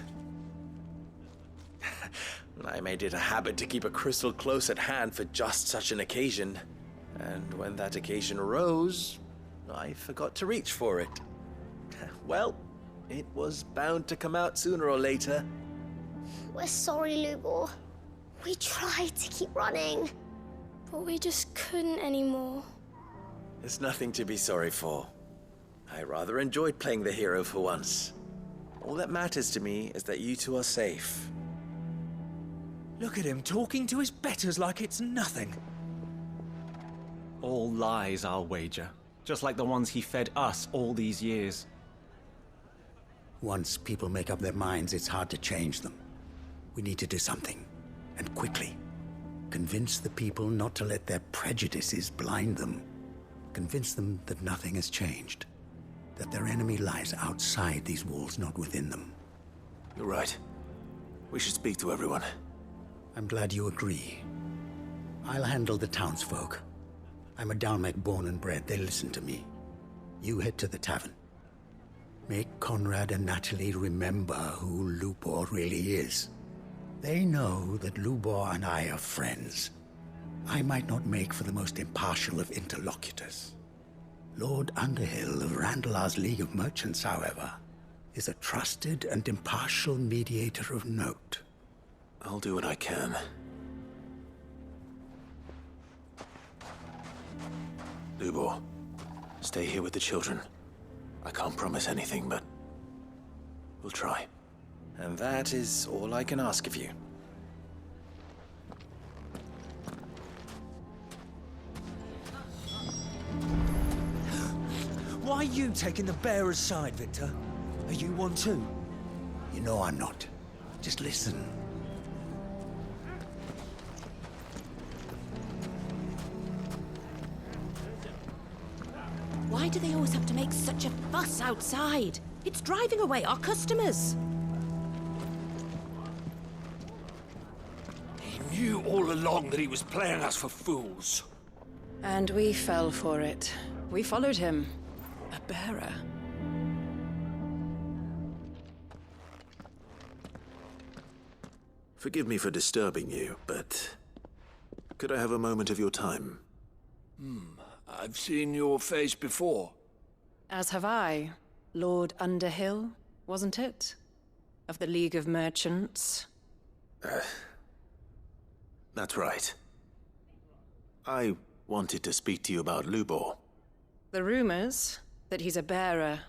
I made it a habit to keep a crystal close at hand for just such an occasion. And when that occasion arose, I forgot to reach for it. Well, it was bound to come out sooner or later. We're sorry, Lubor. We tried to keep running. But we just couldn't anymore. There's nothing to be sorry for. I rather enjoyed playing the hero for once. All that matters to me is that you two are safe. Look at him talking to his betters like it's nothing. All lies, I'll wager. Just like the ones he fed us all these years. Once people make up their minds, it's hard to change them. We need to do something, and quickly. Convince the people not to let their prejudices blind them. Convince them that nothing has changed. That their enemy lies outside these walls, not within them. You're right. We should speak to everyone. I'm glad you agree. I'll handle the townsfolk. I'm a Dalmec born and bred. They listen to me. You head to the tavern. Make Conrad and Natalie remember who Lubor really is. They know that Lubor and I are friends. I might not make for the most impartial of interlocutors. Lord Underhill of Randalar's League of Merchants, however, is a trusted and impartial mediator of note. I'll do what I can. Lubor, stay here with the children. I can't promise anything, but we'll try. And that is all I can ask of you. Why are you taking the bearer's side, Victor? Are you one too? You know I'm not. Just listen. Why do they always have to make such a fuss outside? It's driving away our customers. He knew all along that he was playing us for fools. And we fell for it. We followed him. A bearer. Forgive me for disturbing you, but could I have a moment of your time? I've seen your face before. As have I. Lord Underhill, wasn't it? Of the League of Merchants. That's right. I wanted to speak to you about Lubor. The rumors that he's a bearer.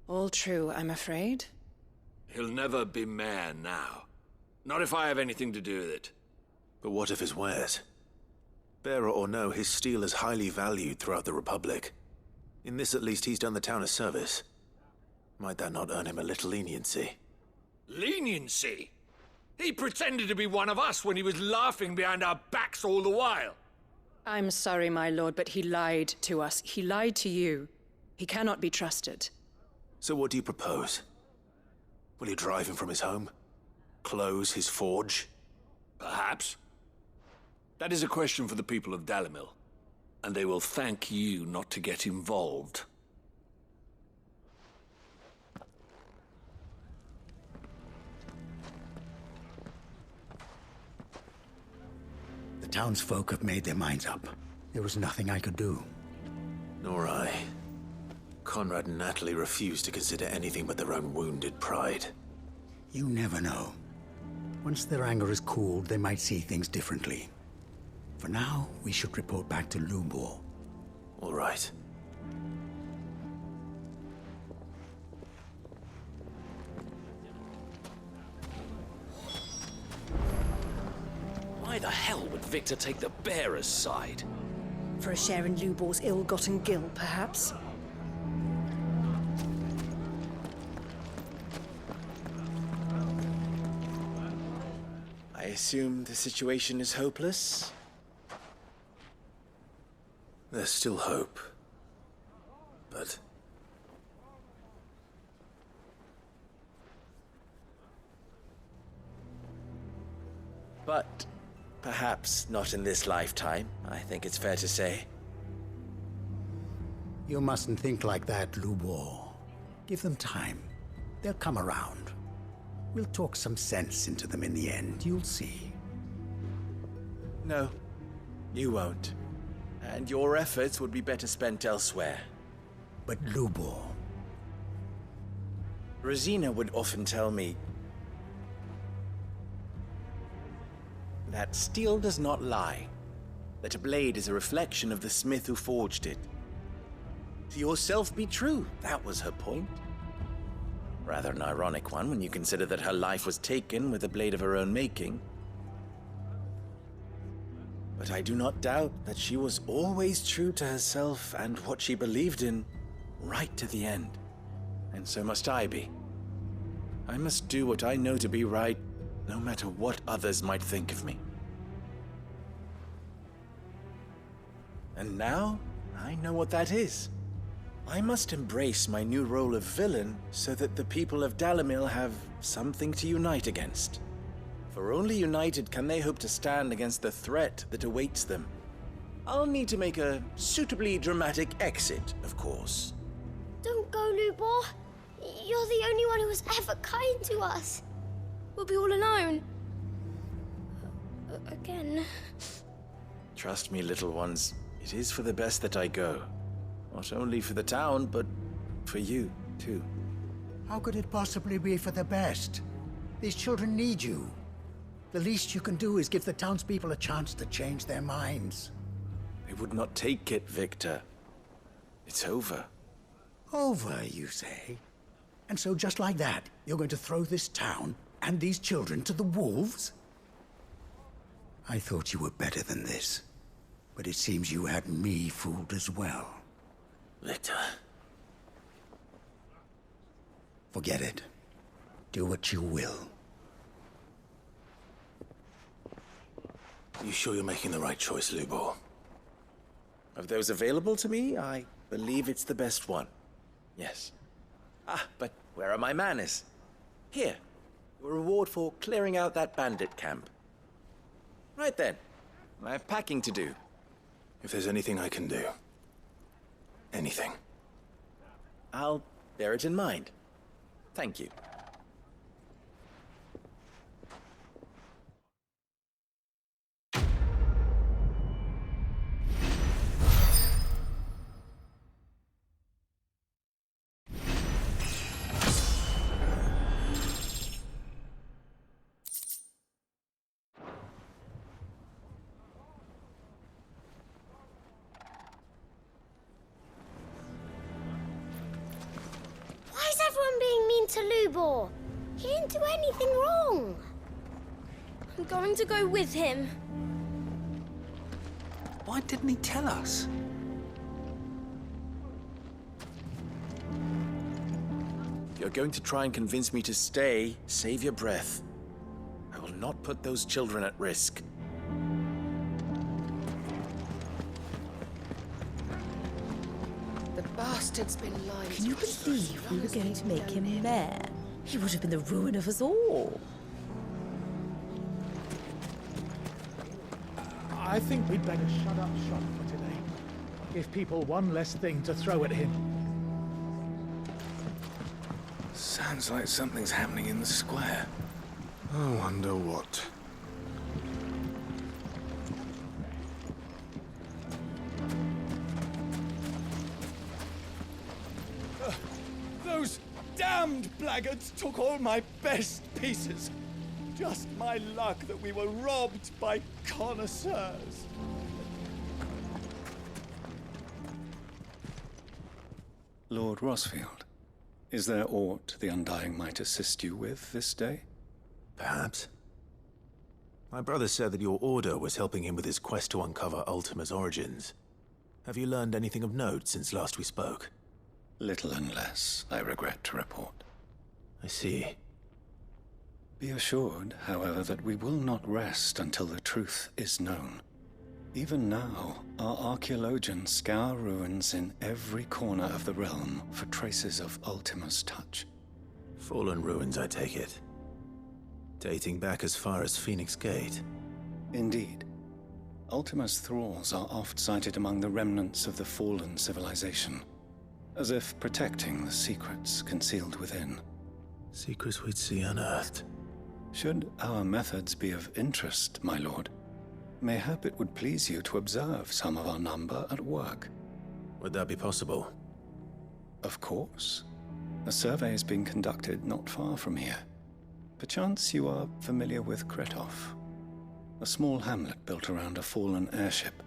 All true, I'm afraid. He'll never be mayor now. Not if I have anything to do with it. But what of his wares? Bearer or no, his steel is highly valued throughout the Republic. In this at least he's done the town a service. Might that not earn him a little leniency? Leniency? He pretended to be one of us when he was laughing behind our backs all the while. I'm sorry, my lord, but he lied to us. He lied to you. He cannot be trusted. So what do you propose? Will you drive him from his home? Close his forge? Perhaps. That is a question for the people of Dalimil, and they will thank you not to get involved. The townsfolk have made their minds up. There was nothing I could do. Nor I. Conrad and Natalie refused to consider anything but their own wounded pride. You never know. Once their anger is cooled, they might see things differently. For now, we should report back to Lubor. All right. Why the hell would Victor take the bearer's side? For a share in Lubor's ill-gotten gil, perhaps? I assume the situation is hopeless? There's still hope. But perhaps not in this lifetime, I think it's fair to say. You mustn't think like that, Lubor. Give them time. They'll come around. We'll talk some sense into them in the end, you'll see. No, you won't. And your efforts would be better spent elsewhere. But Lubor... Rosina would often tell me that steel does not lie, that a blade is a reflection of the smith who forged it. To yourself be true, that was her point. Rather an ironic one when you consider that her life was taken with a blade of her own making. But I do not doubt that she was always true to herself and what she believed in, right to the end. And so must I be. I must do what I know to be right, no matter what others might think of me. And now, I know what that is. I must embrace my new role of villain so that the people of Dalimil have something to unite against. For only united can they hope to stand against the threat that awaits them. I'll need to make a suitably dramatic exit, of course. Don't go, Lubor. You're the only one who was ever kind to us. We'll be all alone. Again. Trust me, little ones. It is for the best that I go. Not only for the town, but for you, too. How could it possibly be for the best? These children need you. The least you can do is give the townspeople a chance to change their minds. They would not take it, Victor. It's over. Over, you say? And so just like that, you're going to throw this town and these children to the wolves? I thought you were better than this. But it seems you had me fooled as well. Victor. Forget it. Do what you will. You sure you're making the right choice, Lubor? Of those available to me, I believe it's the best one. Yes. Ah, but where are my manners? Here. Your reward for clearing out that bandit camp. Right then. I have packing to do. If there's anything I can do. Anything. I'll bear it in mind. Thank you. Why is everyone being mean to Lubor? He didn't do anything wrong. I'm going to go with him. Why didn't he tell us? If you're going to try and convince me to stay, save your breath. I will not put those children at risk. The bastard's been lying. Can you believe we were going to make him mayor? He would have been the ruin of us all. I think we'd better shut up shop for today. Give people one less thing to throw at him. Sounds like something's happening in the square. I wonder what. Those damned blackguards took all my best pieces. Just my luck that we were robbed by connoisseurs. Lord Rosfield, is there aught the Undying might assist you with this day? Perhaps. My brother said that your order was helping him with his quest to uncover Ultima's origins. Have you learned anything of note since last we spoke? Little unless, I regret to report. I see. Be assured, however, that we will not rest until the truth is known. Even now, our archaeologians scour ruins in every corner of the realm for traces of Ultima's touch. Fallen ruins, I take it. Dating back as far as Phoenix Gate. Indeed. Ultima's thralls are oft sighted among the remnants of the fallen civilization, as if protecting the secrets concealed within. Secrets we'd see unearthed. Should our methods be of interest, my lord, mayhap it would please you to observe some of our number at work. Would that be possible? Of course. A survey is being conducted not far from here. Perchance you are familiar with Kretov, a small hamlet built around a fallen airship.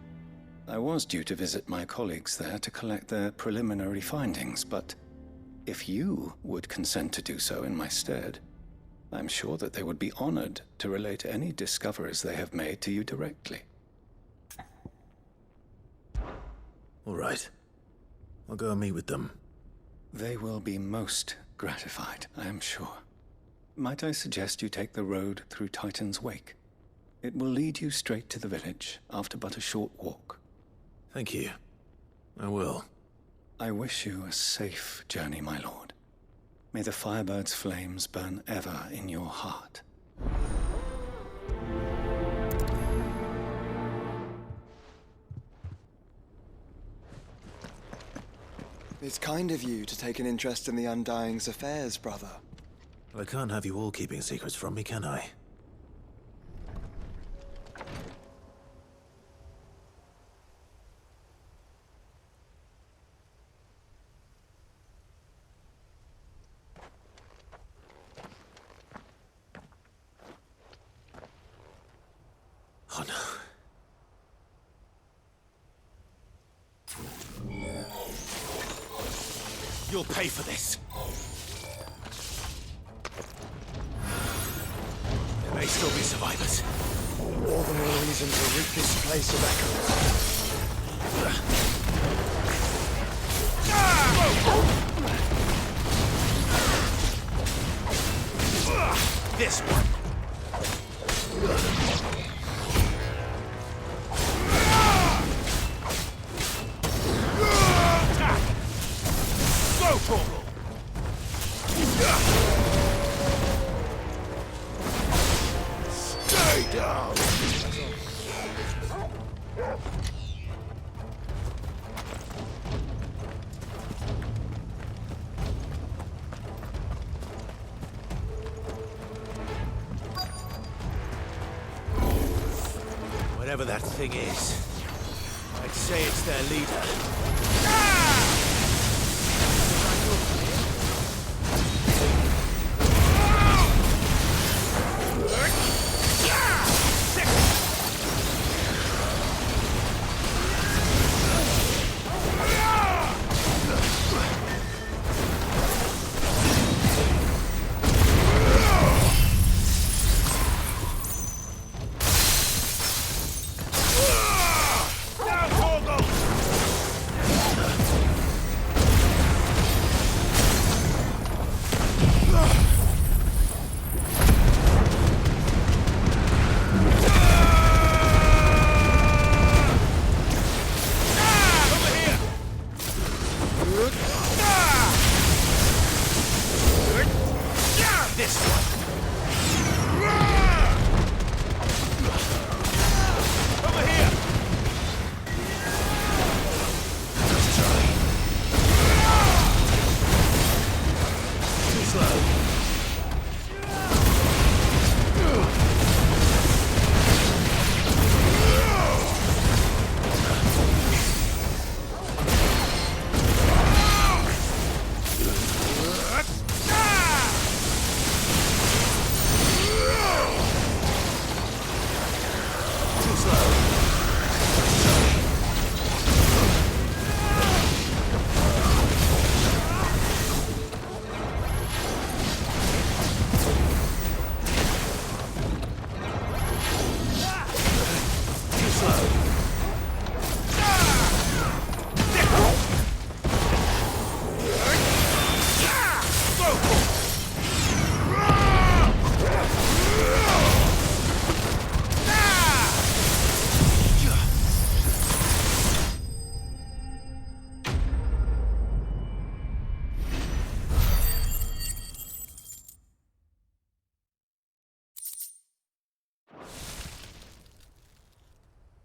I was due to visit my colleagues there to collect their preliminary findings, but if you would consent to do so in my stead, I'm sure that they would be honored to relate any discoveries they have made to you directly. All right. I'll go and meet with them. They will be most gratified, I am sure. Might I suggest you take the road through Titan's Wake? It will lead you straight to the village after but a short walk. Thank you. I will. I wish you a safe journey, my lord. May the Firebird's flames burn ever in your heart. It's kind of you to take an interest in the Undying's affairs, brother. I can't have you all keeping secrets from me, can I? Oh no. You'll pay for this. There may still be survivors. All the more reason to rid this place of echoes. This one. Go, Torgal! Stay down! Whatever that thing is, I'd say it's their leader.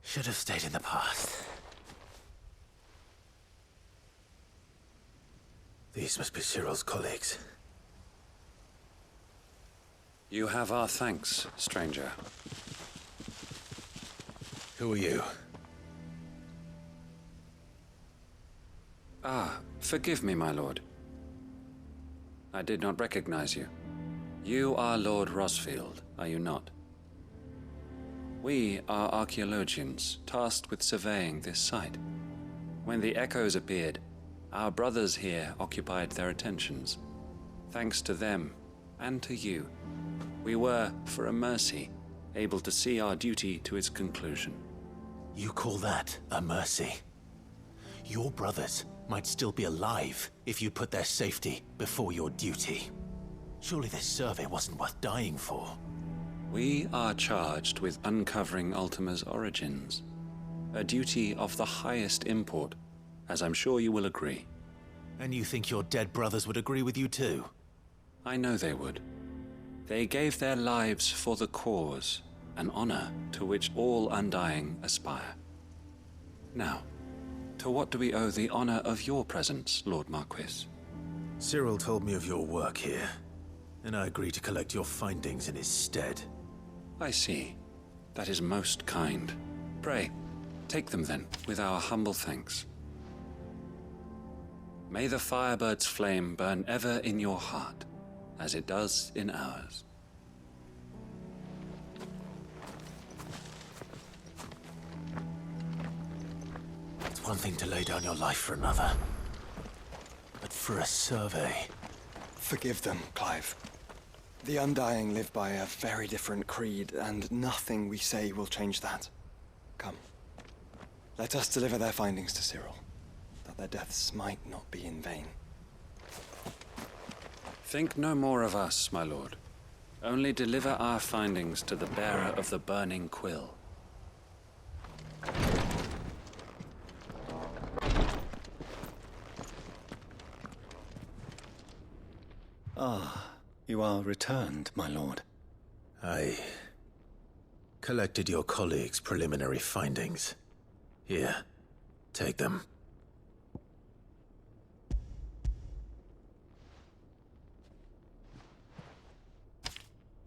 Should have stayed in the past. These must be Cyril's colleagues. You have our thanks, stranger. Who are you? Ah, forgive me, my lord. I did not recognize you. You are Lord Rosfield, are you not? We are archaeologians, tasked with surveying this site. When the echoes appeared, our brothers here occupied their attentions. Thanks to them, and to you, we were, for a mercy, able to see our duty to its conclusion. You call that a mercy? Your brothers might still be alive if you put their safety before your duty. Surely this survey wasn't worth dying for. We are charged with uncovering Ultima's origins, a duty of the highest import. as I'm sure you will agree. And you think your dead brothers would agree with you too? I know they would. They gave their lives for the cause, an honor to which all Undying aspire. Now, to what do we owe the honor of your presence, Lord Marquis? Cyril told me of your work here, and I agree to collect your findings in his stead. I see. That is most kind. Pray, take them then, with our humble thanks. May the Firebird's flame burn ever in your heart, as it does in ours. It's one thing to lay down your life for another, but for a survey... Forgive them, Clive. The Undying live by a very different creed, and nothing we say will change that. Come. Let us deliver their findings to Cyril, that their deaths might not be in vain. Think no more of us, my lord. Only deliver our findings to the bearer of the burning quill. Ah, you are returned, my lord. I collected your colleagues' preliminary findings. Here, take them.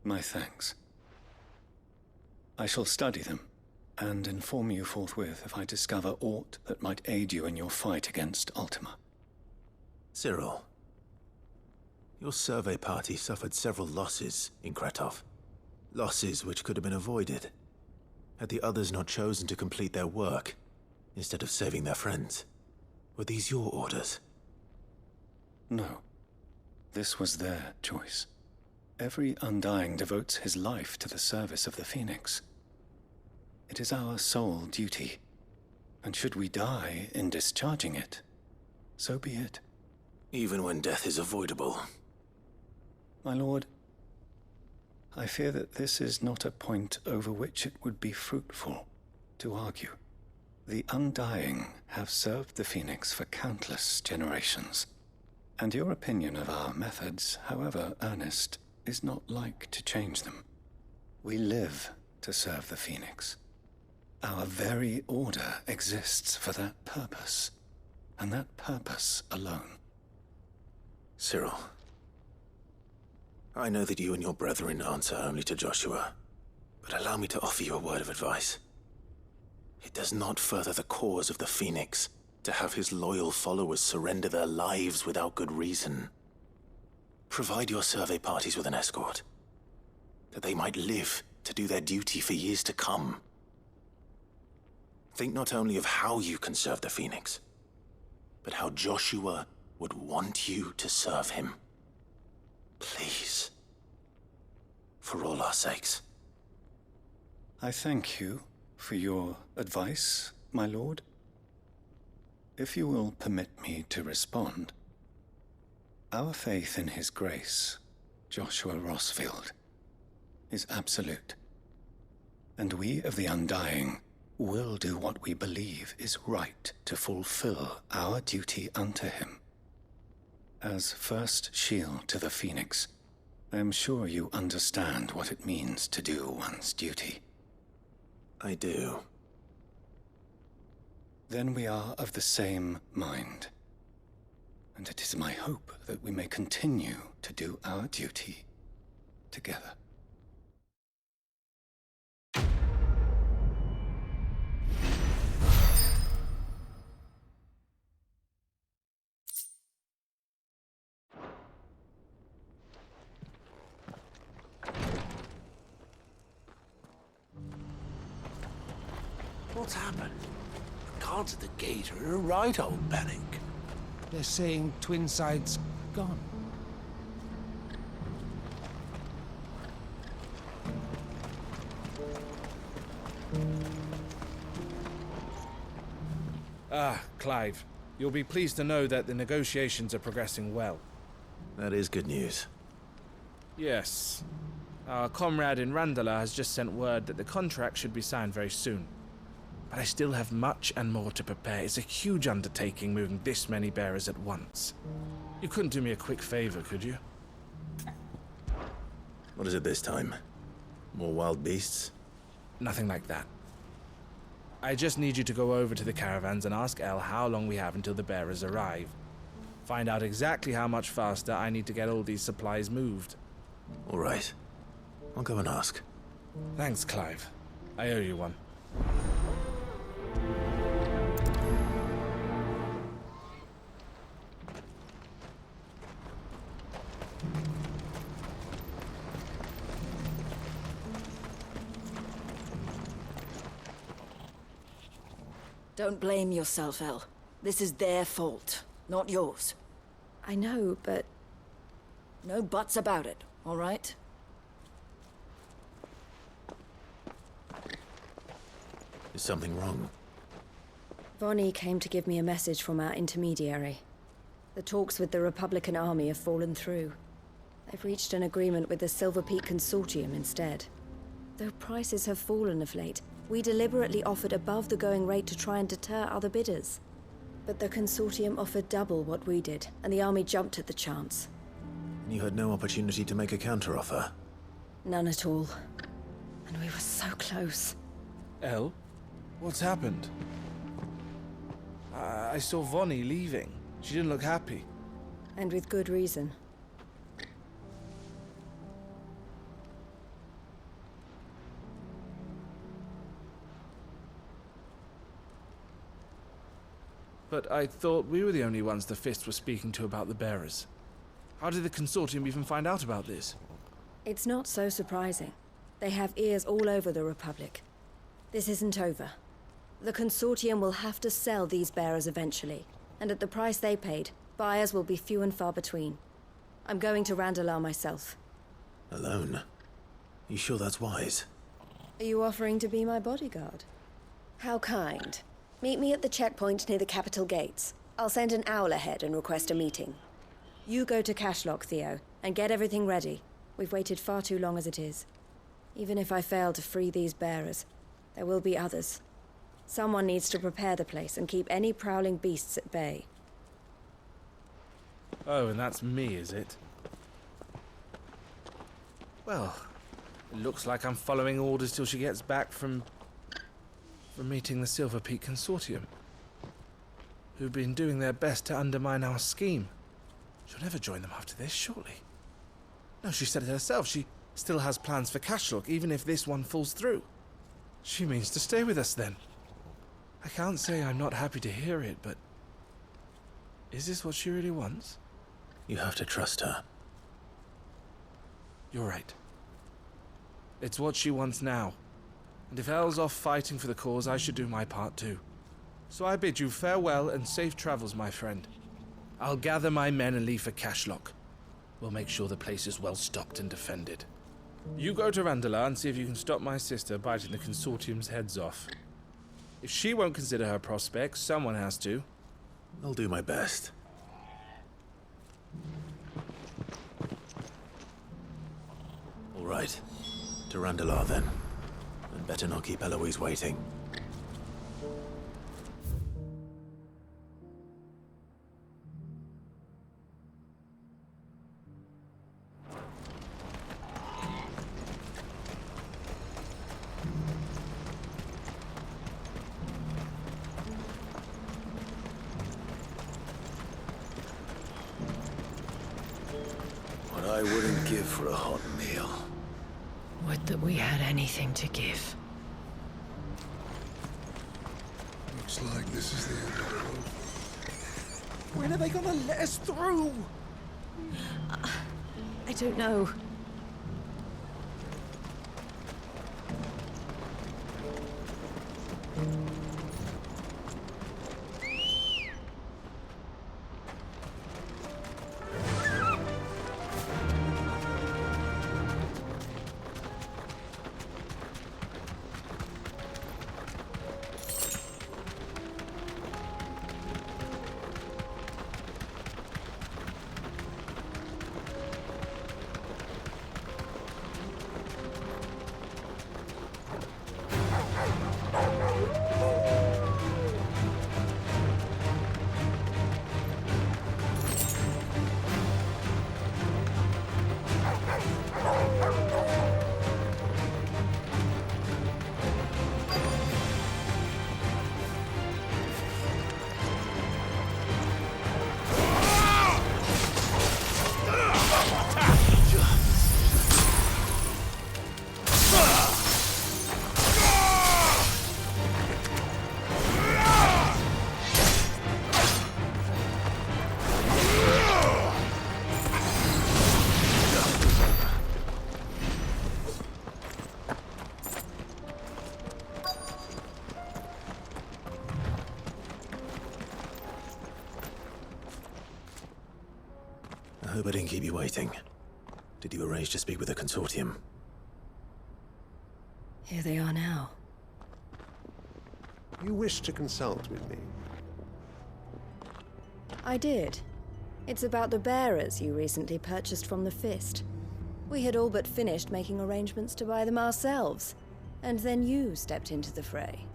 My thanks. I shall study them, and inform you forthwith if I discover aught that might aid you in your fight against Ultima. Cyril, your survey party suffered several losses in Kretov. Losses which could have been avoided, had the others not chosen to complete their work, instead of saving their friends. Were these your orders? No. This was their choice. Every Undying devotes his life to the service of the Phoenix. It is our sole duty, and should we die in discharging it, so be it. Even when death is avoidable. My lord, I fear that this is not a point over which it would be fruitful to argue. The Undying have served the Phoenix for countless generations, and your opinion of our methods, however earnest, is not like to change them. We live to serve the Phoenix. Our very order exists for that purpose, and that purpose alone. Cyril, I know that you and your brethren answer only to Joshua, but allow me to offer you a word of advice. It does not further the cause of the Phoenix to have his loyal followers surrender their lives without good reason. Provide your survey parties with an escort, that they might live to do their duty for years to come. Think not only of how you can serve the Phoenix, but how Joshua would want you to serve him. Please. For all our sakes. I thank you for your advice, my lord. If you will permit me to respond, our faith in his grace, Joshua Rosfield, is absolute. And we of the Undying will do what we believe is right to fulfill our duty unto him. As first shield to the Phoenix, I am sure you understand what it means to do one's duty. I do. Then we are of the same mind. And it is my hope that we may continue to do our duty together. What's happened? The guards at the gate are in a right old panic. They're saying Twinside's gone. Ah, Clive. You'll be pleased to know that the negotiations are progressing well. That is good news. Yes. Our comrade in Randala has just sent word that the contract should be signed very soon. but I still have much and more to prepare. It's a huge undertaking moving this many bearers at once. You couldn't do me a quick favor, could you? What is it this time? More wild beasts? Nothing like that. I just need you to go over to the caravans and ask El how long we have until the bearers arrive. Find out exactly how much faster I need to get all these supplies moved. All right. I'll go and ask. Thanks, Clive. I owe you one. Don't blame yourself, El. This is their fault, not yours. I know, but... No buts about it, all right? Is something wrong? Vonnie came to give me a message from our intermediary. The talks with the Republican army have fallen through. They've reached an agreement with the Silver Peak Consortium instead. Though prices have fallen of late, we deliberately offered above the going rate to try and deter other bidders. But the Consortium offered double what we did, and the army jumped at the chance. You had no opportunity to make a counteroffer? None at all. And we were so close. El? What's happened? I saw Vonnie leaving. She didn't look happy. And with good reason. But I thought we were the only ones the Fist were speaking to about the bearers. How did the Consortium even find out about this? It's not so surprising. They have ears all over the Republic. This isn't over. The Consortium will have to sell these bearers eventually, and at the price they paid, buyers will be few and far between. I'm going to Randalar myself. Alone? You sure that's wise? Are you offering to be my bodyguard? How kind. Meet me at the checkpoint near the capital gates. I'll send an owl ahead and request a meeting. You go to Cashlock, Theo, and get everything ready. We've waited far too long as it is. Even if I fail to free these bearers, there will be others. Someone needs to prepare the place and keep any prowling beasts at bay. Oh, and that's me, is it? Well, it looks like I'm following orders till she gets back from meeting the Silver Peak Consortium, who've been doing their best to undermine our scheme. She'll never join them after this, surely. No, she said it herself. She still has plans for Cashlock, even if this one falls through. She means to stay with us, then. I can't say I'm not happy to hear it, but... is this what she really wants? You have to trust her. You're right. It's what she wants now. And if El's off fighting for the cause, I should do my part too. So I bid you farewell and safe travels, my friend. I'll gather my men and leave for Cashlock. We'll make sure the place is well stocked and defended. You go to Randalar and see if you can stop my sister biting the Consortium's heads off. If she won't consider her prospects, someone has to. I'll do my best. All right. To Randalar, then. And better not keep Eloise waiting. What I wouldn't give for a hot meal. Would that we had anything to give. Looks like this is the end of the road. When are they gonna let us through? I don't know. Hope I didn't keep you waiting. Did you arrange to speak with the consortium? Here they are now. You wish to consult with me? I did. It's about the bearers you recently purchased from the Fist. We had all but finished making arrangements to buy them ourselves, and then you stepped into the fray.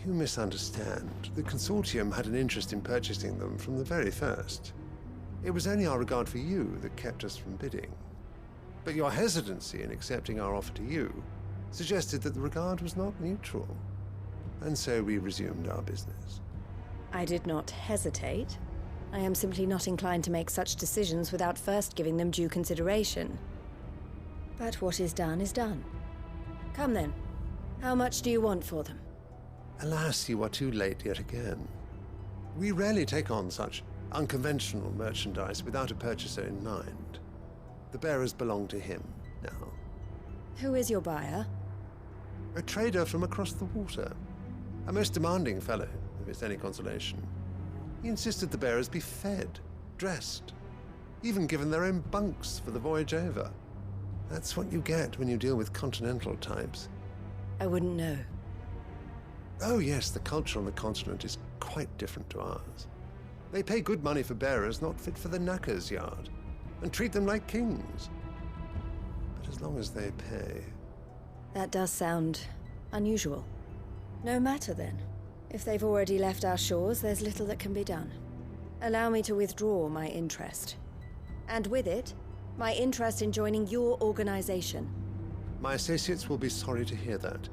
You misunderstand. The consortium had an interest in purchasing them from the very first. It was only our regard for you that kept us from bidding. But your hesitancy in accepting our offer to you suggested that the regard was not mutual. And so we resumed our business. I did not hesitate. I am simply not inclined to make such decisions without first giving them due consideration. But what is done is done. Come then. How much do you want for them? Alas, you are too late yet again. We rarely take on such unconventional merchandise without a purchaser in mind. The bearers belong to him now. Who is your buyer? A trader from across the water. A most demanding fellow, if it's any consolation. He insisted the bearers be fed, dressed, even given their own bunks for the voyage over. That's what you get when you deal with continental types. I wouldn't know. Oh yes, the culture on the continent is quite different to ours. They pay good money for bearers not fit for the knacker's yard, and treat them like kings. But as long as they pay... That does sound unusual. No matter then. If they've already left our shores, there's little that can be done. Allow me to withdraw my interest. And with it, my interest in joining your organization. My associates will be sorry to hear that.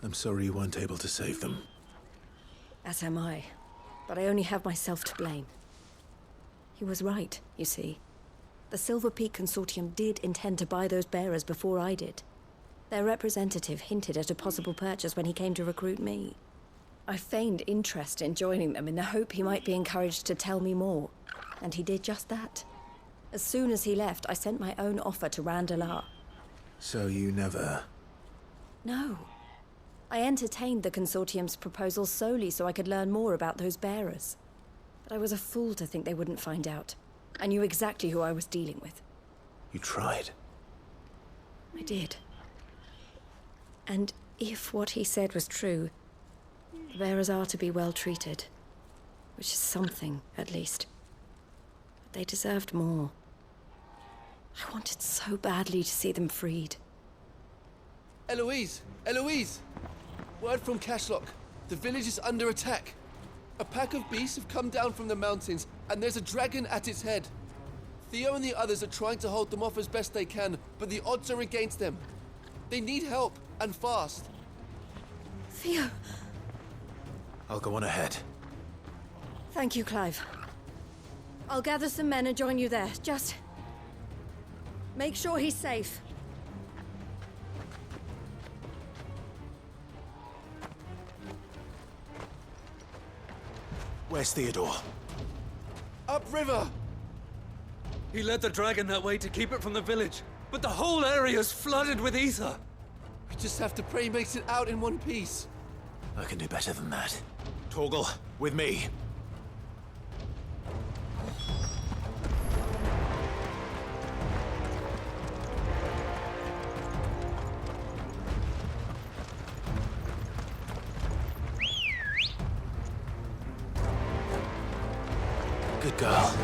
I'm sorry you weren't able to save them. As am I. But I only have myself to blame. He was right, you see. The Silver Peak Consortium did intend to buy those bearers before I did. Their representative hinted at a possible purchase when he came to recruit me. I feigned interest in joining them in the hope he might be encouraged to tell me more. And he did just that. As soon as he left, I sent my own offer to Randalar. So you never... No. I entertained the Consortium's proposal solely so I could learn more about those bearers. But I was a fool to think they wouldn't find out. I knew exactly who I was dealing with. You tried. I did. And if what he said was true, the bearers are to be well treated. Which is something, at least. But they deserved more. I wanted so badly to see them freed. Eloise! Eloise! Word from Cashlock. The village is under attack. A pack of beasts have come down from the mountains, and there's a dragon at its head. Theo and the others are trying to hold them off as best they can, but the odds are against them. They need help, and fast. Theo! I'll go on ahead. Thank you, Clive. I'll gather some men and join you there. Just... make sure he's safe. Where's Theodore? Upriver! He led the dragon that way to keep it from the village, but the whole area's flooded with ether. We just have to pray he makes it out in one piece. I can do better than that. Torgal, with me. Good girl.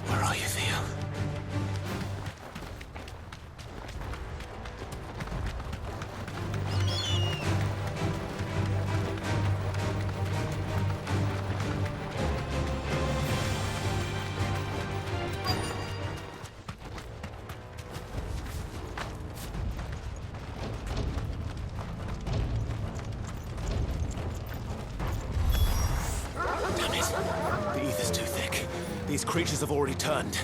Where are you, Theo? These creatures have already turned.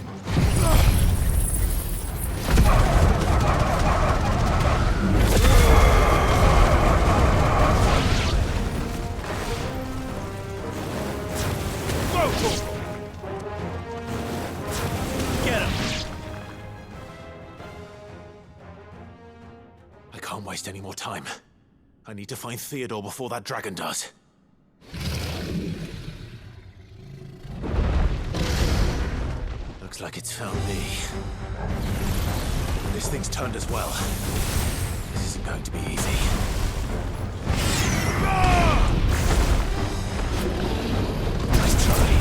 Get him! I can't waste any more time. I need to find Theodore before that dragon does. Looks like it's found me. This thing's turned as well. This isn't going to be easy. Nice try.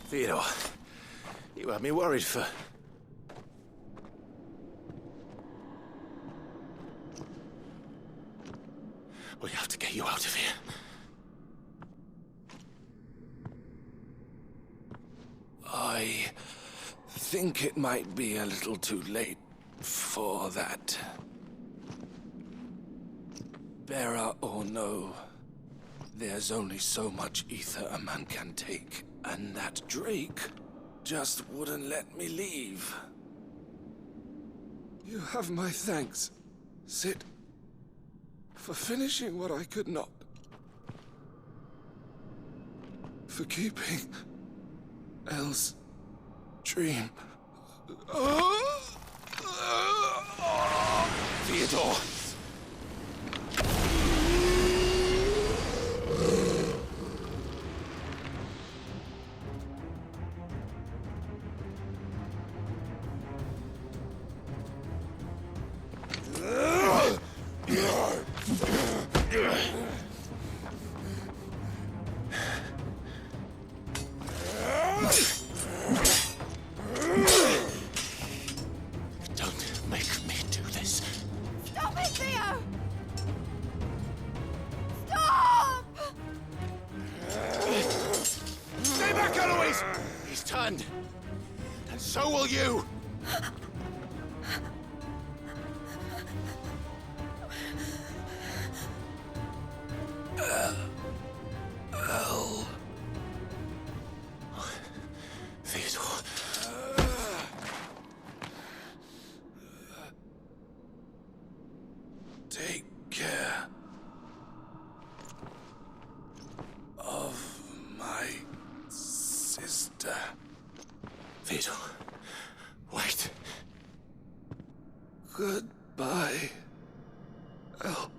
Theodore, you had me worried for... We have to get you out of here. I think it might be a little too late for that. Bearer or no, there's only so much ether a man can take, and that Drake just wouldn't let me leave. You have my thanks, Sid, for finishing what I could not. For keeping Elle's dream. Theodore! Don't make me do this. Stop it, Theo! Stop! Stay back, Eloise! He's turned. And so will you! Elle. Theodore. Take care of my sister. Theodore, wait. Goodbye, Elle.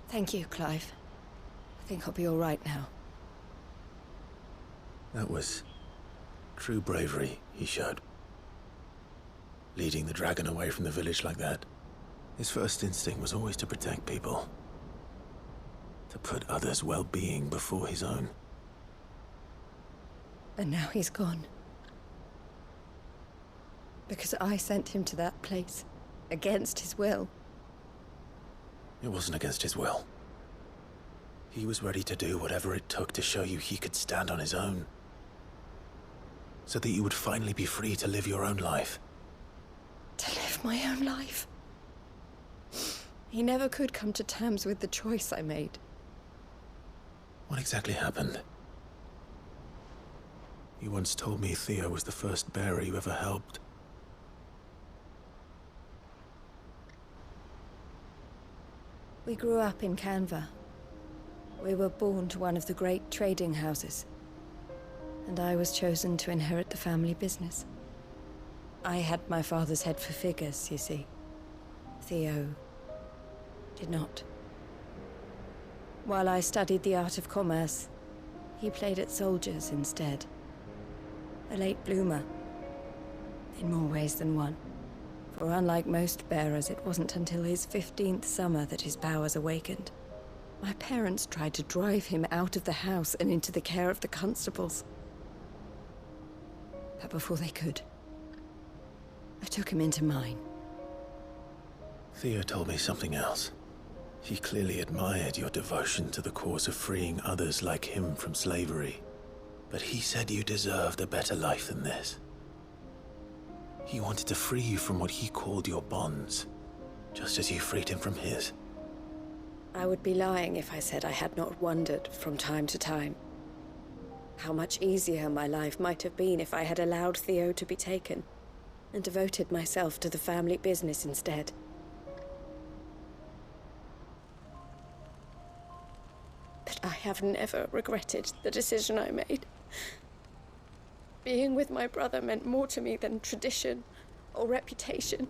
Thank you, Clive. I think I'll be all right now. That was true bravery he showed. Leading the dragon away from the village like that. His first instinct was always to protect people. To put others' well-being before his own. And now he's gone. Because I sent him to that place, against his will. It wasn't against his will. He was ready to do whatever it took to show you he could stand on his own. So that you would finally be free to live your own life. To live my own life? He never could come to terms with the choice I made. What exactly happened? You once told me Theo was the first bearer you ever helped. We grew up in Canva. We were born to one of the great trading houses. And I was chosen to inherit the family business. I had my father's head for figures, you see. Theo did not. While I studied the art of commerce, he played at soldiers instead. A late bloomer, in more ways than one. For unlike most bearers, it wasn't until his 15th summer that his powers awakened. My parents tried to drive him out of the house and into the care of the constables. But before they could, I took him into mine. Theo told me something else. He clearly admired your devotion to the cause of freeing others like him from slavery. But he said you deserved a better life than this. He wanted to free you from what he called your bonds, just as you freed him from his. I would be lying if I said I had not wondered from time to time. How much easier my life might have been if I had allowed Theo to be taken, and devoted myself to the family business instead. But I have never regretted the decision I made. Being with my brother meant more to me than tradition or reputation.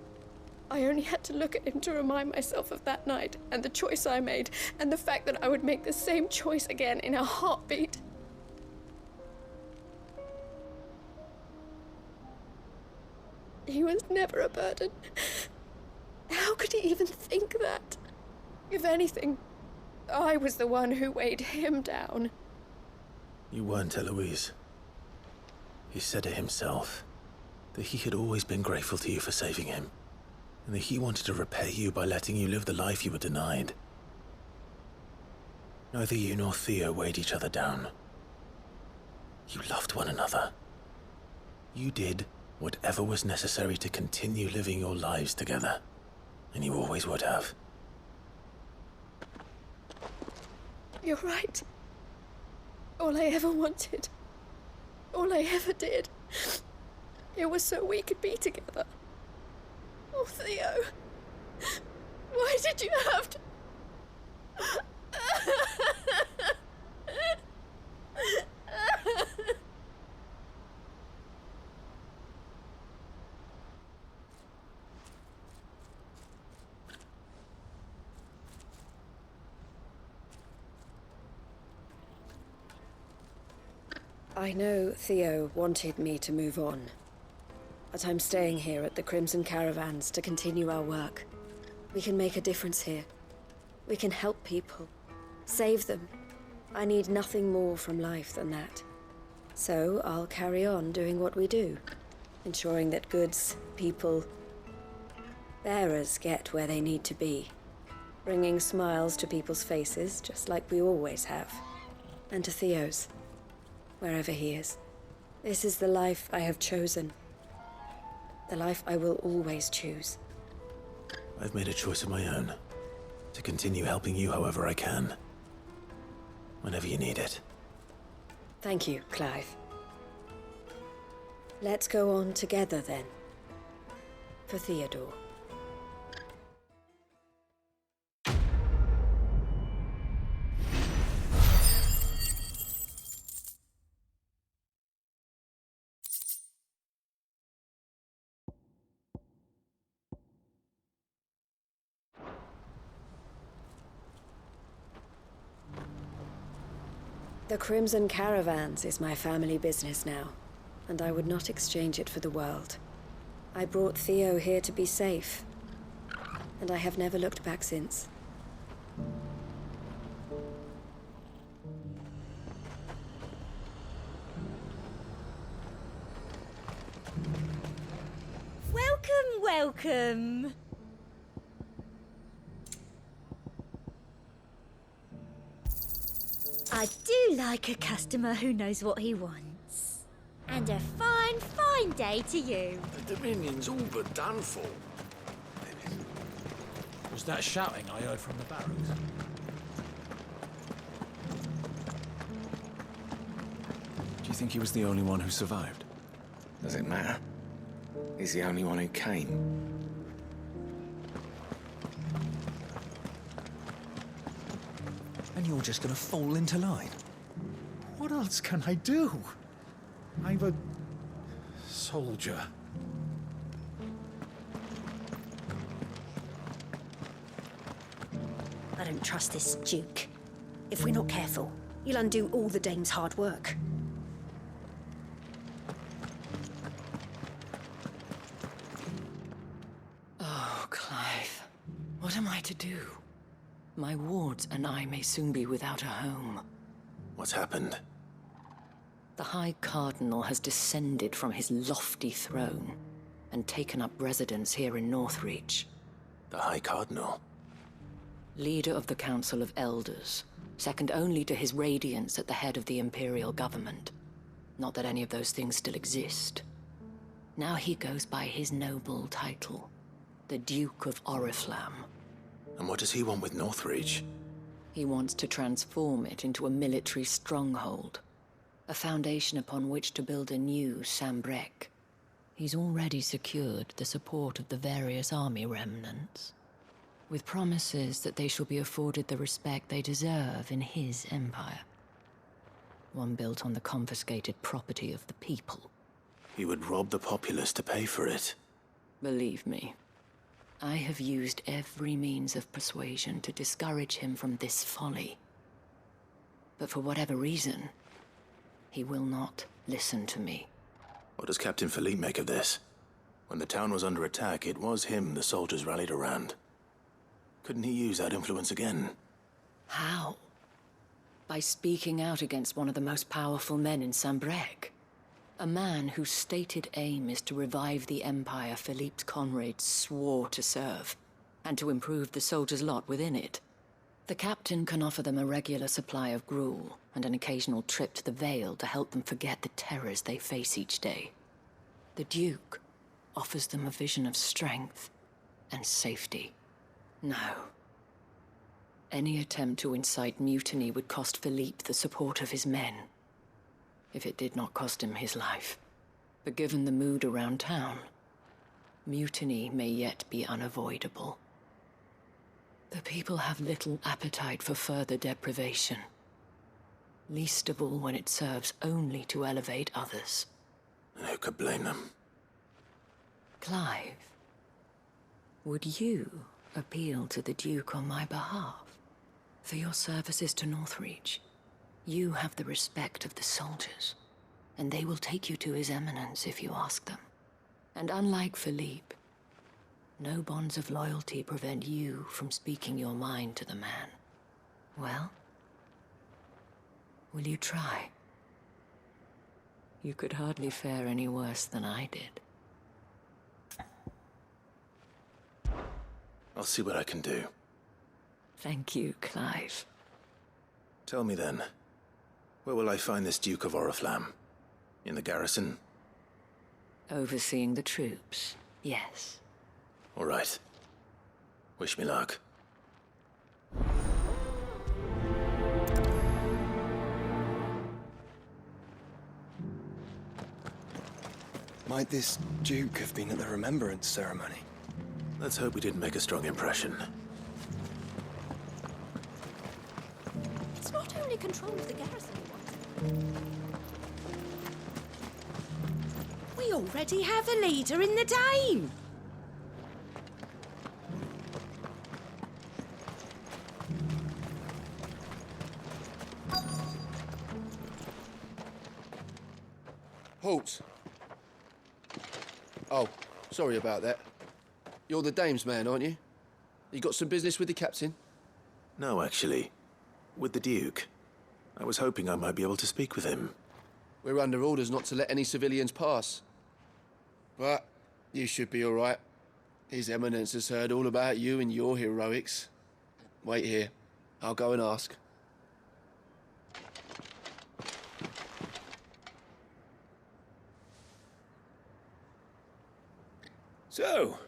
I only had to look at him to remind myself of that night, and the choice I made, and the fact that I would make the same choice again in a heartbeat. He was never a burden. How could he even think that? If anything, I was the one who weighed him down. You weren't, Eloise. He said it himself, that he had always been grateful to you for saving him, and that he wanted to repay you by letting you live the life you were denied. Neither you nor Theo weighed each other down. You loved one another. You did whatever was necessary to continue living your lives together, and you always would have. You're right. All I ever wanted, all I ever did, it was so we could be together. Oh, Theo, why did you have to... I know Theo wanted me to move on, but I'm staying here at the Crimson Caravans to continue our work. We can make a difference here. We can help people, save them. I need nothing more from life than that. So I'll carry on doing what we do, ensuring that goods, people, bearers get where they need to be, bringing smiles to people's faces just like we always have, and to Theo's. Wherever he is. This is the life I have chosen. The life I will always choose. I've made a choice of my own, to continue helping you however I can. Whenever you need it. Thank you, Clive. Let's go on together then. For Theodore. The Crimson Caravans is my family business now, and I would not exchange it for the world. I brought Theo here to be safe, and I have never looked back since. Welcome, welcome! I do like a customer who knows what he wants. And a fine, fine day to you. The Dominion's all but done for. Was that shouting I heard from the barracks? Do you think he was the only one who survived? Does it matter? He's the only one who came. And you're just gonna fall into line? What else can I do? I'm a soldier. I don't trust this Duke. If we're not careful, you'll undo all the dame's hard work. Oh, Clive. What am I to do? My wards and I may soon be without a home. What's happened? The High Cardinal has descended from his lofty throne and taken up residence here in Northreach. The High Cardinal? Leader of the Council of Elders, second only to his Radiance at the head of the Imperial government. Not that any of those things still exist. Now he goes by his noble title, the Duke of Oriflamme. And what does he want with Northreach? He wants to transform it into a military stronghold. A foundation upon which to build a new Sambrek. He's already secured the support of the various army remnants, with promises that they shall be afforded the respect they deserve in his empire. One built on the confiscated property of the people. He would rob the populace to pay for it. Believe me, I have used every means of persuasion to discourage him from this folly. But for whatever reason, he will not listen to me. What does Captain Philippe make of this? When the town was under attack, it was him the soldiers rallied around. Couldn't he use that influence again? How? By speaking out against one of the most powerful men in Sambrek. A man whose stated aim is to revive the empire Philippe's comrades swore to serve, and to improve the soldiers' lot within it. The captain can offer them a regular supply of gruel, and an occasional trip to the Vale to help them forget the terrors they face each day. The Duke offers them a vision of strength and safety. No. Any attempt to incite mutiny would cost Philippe the support of his men. If it did not cost him his life. But given the mood around town, mutiny may yet be unavoidable. The people have little appetite for further deprivation. Least of all when it serves only to elevate others. And who could blame them? Clive, would you appeal to the Duke on my behalf? For your services to Northreach, you have the respect of the soldiers, and they will take you to His Eminence if you ask them. And unlike Philippe, no bonds of loyalty prevent you from speaking your mind to the man. Well, will you try? You could hardly fare any worse than I did. I'll see what I can do. Thank you, Clive. Tell me then, where will I find this Duke of Oriflamme? In the garrison? Overseeing the troops, yes. All right. Wish me luck. Might this Duke have been at the Remembrance ceremony? Let's hope we didn't make a strong impression. It's not only control of the garrison he wants. We already have a leader in the Dame. Halt! Oh, sorry about that. You're the Dame's man, aren't you? You got some business with the captain? No, actually. With the Duke. I was hoping I might be able to speak with him. We're under orders not to let any civilians pass. But you should be all right. His Eminence has heard all about you and your heroics. Wait here. I'll go and ask. So,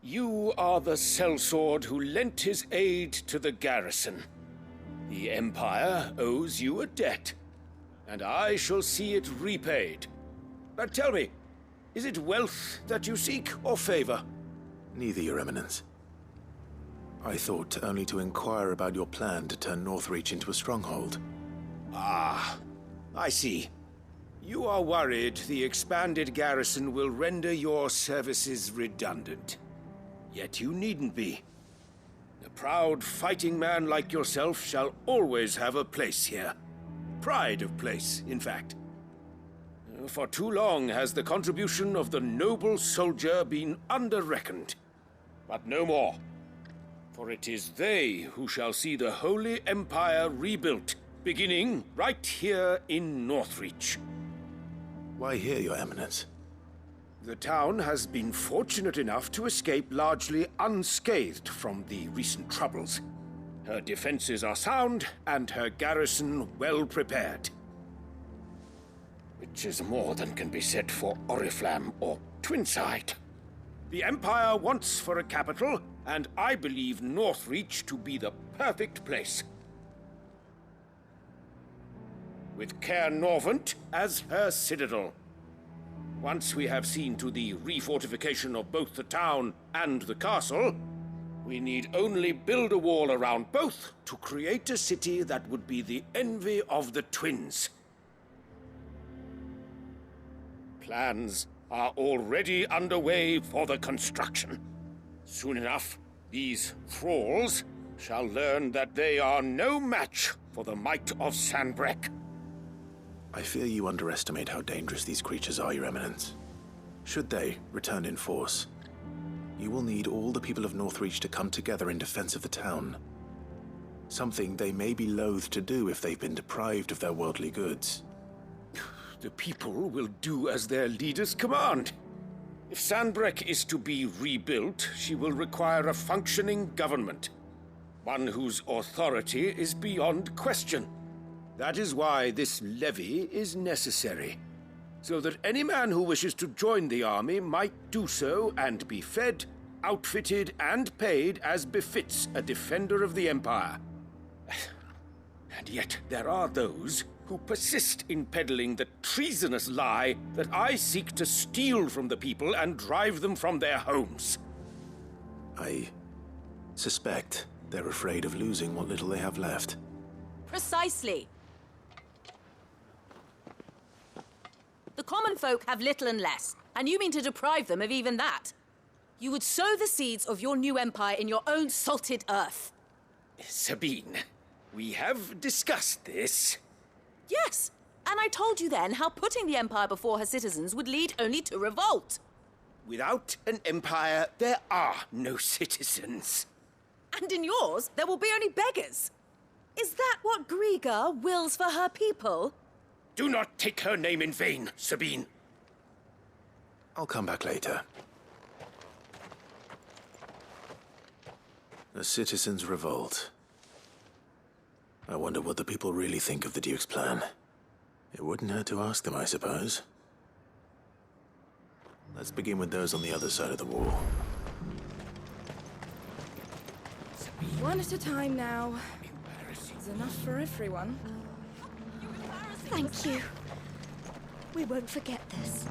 you are the sellsword who lent his aid to the garrison. The Empire owes you a debt, and I shall see it repaid. But tell me, is it wealth that you seek, or favor? Neither, Your Eminence. I thought only to inquire about your plan to turn Northreach into a stronghold. Ah, I see. You are worried the expanded garrison will render your services redundant. Yet you needn't be. A proud fighting man like yourself shall always have a place here. Pride of place, in fact. For too long has the contribution of the noble soldier been under-reckoned. But no more. For it is they who shall see the Holy Empire rebuilt, beginning right here in Northreach. Why here, Your Eminence? The town has been fortunate enough to escape largely unscathed from the recent troubles. Her defenses are sound, and her garrison well prepared. Which is more than can be said for Oriflamme or Twinside. The Empire wants for a capital, and I believe Northreach to be the perfect place. with Caer Norvent as her citadel. Once we have seen to the refortification of both the town and the castle, we need only build a wall around both to create a city that would be the envy of the twins. Plans are already underway for the construction. Soon enough, these thralls shall learn that they are no match for the might of Sanbreque. I fear you underestimate how dangerous these creatures are, Your Eminence. Should they return in force, you will need all the people of Northreach to come together in defense of the town. Something they may be loath to do if they've been deprived of their worldly goods. The people will do as their leaders command. If Sanbreque is to be rebuilt, she will require a functioning government. One whose authority is beyond question. That is why this levy is necessary, so that any man who wishes to join the army might do so and be fed, outfitted, and paid as befits a defender of the Empire. And yet there are those who persist in peddling the treasonous lie that I seek to steal from the people and drive them from their homes. I suspect they're afraid of losing what little they have left. Precisely. The common folk have little and less, and you mean to deprive them of even that. You would sow the seeds of your new empire in your own salted earth. Sabine, we have discussed this. Yes, and I told you then how putting the empire before her citizens would lead only to revolt. Without an empire, there are no citizens. And in yours, there will be only beggars. Is that what Griga wills for her people? Do not take her name in vain, Sabine. I'll come back later. A citizens' revolt. I wonder what the people really think of the Duke's plan. It wouldn't hurt to ask them, I suppose. Let's begin with those on the other side of the wall. One at a time now. There's enough for everyone. Thank you. We won't forget this.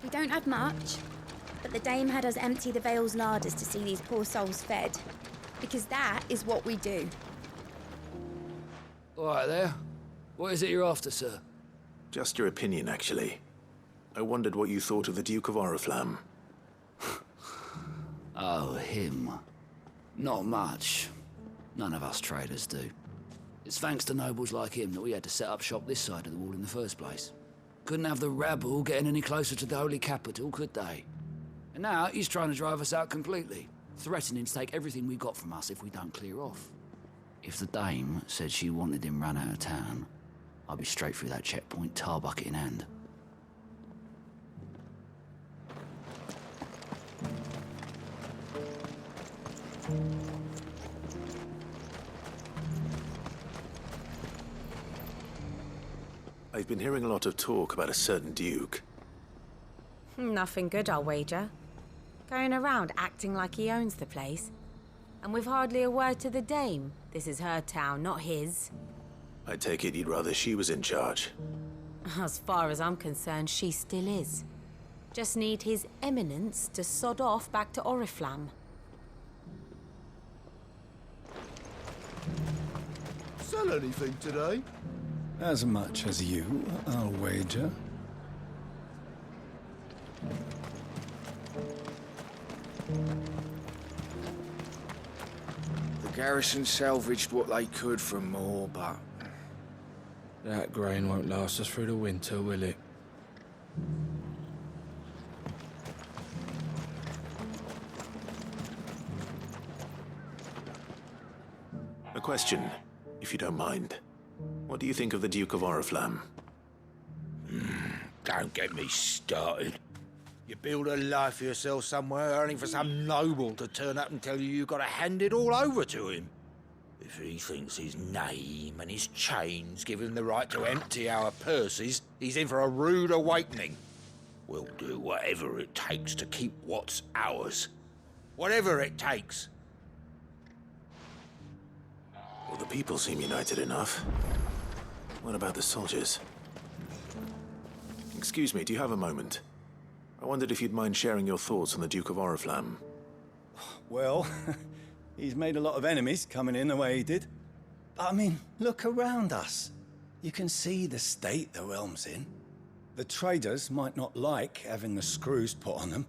We don't have much, but the Dame had us empty the Vale's larders to see these poor souls fed. Because that is what we do. All right there. What is it you're after, sir? Just your opinion, actually. I wondered what you thought of the Duke of Oriflamme. Oh, him. Not much. None of us traders do. It's thanks to nobles like him that we had to set up shop this side of the wall in the first place. Couldn't have the rabble getting any closer to the holy capital, could they? And now he's trying to drive us out completely, threatening to take everything we got from us if we don't clear off. If the Dame said she wanted him run out of town, I'd be straight through that checkpoint, tar bucket in hand. I've been hearing a lot of talk about a certain Duke. Nothing good, I'll wager. Going around acting like he owns the place. And with hardly a word to the Dame. This is her town, not his. I take it you'd rather she was in charge. As far as I'm concerned, she still is. Just need his eminence to sod off back to Oriflamme. Sell anything today? As much as you, I'll wager. The garrison salvaged what they could from Moore, but that grain won't last us through the winter, will it? A question, if you don't mind. What do you think of the Duke of Oriflamme? Don't get me started. You build a life for yourself somewhere, only for some noble to turn up and tell you you've got to hand it all over to him. If he thinks his name and his chains give him the right to empty our purses, he's in for a rude awakening. We'll do whatever it takes to keep what's ours. Whatever it takes. Well, the people seem united enough. What about the soldiers? Excuse me, do you have a moment? I wondered if you'd mind sharing your thoughts on the Duke of Oriflamme. Well, he's made a lot of enemies coming in the way he did. But I mean, look around us. You can see the state the realm's in. The traders might not like having the screws put on them,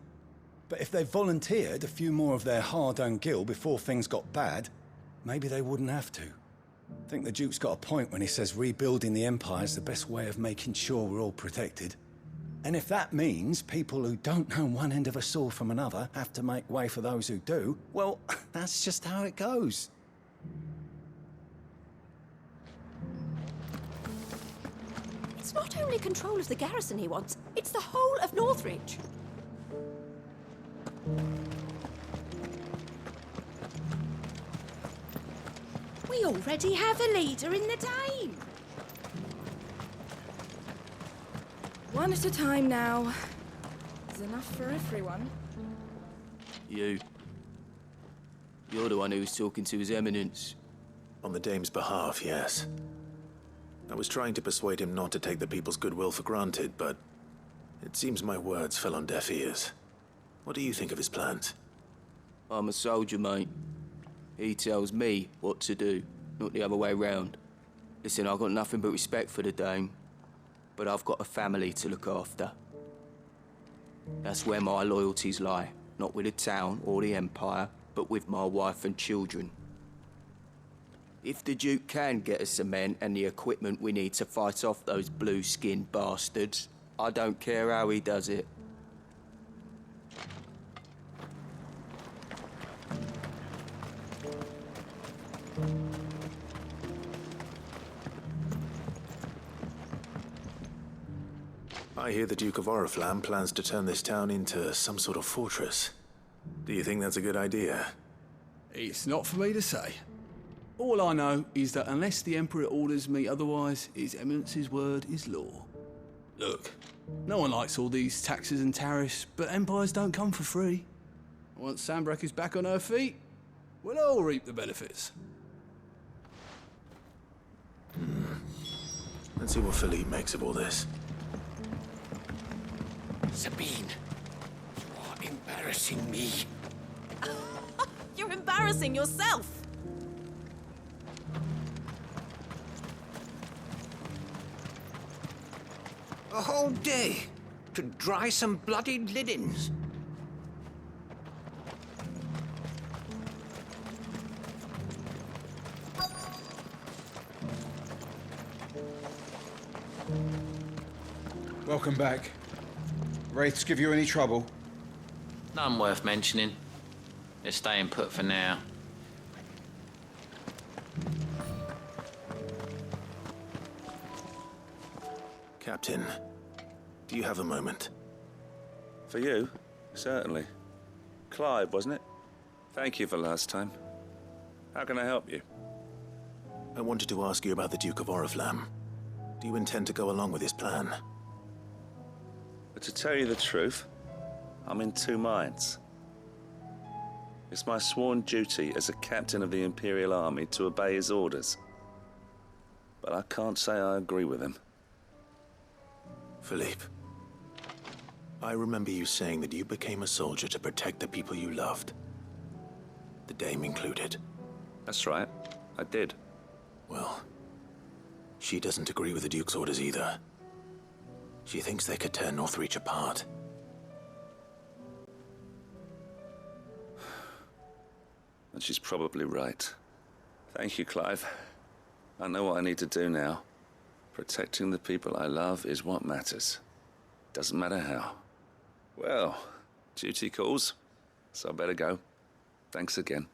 but if they volunteered a few more of their hard-earned gil before things got bad, maybe they wouldn't have to. I think the Duke's got a point when he says rebuilding the Empire's the best way of making sure we're all protected. And if that means people who don't know one end of a sword from another have to make way for those who do, well, that's just how it goes. It's not only control of the garrison he wants, it's the whole of Northridge. We already have a leader in the Dame. One at a time now. There's enough for everyone. You're the one who was talking to His Eminence. On the Dame's behalf, yes. I was trying to persuade him not to take the people's goodwill for granted, but it seems my words fell on deaf ears. What do you think of his plans? I'm a soldier, mate. He tells me what to do, not the other way round. Listen, I've got nothing but respect for the Dame, but I've got a family to look after. That's where my loyalties lie, not with the town or the Empire, but with my wife and children. If the Duke can get us the men and the equipment we need to fight off those blue-skinned bastards, I don't care how he does it. I hear the Duke of Oriflamme plans to turn this town into some sort of fortress. Do you think that's a good idea? It's not for me to say. All I know is that unless the Emperor orders me otherwise, His Eminence's word is law. Look, no one likes all these taxes and tariffs, but empires don't come for free. Once Sanbreque is back on her feet, we'll all reap the benefits. Let's see what Philippe makes of all this. Sabine, you are embarrassing me. You're embarrassing yourself. A whole day to dry some bloody linens. Welcome back. Wraiths give you any trouble? None worth mentioning. They're staying put for now. Captain, do you have a moment? For you? Certainly. Clive, wasn't it? Thank you for last time. How can I help you? I wanted to ask you about the Duke of Oriflamme. Do you intend to go along with his plan? But to tell you the truth, I'm in two minds. It's my sworn duty as a captain of the Imperial Army to obey his orders. But I can't say I agree with him. Philippe, I remember you saying that you became a soldier to protect the people you loved. The Dame included. That's right, I did. Well, she doesn't agree with the Duke's orders either. She thinks they could tear Northreach apart. And she's probably right. Thank you, Clive. I know what I need to do now. Protecting the people I love is what matters. Doesn't matter how. Well, duty calls, so I better go. Thanks again.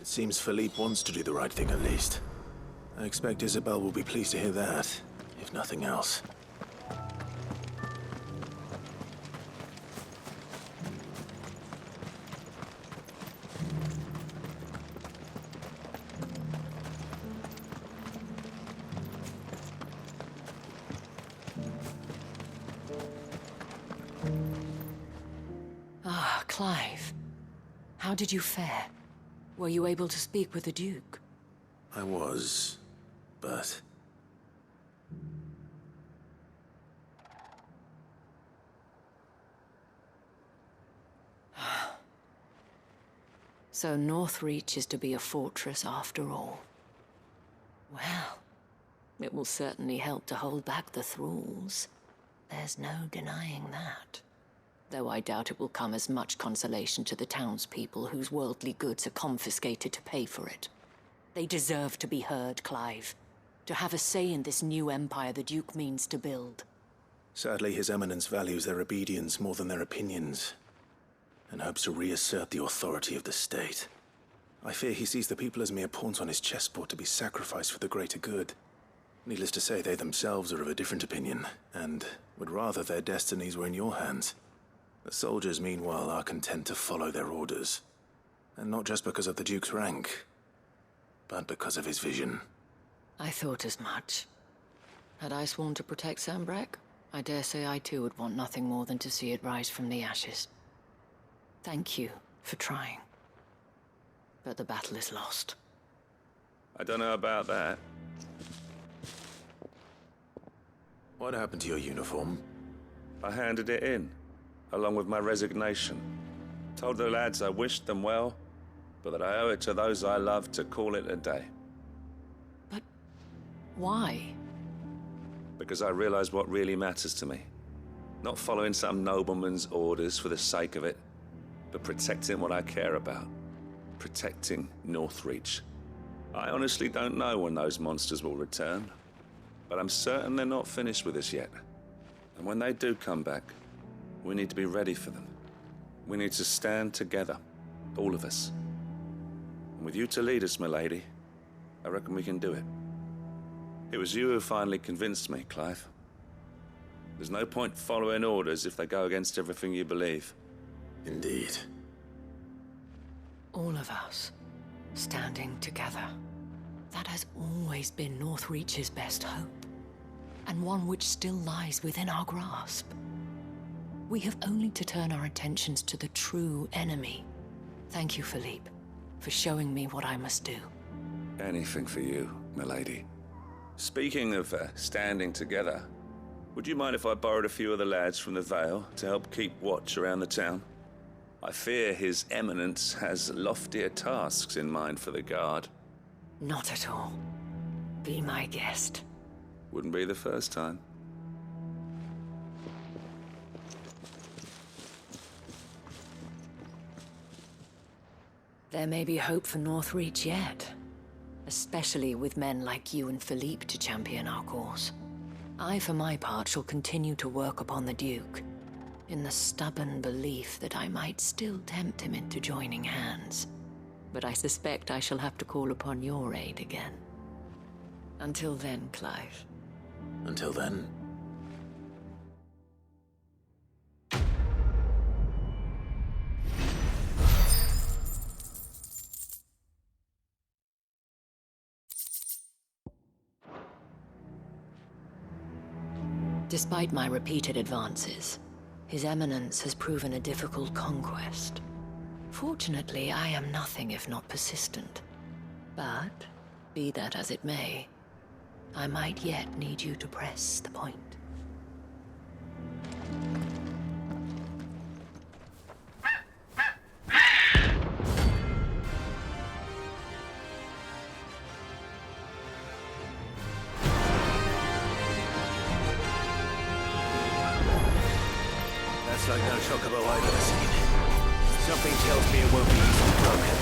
It seems Philippe wants to do the right thing at least. I expect Isabel will be pleased to hear that, if nothing else. Clive, how did you fare? Were you able to speak with the Duke? I was, but... So Northreach is to be a fortress after all. Well, it will certainly help to hold back the thralls. There's no denying that. Though I doubt it will come as much consolation to the townspeople whose worldly goods are confiscated to pay for it. They deserve to be heard, Clive. To have a say in this new empire the Duke means to build. Sadly, His Eminence values their obedience more than their opinions, and hopes to reassert the authority of the state. I fear he sees the people as mere pawns on his chessboard to be sacrificed for the greater good. Needless to say, they themselves are of a different opinion, and would rather their destinies were in your hands. The soldiers, meanwhile, are content to follow their orders. And not just because of the Duke's rank, but because of his vision. I thought as much. Had I sworn to protect Sambrek, I dare say I too would want nothing more than to see it rise from the ashes. Thank you for trying. But the battle is lost. I don't know about that. What happened to your uniform? I handed it in, along with my resignation. Told the lads I wished them well, but that I owe it to those I love to call it a day. But why? Because I realized what really matters to me. Not following some nobleman's orders for the sake of it, but protecting what I care about. Protecting Northreach. I honestly don't know when those monsters will return, but I'm certain they're not finished with us yet. And when they do come back, we need to be ready for them. We need to stand together, all of us. And with you to lead us, milady, I reckon we can do it. It was you who finally convinced me, Clive. There's no point following orders if they go against everything you believe. Indeed. All of us, standing together. That has always been Northreach's best hope, and one which still lies within our grasp. We have only to turn our attentions to the true enemy. Thank you, Philippe, for showing me what I must do. Anything for you, milady. Speaking of standing together, would you mind if I borrowed a few of the lads from the Vale to help keep watch around the town? I fear His Eminence has loftier tasks in mind for the guard. Not at all. Be my guest. Wouldn't be the first time. There may be hope for Northreach yet, especially with men like you and Philippe to champion our cause. I, for my part, shall continue to work upon the Duke, in the stubborn belief that I might still tempt him into joining hands. But I suspect I shall have to call upon your aid again. Until then, Clive. Until then. Despite my repeated advances, His Eminence has proven a difficult conquest. Fortunately, I am nothing if not persistent. But, be that as it may, I might yet need you to press the point. That's like no chocobo I've ever seen. Something tells me it won't be easily broken.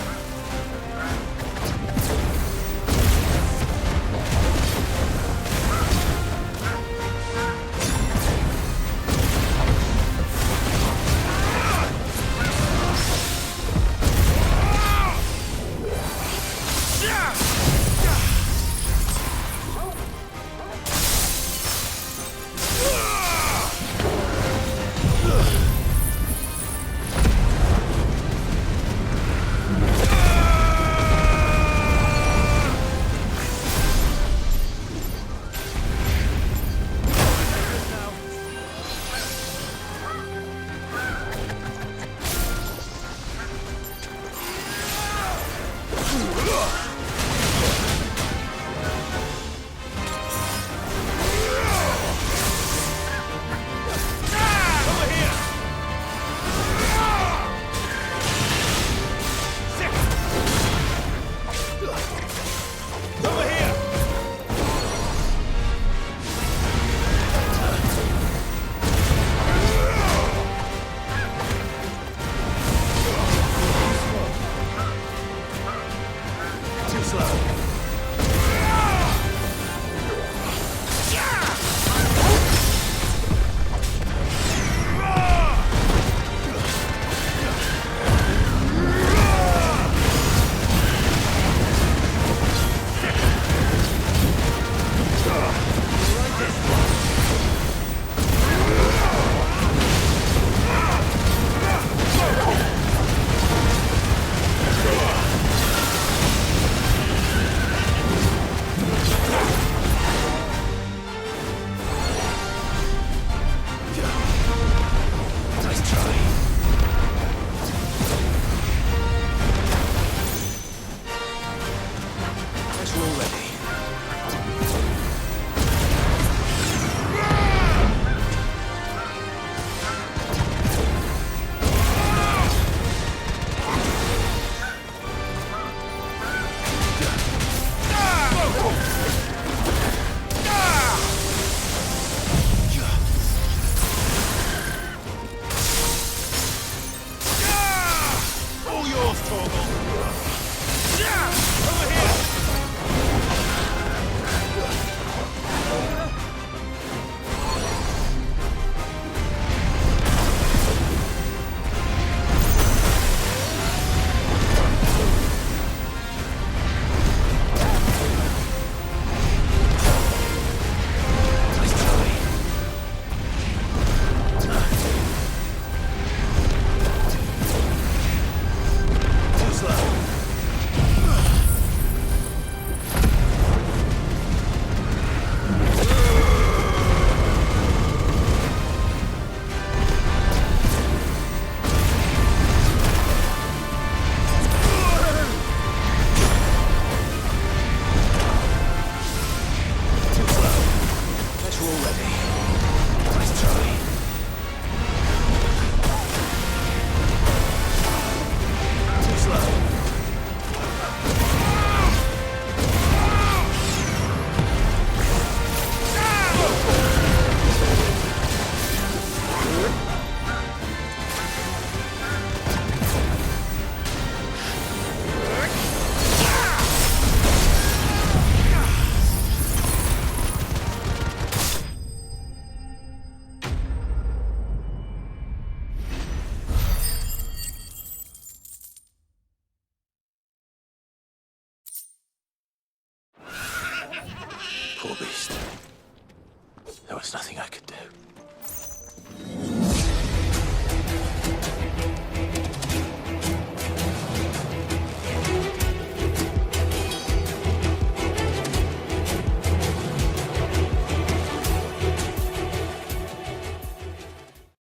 was nothing I could do.